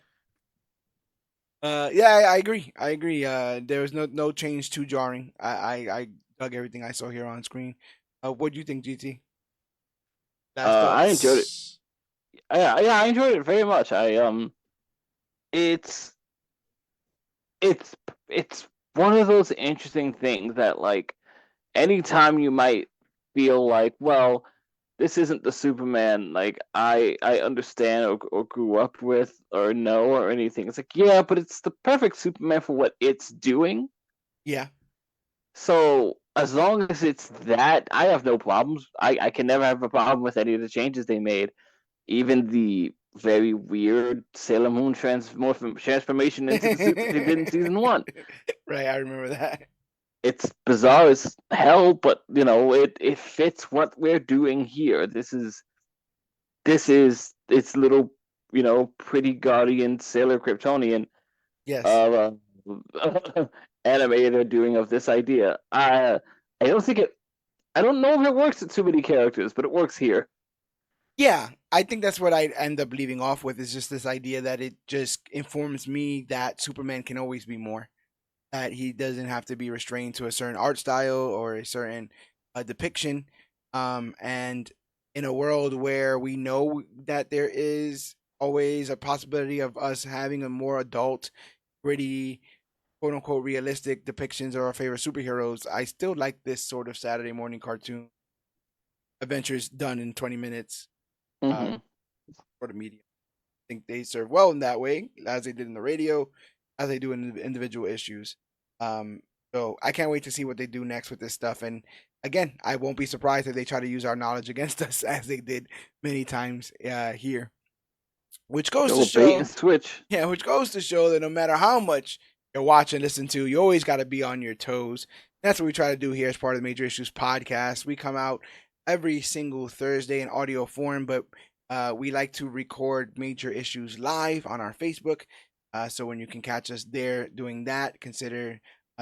S1: Yeah, I agree. I agree. There was no change too jarring. I dug everything I saw here on screen. What do you think, GT? Last
S3: I enjoyed it.
S1: thoughts.
S3: I enjoyed it very much. It's it's it's one of those interesting things that, like, anytime you might feel like, well, this isn't the Superman like I understand or grew up with or know or anything. It's like, yeah, but it's the perfect Superman for what it's doing.
S1: Yeah.
S3: So as long as it's that, I have no problems. I can never have a problem with any of the changes they made. Even the very weird Sailor Moon transformation into the suit that they did in season 1.
S1: Right, I remember that.
S3: It's bizarre as hell, but it fits what we're doing here. This is its little, pretty guardian Sailor Kryptonian
S1: Yes.
S3: uh, anime they're doing of this idea. I don't think it. I don't know if it works with too many characters, but it works here.
S1: Yeah, I think that's what I end up leaving off with, is just this idea that it just informs me that Superman can always be more. That he doesn't have to be restrained to a certain art style or a certain depiction. And in a world where we know that there is always a possibility of us having a more adult, gritty, quote unquote realistic depictions of our favorite superheroes, I still like this sort of Saturday morning cartoon adventures done in 20 minutes
S3: Mm-hmm.
S1: for the media. I think they serve well in that way, as they did in the radio, as they do in the individual issues. So I can't wait to see what they do next with this stuff. And again, I won't be surprised if they try to use our knowledge against us, as they did many times here. Which goes to
S3: Bait
S1: show,
S3: and switch.
S1: yeah, which goes to show that no matter how much you're watching, listen to, you always got to be on your toes. That's what we try to do here as part of the Major Issues podcast. We come out every single Thursday in audio form, but we like to record Major Issues live on our Facebook. So when you can catch us there doing that, consider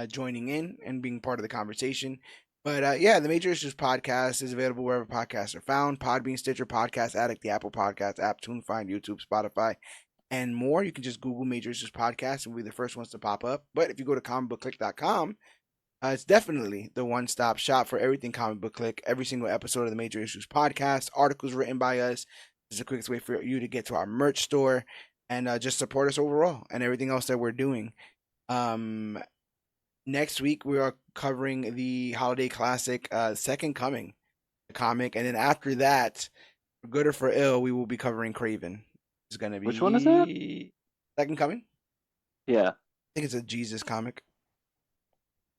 S1: joining in and being part of the conversation. But yeah, the Major Issues podcast is available wherever podcasts are found: Podbean, Stitcher, Podcast Addict, the Apple Podcast app, TuneFind, YouTube, Spotify, and more. You can just Google Major Issues Podcast and we'll be the first ones to pop up. But if you go to comicbookclique.com, it's definitely the one-stop shop for everything Comic Book Clique. Every single episode of the Major Issues podcast, articles written by us. It's the quickest way for you to get to our merch store and just support us overall and everything else that we're doing. Next week we are covering the holiday classic Second Coming, the comic, and then after that, for good or for ill, we will be covering Craven. It's gonna be,
S3: Which one is that?
S1: Second Coming.
S3: Yeah.
S1: I think it's a Jesus comic.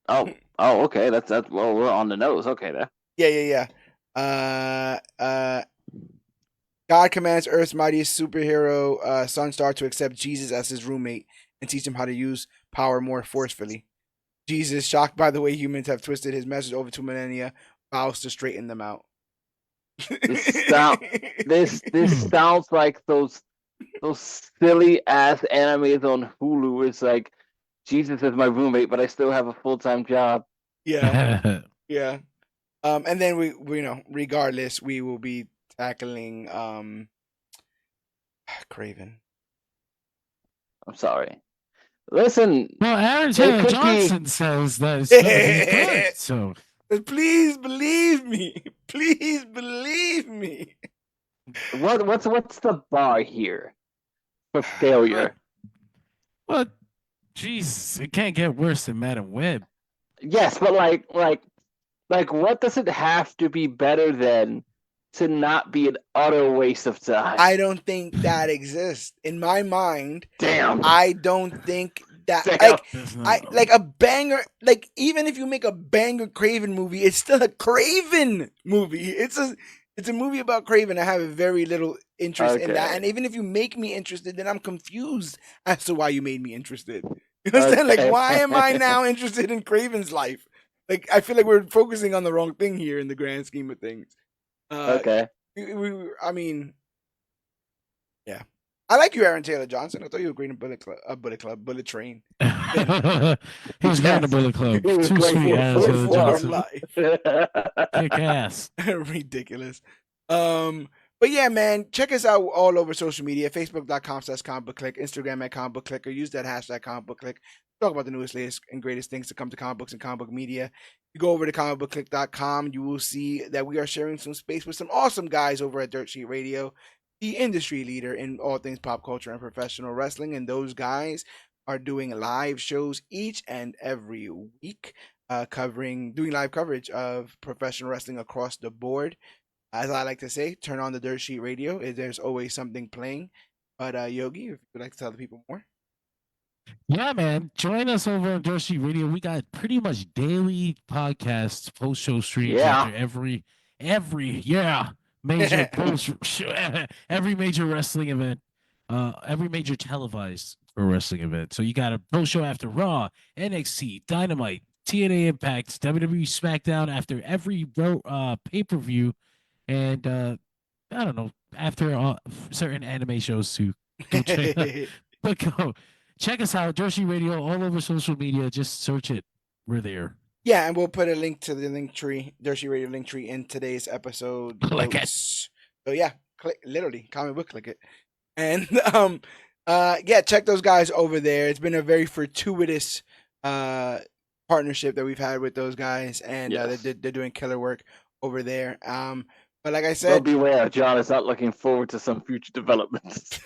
S3: Oh, okay. That's that. Well, we're on the nose. Okay, there.
S1: Yeah. God commands Earth's mightiest superhero, Sunstar, to accept Jesus as his roommate and teach him how to use power more forcefully. Jesus, shocked by the way humans have twisted his message over 2 millennia, vows to straighten them out.
S3: This sounds like those silly ass animes on Hulu. It's like, Jesus is my roommate, but I still have a full-time job.
S1: Yeah. And then we regardless, we will be tackling Craven.
S3: I'm sorry. Listen.
S2: Well, Aaron Taylor Johnson says that it's gonna be good. So
S1: please believe me. Please believe me.
S3: What's the bar here for failure?
S2: Well, Jesus, it can't get worse than Madam Web.
S3: Yes, but like Like, what does it have to be better than to not be an utter waste of time?
S1: I don't think that exists in my mind.
S3: Damn.
S1: I don't think that
S3: Damn.
S1: like a banger. Like even if you make a banger Craven movie, it's still a Craven movie. It's a movie about Craven. I have very little interest in that. And even if you make me interested, then I'm confused as to why you made me interested. You understand? Like, why am I now interested in Craven's life? Like, I feel like we're focusing on the wrong thing here in the grand scheme of things.
S3: Okay.
S1: I mean, yeah. I like you, Aaron Taylor Johnson. I thought you were great in Bullet Train.
S2: He was great in the Bullet Club. Too sweet, Aaron Taylor Johnson. Kick ass.
S1: Ridiculous. But yeah, man, check us out all over social media. Facebook.com/ComicBookClique, Instagram at ComicBookClique, or use that hashtag ComicBookClique. Talk about the newest, latest, and greatest things to come to comic books and comic book media. You go over to ComicBookClique.com, you will see that we are sharing some space with some awesome guys over at Dirt Sheet Radio, the industry leader in all things pop culture and professional wrestling. And those guys are doing live shows each and every week, doing live coverage of professional wrestling across the board. As I like to say, turn on the Dirt Sheet Radio. There's always something playing. But Yogi, if you'd like to tell the people more.
S2: Yeah, man. Join us over on Dirt Sheet Radio. We got pretty much daily podcasts, post-show streams after every major every major wrestling event, every major televised pro wrestling event. So you got a post show after Raw, NXT, Dynamite, TNA Impact, WWE SmackDown after every pay-per-view, and I don't know, after certain anime shows too. Go check us out, Dirt Sheet Radio, all over social media. Just search it. We're there.
S1: Yeah, and we'll put a link to the link tree, Dirt Sheet Radio link tree, in today's episode.
S2: Click it.
S1: So yeah, literally, comic book, click it. And yeah, check those guys over there. It's been a very fortuitous partnership that we've had with those guys, and they're doing killer work over there. But like I said,
S3: well, beware, John is not looking forward to some future developments.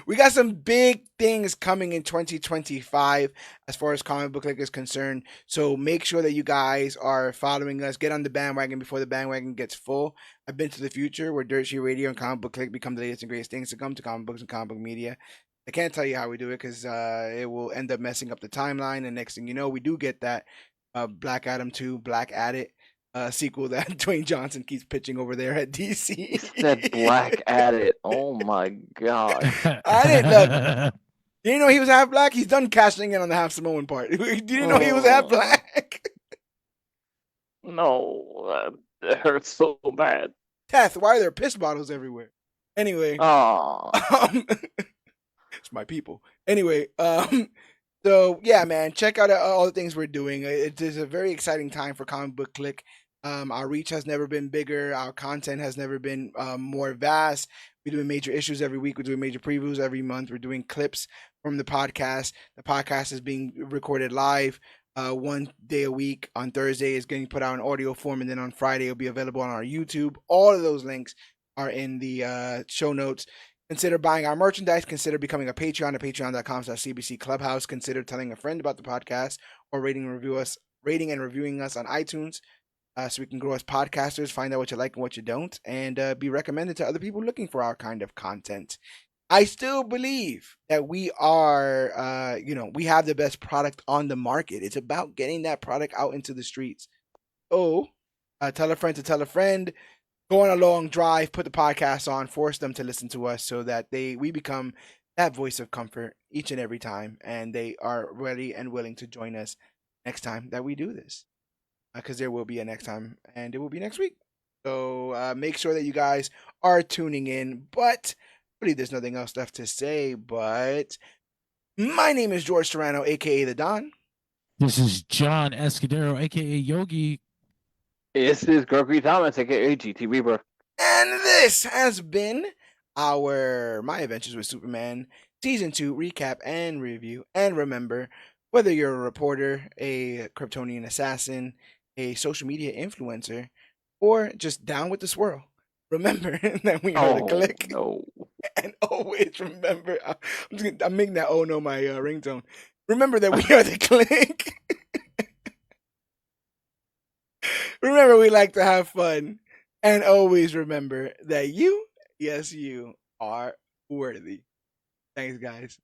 S1: We got some big things coming in 2025 as far as Comic Book Clique is concerned. So make sure that you guys are following us. Get on the bandwagon before the bandwagon gets full. I've been to the future where Dirt Sheet Radio and Comic Book Clique become the latest and greatest things to come to comic books and comic book media. I can't tell you how we do it because it will end up messing up the timeline. And next thing you know, we do get that Black Adam 2, Black at It sequel that Dwayne Johnson keeps pitching over there at DC.
S3: He said Black at It. Oh my god.
S1: I didn't know. You didn't know he was half black? He's done cashing in on the half Samoan part. You didn't know he was half black?
S3: No, it hurts so bad.
S1: Teth, why are there piss bottles everywhere? Anyway. It's my people. Anyway, so yeah, man, check out all the things we're doing. It is a very exciting time for Comic Book Clique. Our reach has never been bigger. Our content has never been more vast. We're doing major issues every week. We're doing major previews every month. We're doing clips from the podcast. The podcast is being recorded live 1 day a week. On Thursday, it's getting put out in audio form, and then on Friday, it'll be available on our YouTube. All of those links are in the show notes. Consider buying our merchandise. Consider becoming a Patreon at patreon.com/CBC Clubhouse. Consider telling a friend about the podcast or rating and reviewing us on iTunes so we can grow as podcasters, find out what you like and what you don't, and be recommended to other people looking for our kind of content. I still believe that we are, we have the best product on the market. It's about getting that product out into the streets. Oh, tell a friend to tell a friend. Go on a long drive, put the podcast on, force them to listen to us so that we become that voice of comfort each and every time, and they are ready and willing to join us next time that we do this. Because there will be a next time, and it will be next week. So make sure that you guys are tuning in. But really, there's nothing else left to say. But my name is George Serrano, a.k.a. The Don.
S2: This is John Escudero, a.k.a. Yogi.
S3: This is Gregory Thomas, aka GT Rebirth.
S1: And this has been our My Adventures with Superman Season 2 recap and review. And remember, whether you're a reporter, a Kryptonian assassin, a social media influencer, or just down with the swirl, remember that we are the Clique.
S3: No.
S1: And always remember, I'm making that oh no my ringtone. Remember that we are the Clique. Remember, we like to have fun. And always remember that you, yes, you are worthy. Thanks, guys.